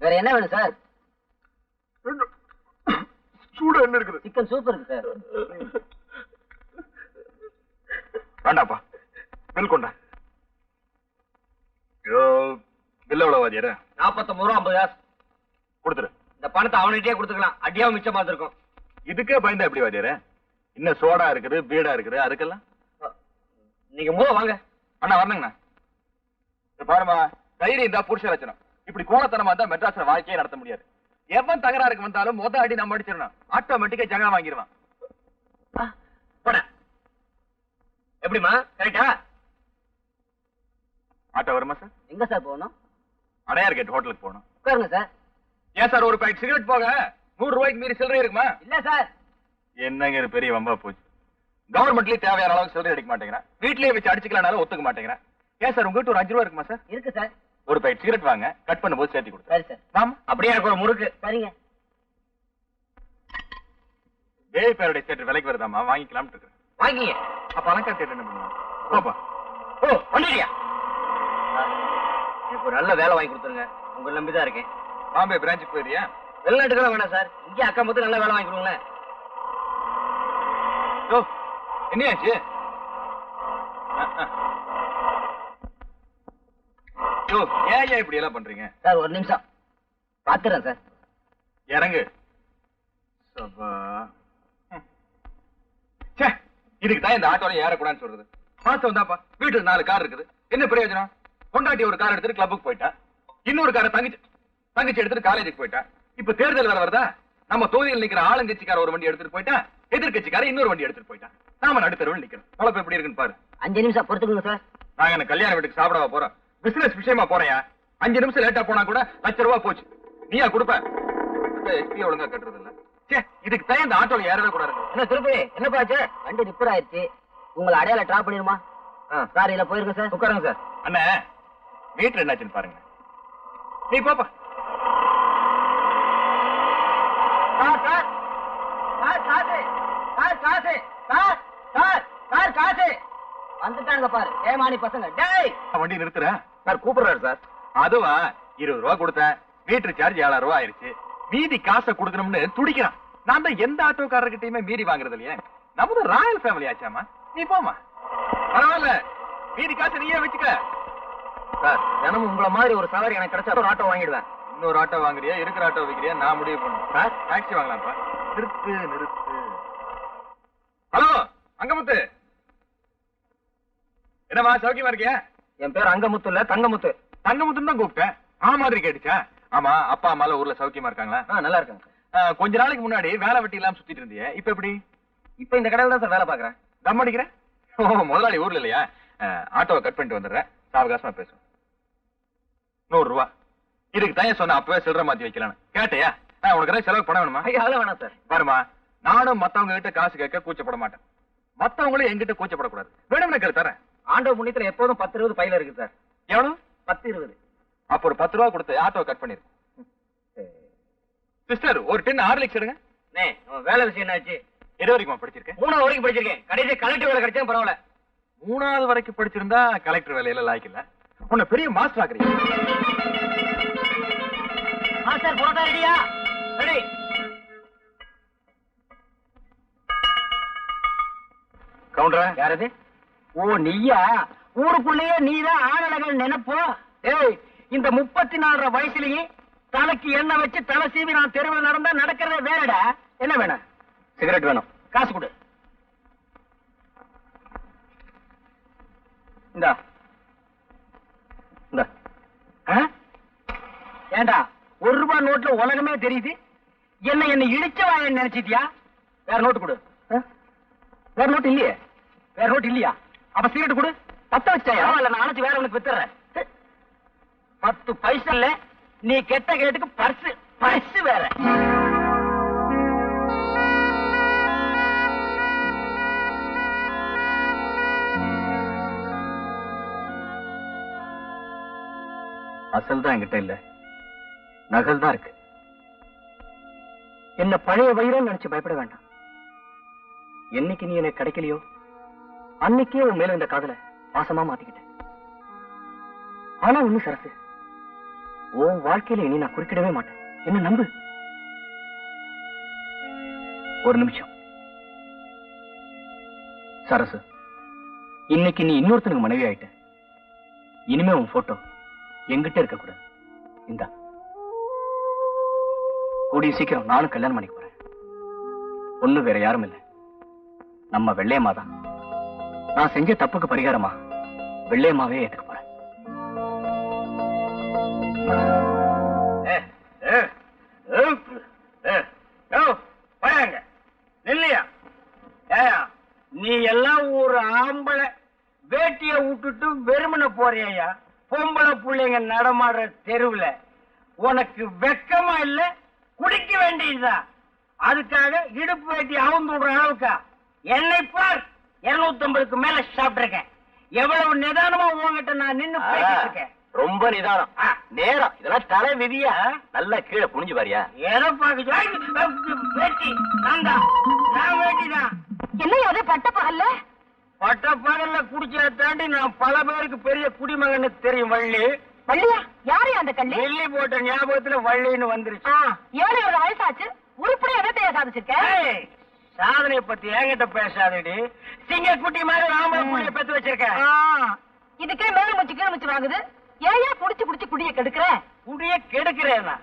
வேற என்ன வேணும் சார்? சூட என்ன இருக்குது? சிக்கன் சூப் இருக்கு சார். வேண்டாப்பா. பில் கொண்டா. பில் எவ்வளவு வாதியார? 49 ரூபா 50 காசு கொடுத்துரு. இந்த பணத்தை அவன்கிட்டயே கொடுத்துக்கலாம். அடியாவும் மிச்சமா இருக்கும். இதுக்கே பயந்தா எப்படி வாதியார? இன்னும் சோடா இருக்குது, பீடா இருக்குது, அதுக்கெல்லாம் நீங்க வாங்க. அண்ணா வரணுங்கண்ணா. பாருமா, தைரியம் இருந்தா புருஷ லட்சணம். இப்படி கோலத்தனமா இருந்தா மெட்ராஸ்ல வாழ்க்கையே நடத்த முடியாது. எவன் தகராறுக்கு வந்தாலும் மொத அடி நம்ம அடிச்சிடணும். ஆட்டோமேட்டிக்கா ஜகா வாங்கிடுவான். போட எப்படிமா? கரெக்டா? ஆட்டோ வருமா சார்? எங்க சார் போகணும்? அடையார் கேட் ஹோட்டலுக்கு போகணும். உட்காருங்க சார். ஏன் சார் ஒரு பாக்கெட் சிகரெட் போக 100 ரூபாய்க்கு மீறி சில்லறை இருக்குமா? இல்ல சார். என்னங்க இது பெரிய வம்பா போச்சு. கவர்மெண்ட்லயே தேவையான அளவுக்கு சில்லறை அடிக்க மாட்டேங்கிறேன். வீட்லயே வச்சு அடிச்சுக்கலாம்னாலும் ஒத்துக்க மாட்டேங்கிறேன். ஏன் சார் உங்ககிட்ட ஒரு 5 ரூபா இருக்குமா சார்? இருக்கு சார். ஒரு பாக்கெட் சிகரெட் வாங்க, கட் பண்ணும்போது சேர்த்து கொடுத்து. சரி சார். ஆமா, அப்படியே எனக்கு ஒரு முறுக்கு. சரிங்க. தேவி பேருடைய தேட்டர் விலைக்கு வருதாமா, வாங்கிக்கலாம்னு இருக்கேன். வாங்கிங்க. அப்ப அலங்கா தேட்டர் என்ன பண்ணுவோம்? போப்பா. ஓ வந்துட்டியா? எனக்கு ஒரு நல்ல வேலை வாங்கி கொடுத்துருங்க. உங்களை நம்பிதான் இருக்கேன். பாம்பே பிரான்ச்சுக்கு போயிடுறியா? வெளிநாட்டுக்கெல்லாம் வேணாம் சார். இங்கே அக்கா மொத்தம் நல்ல வேலை வாங்கி கொடுங்களேன். என்னையாச்சு? ஏன் இப்படி எல்லாம் பண்றீங்க? சார் ஒரு நிமிஷம் பாத்துறேன் சார். இறங்கு. இதுக்கு தான் இந்த ஆட்டோல ஏறக்கூடாதுன்னு சொல்றது. மாசம் வந்தாப்பா வீட்டுல 4 கார் இருக்குது, என்ன பிரயோஜனம்? கொண்டாட்டி ஒரு கார் எடுத்துட்டு கிளப்புக்கு போயிட்டா, இன்னொரு காரை தங்கச்சி எடுத்துட்டு காலேஜுக்கு போயிட்டா. இப்ப தேர்தல் வேற வருதா, நம்ம தொகுதியில் நிக்கிற ஆளுங்கட்சிக்கார ஒரு வண்டி எடுத்துட்டு போயிட்டா, எதிர்கட்சிக்கார இன்னொரு வண்டி எடுத்துட்டு போயிட்டா. நாம நடுத்தருவில் நிக்கிறோம். பொழப்பு எப்படி இருக்குன்னு பாரு. 5 நிமிஷம் பொறுத்துக்குங்க சார். நாங்க என்ன கல்யாண வீட்டுக்கு சாப்பிடவா போறோம்? பிசினஸ் விஷயமா போறேன். 5 நிமிஷம் லேட்டா போனா கூட ₹1,00,000 போச்சு. நீயா கொடுப்ப? எஸ்பி ஒழுங்கா கட்டுறது இல்ல. இதுக்கு தான் இந்த ஆட்டோல ஏறவே கூடாது. என்ன திருப்பி என்னப்பா ஆச்சு? வண்டி ரிப்பேர் ஆயிடுச்சு. உங்களை அடையாள டிராப் பண்ணிருமா? சார் இல்ல போயிருங்க சார். உட்காருங்க சார். அண்ணா மீட்டர் என்னாச்சுன்னு பாருங்க. நீ போப்பா. வந்துட்டாங்க பாரு ஏமானி பசங்க. டேய் வண்டி நிறுத்துற சார் கூப்பிடுறாரு சார். அதுவா ₹20 கொடுத்தேன். மீட்டர் சார்ஜ் ₹7,000 ஆயிருச்சு. மீதி காசை கொடுக்கணும்னு துடிக்கிறான். நான் தான் எந்த ஆட்டோக்காரர்கிட்டயுமே மீறி வாங்குறது இல்லையே. நமது ராயல் ஃபேமிலி ஆச்சாமா. நீ போமா. பரவாயில்ல, மீதி காசை நீயே வச்சுக்க. சார் தினமும் உங்களை மாதிரி ஒரு சவாரி எனக்கு கிடைச்சா ஒரு ஆட்டோ வாங்கிடுவேன். இன்னொரு ஆட்டோ வாங்குறியா, இருக்கிற ஆட்டோ வைக்கிறியா, நான் முடிவு பண்ணும். சார் டாக்ஸி வாங்கலாம்ப்பா. நிறுத்து. ஹலோ அங்கமுத்து, என்னமா சௌக்கியமா இருக்கியா? என் பேர் அங்கமுத்து இல்ல தங்கமுத்து. தங்கமுத்துன்னு தான் கூப்பிட்டேன். மாதிரி கேட்டுச்சா? ஆமா, அப்பா அம்மா ஊர்ல சௌக்கியமா இருக்காங்களா? நல்லா இருக்காங்க. கொஞ்ச நாளைக்கு முன்னாடி வேலை வெட்டி இல்லாம சுத்திட்டு இருந்தியே, இப்ப எப்படி? இப்ப இந்த கடையில தான் சார் வேலை பாக்குறேன். தம் அடிக்கிறேன். முதலாளி ஊர்ல இல்லையா? ஆட்டோவை கட் பண்ணிட்டு வந்துடுறேன். சாவகாசமா பேசும். ₹100 இதுக்கு தான் சொன்ன. அப்பவே சில்லற மாத்தி வைக்கலாம் கேட்டையா? உனக்கு செலவு பண்ண வேணுமா? அதெல்லாம் வேணாம் சார். பாருமா, நானும் மத்தவங்க கிட்ட காசு கேட்க கூச்சப்பட மாட்டேன். மத்தவங்களும் எங்கிட்ட கூச்சப்படக்கூடாது. வேணும்னு கேட்டு தரேன். ஆண்டோ புண்ணியத்துல எப்போதும் 10-20 பையில இருக்கு சார். எவ்வளவு? 10-20. அப்ப ஒரு ₹10 கொடுத்து ஆட்டோவை கட் பண்ணிரு. சிஸ்டர் ஒரு டின் ஹார்லிக்ஸ் எடுங்க. வேலை விஷயம் என்னாச்சு? எது வரைக்கும் படிச்சிருக்கேன்? 3வது வரைக்கும் படிச்சிருக்கேன். கடைசி கலெக்டர் வேலை கிடைச்சா பரவாயில்ல. 3வது வரைக்கும் படிச்சிருந்தா கலெக்டர் வேலையில லாய்க்கு இல்ல. உன்னை பெரிய மாஸ்டர் ஆக்குறீங்க. மாஸ்டர் போட்டா ரெடியா? ரெடி. கவுண்டரா யாரது? ஓ நீயா? ஊருக்குள்ளேயே நீதான் ஆளழகன் நினைப்போ? ஏய், இந்த 34 வயசுலயே தலைக்கு எண்ணெய் வச்சு தலை சீவி நான் தெருவில் நடந்தா நடக்கிறதே வேறடா. என்ன வேணும்? சிகரெட் வேணும். காசு கொடு. இந்தா. ஏண்டா ₹1 நோட்ல உலகமே தெரியுது. என்ன இடிச்சவா நினைச்சிட்டியா? வேற நோட்டு கொடு. வேற நோட்டு இல்லையே. வேற நோட்டு இல்லையா? அப்ப சிகரெட் கொடு. 10 வச்சாயா? இல்ல நான் அணைச்சு வேற உனக்கு வித்துறேன். 10 பைசா இல்ல. நீ கெட்ட கேட்டுக்கு பர்ஸ் வேற. அசல் தான் என்கிட்ட இல்ல, நகல் தான் இருக்கு. என்ன பழைய வயிறுன்னு நினைச்சு பயப்பட வேண்டாம். என்னைக்கு நீ எனக்கு கிடைக்கலையோ அன்னைக்கே உன் மேல இந்த காதலை பாசமா மாத்திக்கிட்டேன். ஆனா ஒண்ணு சரசு, உன் வாழ்க்கையில இனி நான் குறுக்கிடவே மாட்டேன். என்ன நம்பு. ஒரு நிமிஷம் சரசு, இன்னைக்கு நீ இன்னொருத்தனுக்கு மனைவி ஆயிட்ட. இனிமே உன் போட்டோ எங்கிட்ட இருக்க கூடாது. இந்தா, கூடிய சீக்கிரம் நானும் கல்யாணம் பண்ணிக்க போறேன். ஒண்ணு வேற யாரும் இல்லை, நம்ம வெள்ளையம்மா தான். நான் செஞ்ச தப்புக்கு பரிகாரமா வெள்ளையம்மாவே ஏத்துக்க போறேன். நீ எல்லாம் ஒரு ஆம்பளை வேட்டிய விட்டுட்டு வெறுமனை போறியா? பொம்பளை பிள்ளைங்க நடமாடுற தெருவுல உனக்கு வெக்கமா இல்ல? குடிக்க வேண்டியதுதான். அதுக்காக இடுப்பு வேட்டி அவுந்து விடுற அளவுக்கா? என்னை பார், 250க்கு மேல சாப்பிட்டிருக்கேன். எவ்வளவு நிதானமா உங்ககிட்ட நான் நின்னு பேசிட்டு இருக்கேன். ரொம்ப நிதானம், நேரம். இதெல்லாம் தலை விதியா? நல்லா கீழே புனிஞ்சு பாரியா? ஏதோ பாக்க வேட்டி நான் வேட்டிதான். என்ன அது பட்ட பகல்ல? பட்ட பகல்ல குடிச்சத தாண்டி நான் பல பேருக்கு பெரிய குடிமகன்னு தெரியும். வள்ளி. வள்ளியா? யாரு அந்த கள்ளி? வெள்ளி போட்ட ஞாபகத்துல வள்ளின்னு வந்துருச்சு. 7 வயசாச்சு, உருப்படி எதத்தைய சாதிச்சிருக்க? சாதனை பத்தி என்கிட்ட பேசாதடி. சிங்க குட்டி மாதிரி ஆம்பளை புள்ளைய பெத்து வச்சிருக்க. இதுக்கே மேல முச்சு கீழ் முச்சு வாங்குது. ஏன் குடிச்சு குடிச்சு குடிய கெடுக்கிற? குடிய கெடுக்கிறேனா?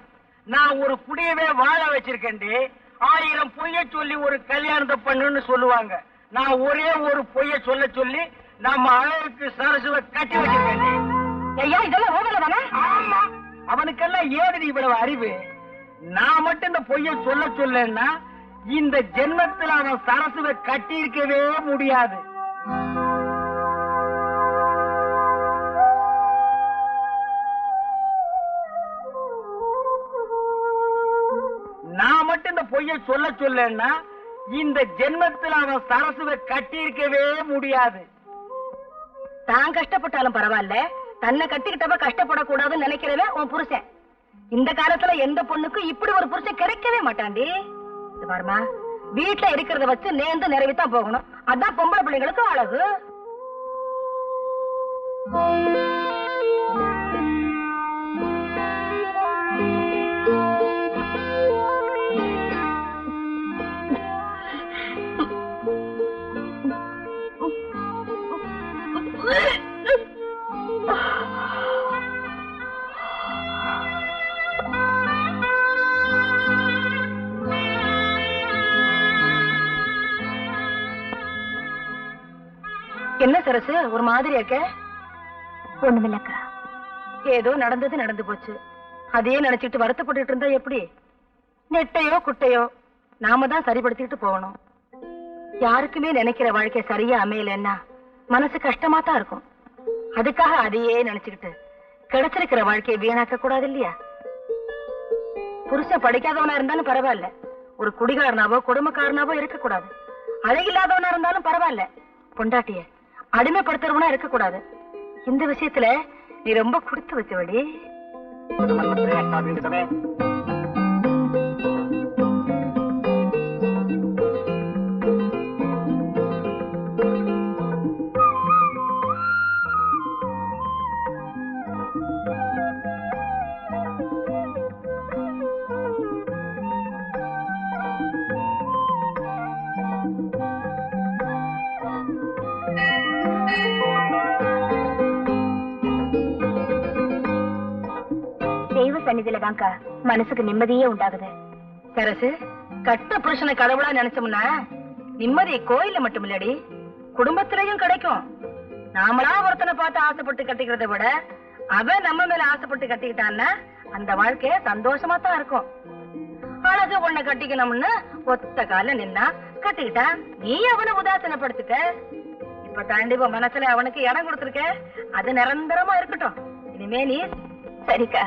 நான் ஒரு குடியவே வாழ வச்சிருக்கேன்டி. 1000 பொய்ய சொல்லி ஒரு கல்யாணத்தை பண்ணுன்னு சொல்லுவாங்க. நான் ஒரே ஒரு பொய்ய சொல்ல சொல்லி நம்ம அழகுக்கு சரசுவை கட்டி வச்சிருக்கேன்டி. ஐயா இதெல்லாம் ஓவல தானே? ஆமா, அவனுக்கெல்லாம் ஏது இவ்வளவு அறிவு? நான் மட்டும் இந்த பொய்ய சொல்ல சொல்லன்னா இந்த ஜென்மத்தில் அவன் சரசுவை கட்டி இருக்கவே முடியாது. நான் மட்டும் இந்த பொய்ய சொல்ல சொல்லன்னா இந்த ஜென்மத்தில் அவன் சரசுவை கட்டி இருக்கவே முடியாது. தான் கஷ்டப்பட்டாலும் பரவாயில்ல, தன்னை கட்டிக்கிட்டவ கஷ்டப்படக்கூடாதுன்னு நினைக்கிறவன் உன் புருஷன். இந்த காலத்துல எந்த பொண்ணுக்கும் இப்படி ஒரு புருஷன் கிடைக்கவே மாட்டாண்டி. இது பாருமா, வீட்டுல இருக்கிறத வச்சு நேர்ந்து நிறைவேத்தான் போகணும். அதான் பொம்பளை பிள்ளைங்களுக்கு அழகு. என்ன சரசு ஒரு மாதிரி இருக்க? ஒண்ணுமில்லக்கா. ஏதோ நடந்தது நடந்து போச்சு. அதையே நினைச்சிட்டு வருத்தப்பட்டு இருந்தா எப்படி? நெட்டையோ குட்டையோ நாம தான் சரிப்படுத்திட்டு போகணும். யாருக்குமே நினைக்கிற வாழ்க்கை சரியா அமையலன்னா மனசு கஷ்டமா தான் இருக்கும். அதுக்காக அதையே நினைச்சுக்கிட்டு கிடைச்சிருக்கிற வாழ்க்கையை வீணாக்க கூடாது இல்லையா? புருஷன் படிக்காதவனா இருந்தாலும் பரவாயில்ல, ஒரு குடிகாரனாவோ குடும்பக்காரனாவோ இருக்க கூடாது. அழகில்லாதவனா இருந்தாலும் பரவாயில்ல, பொண்டாட்டிய அடிமைப்படுத்துறவனா இருக்க கூடாது. இந்த விஷயத்துல நீ ரொம்ப கொடுத்து வச்சவடி. தெய்வ சன்னிதியிலதான்க்கா மனசுக்கு நிம்மதியே உண்டாகுது. சரசு, கட்ட புருஷனை கடவுளா நினைச்சோம்னா நிம்மதி கோயில மட்டும் இல்லடி, குடும்பத்திலையும் கிடைக்கும். நாமளா ஒருத்தனை பார்த்து ஆசைப்பட்டு கட்டிக்கிறத விட அவன் நம்ம மேல ஆசைப்பட்டு கட்டிக்கிட்டான்னா அந்த வாழ்க்கைய சந்தோஷமா தான் இருக்கும். அழகு உன்னை கட்டிக்கணும்னு ஒத்த கால நின்னா கட்டிக்கிட்டா நீ அவனை உதாசனப்படுத்திக்க. இப்ப தாண்டி உன் மனசுல அவனுக்கு இடம் கொடுத்துருக்க, அது நிரந்தரமா இருக்கட்டும். இனிமே நீ சரிக்கா,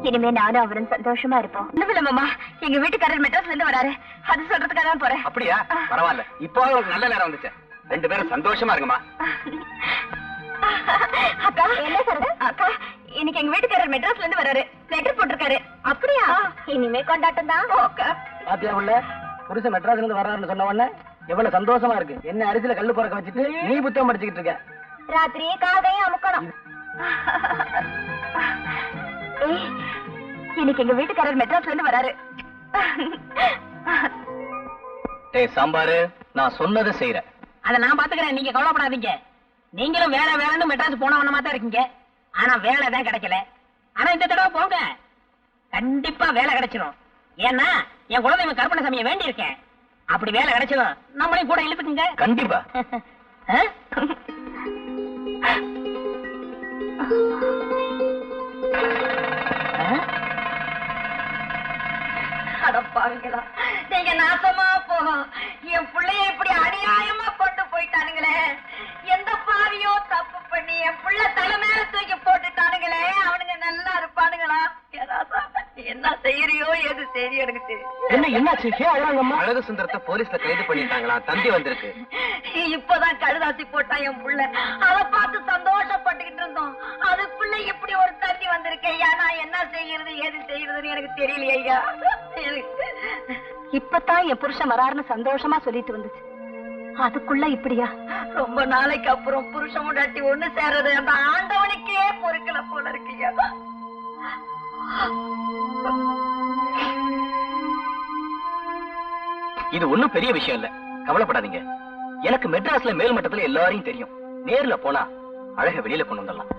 இனிமே நானும் அவரும் சந்தோஷமா இருப்போம். மாமா, எங்க வீட்டுக்காரர் மெட்ராஸ்ல இருந்து வராரு, அது சொல்றதுக்காக தான் போறேன். அப்படியா? பரவாயில்ல, இப்போ ஒரு நல்ல நேரம் வந்துச்சு. 2 பேரும் சந்தோஷமா இருக்குமா? அக்கா என்ன சொல்றது? அக்கா, இன்னைக்கு எங்க வீட்டுக்காரர் மெட்ராஸ்ல இருந்து வராரு, லெட்டர் போட்டிருக்காரு. அப்படியா? இனிமே கொண்டாட்டம் தான். பாத்தியா உள்ள புருஷன் மெட்ராஸ்ல இருந்து வர்றாருன்னு சொன்ன உடனே எவ்வளவு சந்தோஷமா இருக்கு. என்ன அரிசியில கல்லு பறக்க வச்சுட்டு நீ புத்தகம் படிச்சுக்கிட்டு இருக்க. ராத்திரி காதையும் அமுக்கணும். இன்னைக்கு எங்க வீட்டுக்காரர் மெட்ராஸ்ல இருந்து வராரு. சாம்பாரு, நான் சொன்னதை செய்யறேன். அதை நான் பாத்துக்கிறேன், நீங்க கவலைப்படாதீங்க. நீங்களும் வேலை வேலைன்னு மெட்ராஸ் போனவனமா தான் இருக்கீங்க. ஆனா வேலை தான் கிடைக்கல. ஆனா இந்த தடவை போங்க, கண்டிப்பா வேலை கிடைச்சிடும். ஏன்னா என் குலதெய்வம் கற்பனை சாமியை வேண்டி இருக்கேன். அப்படி வேலை கிடைச்சிடும், நம்மளையும் கூட இழுத்துக்குங்க. கண்டிப்பா. அடப்பாவிங்களா, நீங்க நாசமா போகும். என் பிள்ளைய இப்படி அநியாயமா கொண்டு போயிட்டானுங்களே. எந்த பாவியோ தப்பு பண்ணி என் புள்ள தலை மேல தூக்கி போட்டுட்டானுங்களே. அவனுங்க நல்லா இருப்பானுங்களா? என்ன செய்யறியோ எது செய்யறியோ எனக்கு தெரியும். என்னாச்சு? அழகு சுந்தரத்தை போலீஸ்ல கைது பண்ணிட்டாங்களா? தந்தி வந்திருக்கு. இப்பதான் கழுதாசி போட்டான் என் புள்ள. அதை பார்த்து சந்தோஷப்பட்டுக்கிட்டு இருந்தோம். அதுக்குள்ள இப்படி ஒரு தண்ணி வந்திருக்கேன். நான் என்ன செய்யறது எது செய்யறதுன்னு எனக்கு தெரியலையே ஐயா. இப்பதான் என் புருஷன் வராருன்னு சந்தோஷமா சொல்லிட்டு வந்துச்சு, அதுக்குள்ள இப்படியா? ரொம்ப நாளைக்கு அப்புறம் புருஷன் முன்னாடி ஒண்ணு சேர்றது அந்த ஆண்டவனுக்கே பொறுக்கல போல இருக்குயா. இது ஒண்ணும் பெரிய விஷயம் இல்ல, கவலைப்படாதீங்க. எனக்கு மெட்ராஸ்ல மேல் மட்டத்துல எல்லாரையும் தெரியும். நேர்ல போனா அழக வெளியில கொண்டு வந்துடலாம்.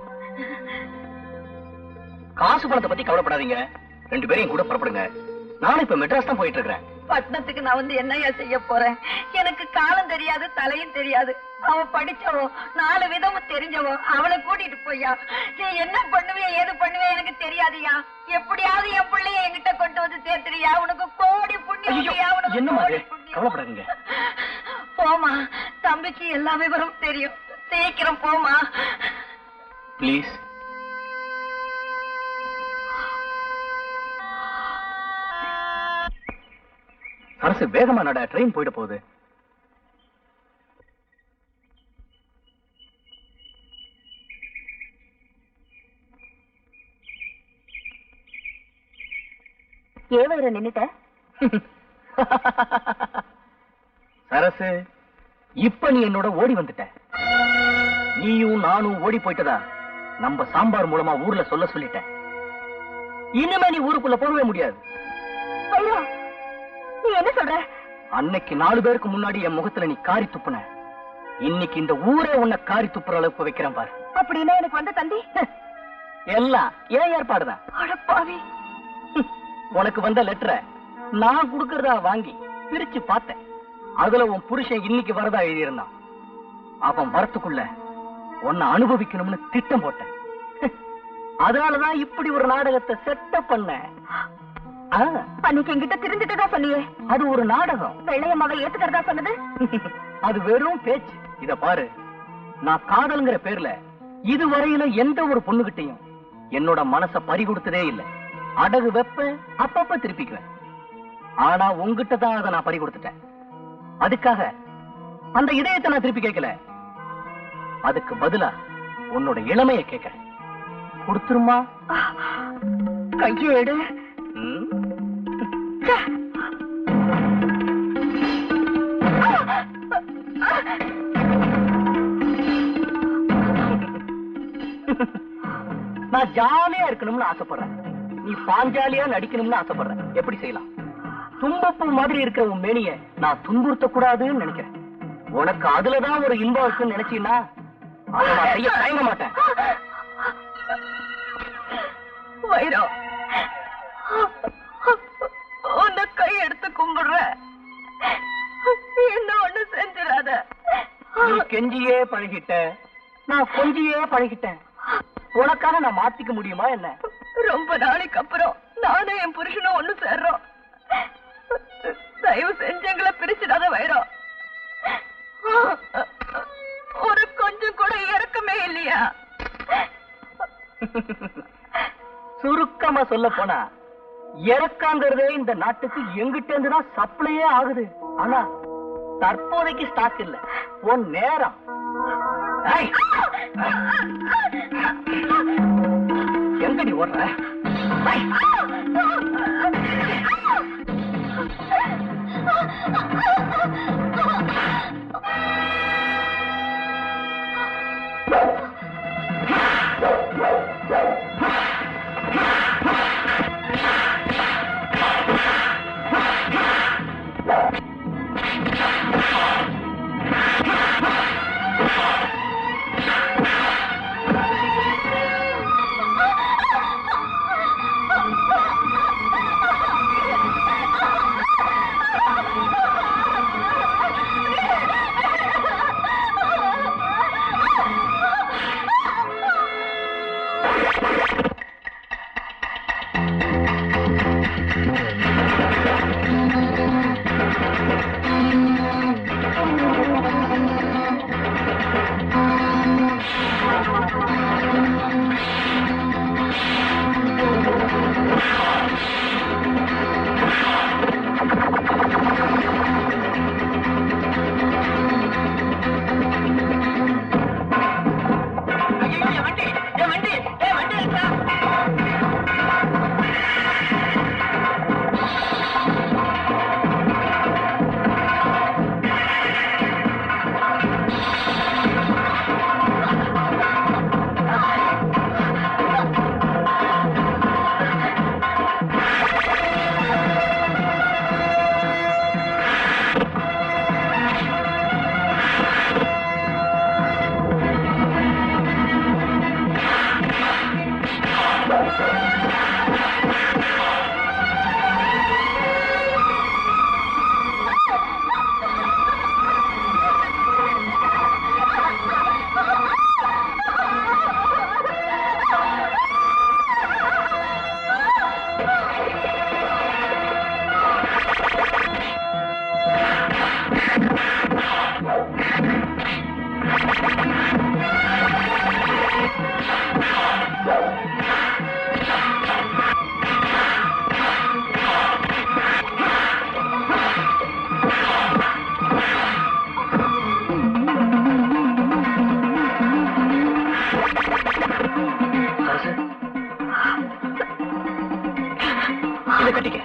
காசு பணத்தை பத்தி கவலைப்படாதீங்க. 2 பேரையும் கூட புறப்படுங்க. நானும் இப்ப மெட்ராஸ் தான் போயிட்டு இருக்கிறேன். பட்டணத்துக்கு நான் வந்து என்னையா செய்ய போறேன்? எனக்கு காலம் தெரியாது, தலையும் தெரியாது. அவ படிச்சவோ, 4 விதமும் தெரிஞ்சவோ. அவளை கூட்டிட்டு போய்யா. நீ என்ன பண்ணுவியா, ஏது பண்ணுவியா எனக்கு தெரியாதுயா. எப்படியாவது என் பிள்ளைய என்கிட்ட கொண்டு வந்து சேர்த்துறியா? உனக்கு கோடி புண்ணியம். என்ன மாதிரி கவலைப்படாதீங்க. போமா, தம்பிக்கு எல்லா விவரமும் தெரியும். சீக்கிரம் போமா ப்ளீஸ். அரசு வேகமா நட, ட்ரெயின் போயிட போகுது. ஏவர நின்னுட்ட சரசு, இப்ப நீ என்னோட ஓடி வந்துட்ட. நீயும் நானும் ஓடி போயிட்டதா நம்ம சாம்பார் மூலமா ஊர்ல சொல்லிட்ட. இனிமே நீ ஊருக்குள்ள போகவே முடியாது. நீ என்ன சொல்ற? அன்னைக்கு 4 பேருக்கு முன்னாடி என் முகத்துல நீ காரி துப்புன. இன்னைக்கு இந்த ஊரே உன்னை காரி துப்புற அளவுக்கு வைக்கிறேன் பாரு. அப்படின்னா எனக்கு வந்த தந்தி எல்லாம் ஏன் ஏற்பாடுதான். அடப்பாவி, உனக்கு வந்த லெட்டரை நான் குடுக்கறதா வாங்கி பிரிச்சு பார்த்தேன். அதுல உன் புருஷன் இன்னைக்கு வரதா எழுதியிருந்தான். அவன் வரத்துக்குள்ள உன்னை அனுபவிக்கணும்னு திட்டம் போட்டேன். அதனாலதான் இப்படி ஒரு நாடகத்தை செட்டப் பண்ண. அன்னைக்கு என்கிட்ட திருந்துட்டுதான் சொன்னியே, அது ஒரு நாடகம். வெள்ளையம்மாவை ஏத்துக்கிறதா சொன்னது அது வெறும் பேச்சு. இத பாரு, நான் காதல்ங்கிற பேர்ல இதுவரையில எந்த ஒரு பொண்ணுகிட்டையும் என்னோட மனச பறி கொடுத்ததே இல்லை. அடகு வெப்ப அப்பப்ப திருப்பிக்குவேன். ஆனா உங்ககிட்ட தான் அதை நான் பறி கொடுத்துட்டேன். அதுக்காக அந்த இதயத்தை நான் திருப்பி கேட்கல. அதுக்கு பதிலா உன்னோட இளமைய கேட்கிறேன். கொடுத்துருமா? கையேடு. நான் ஜாலியா இருக்கணும்னு ஆசைப்படுறேன். நீ பாஞ்சாலியா நடிக்கணும்னு ஆசைப்படுறேன். எப்படி செய்யலாம்? தும்பப்பூ மாதிரி இருக்கிற உன் மேனிய நான் துன்புறுத்த கூடாதுன்னு நினைக்கிறேன். உனக்கு அதுலதான் ஒரு இன்பம் இருக்குன்னு நினைச்சீன்னா அதை நான் செய்ய தயங்க மாட்டேன். வைரம், உன்னை கை எடுத்து கும்பிடுற. என்ன ஒண்ணு செஞ்சிடாத. நீ கெஞ்சியே பழகிட்ட, நான் கொஞ்சியே பழகிட்டேன். உனக்காக நான் மாத்திக்க முடியுமா என்ன? ரொம்ப நாளைக்கு அப்புறம் நானும் என் புருஷனும் ஒண்ணு சேர்றோம். தயவு செஞ்சு எங்களை பிரிச்சிடாத வைரம். ஒரு கொஞ்சம் கூட இறக்கமே இல்லையா? சுருக்கமா சொல்ல போனா இறக்காங்கிறதே இந்த நாட்டுக்கு எங்கிட்ட இருந்துதான் சப்ளையே ஆகுது. ஆனா தற்போதைக்கு ஸ்டாக் இல்ல. உன் நேரம் எங்கடி ஓடுற? இதை கட்டிக்க.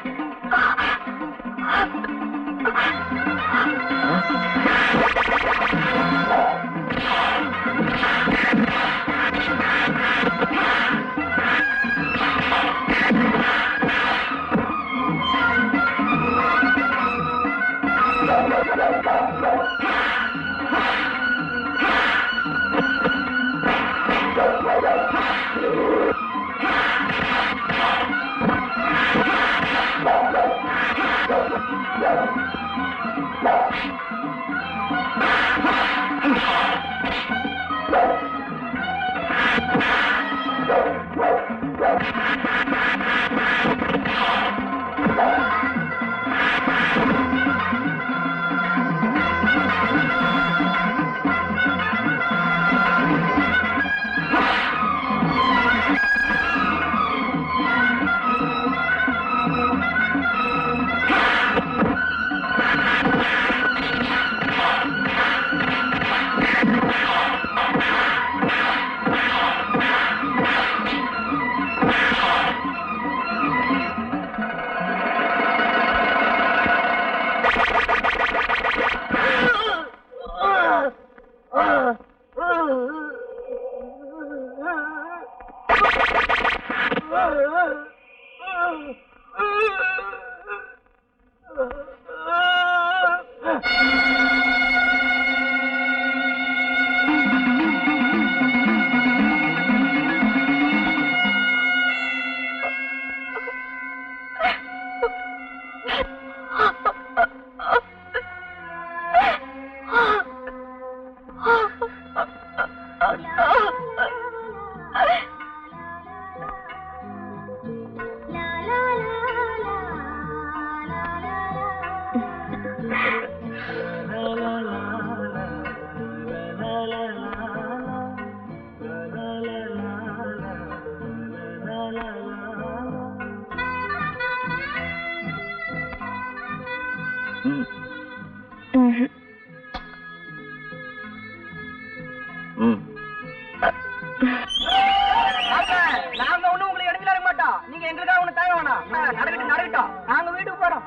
நாங்க ஒண்ணும் உங்களை எடுக்கல மாட்டோம். நீங்க எங்களுக்காக ஒண்ணு தேவை வேணாம். நடக்கட்டும், நாங்க வீட்டுக்கு போறோம்.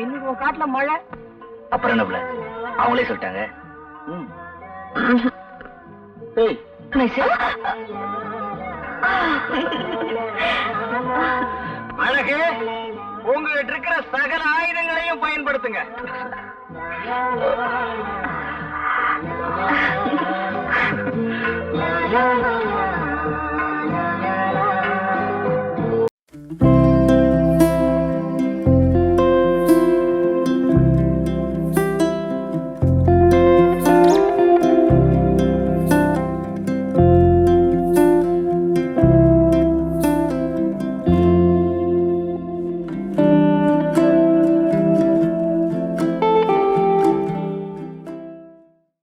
இன்னைக்கு உங்க காட்டுல மழை. அப்புறம் என்ன பிள்ளை, அவங்களே சொல்லிட்டாங்க. அழகு, உங்ககிட்ட இருக்கிற சகல ஆயுதங்களையும் பயன்படுத்துங்க. la la la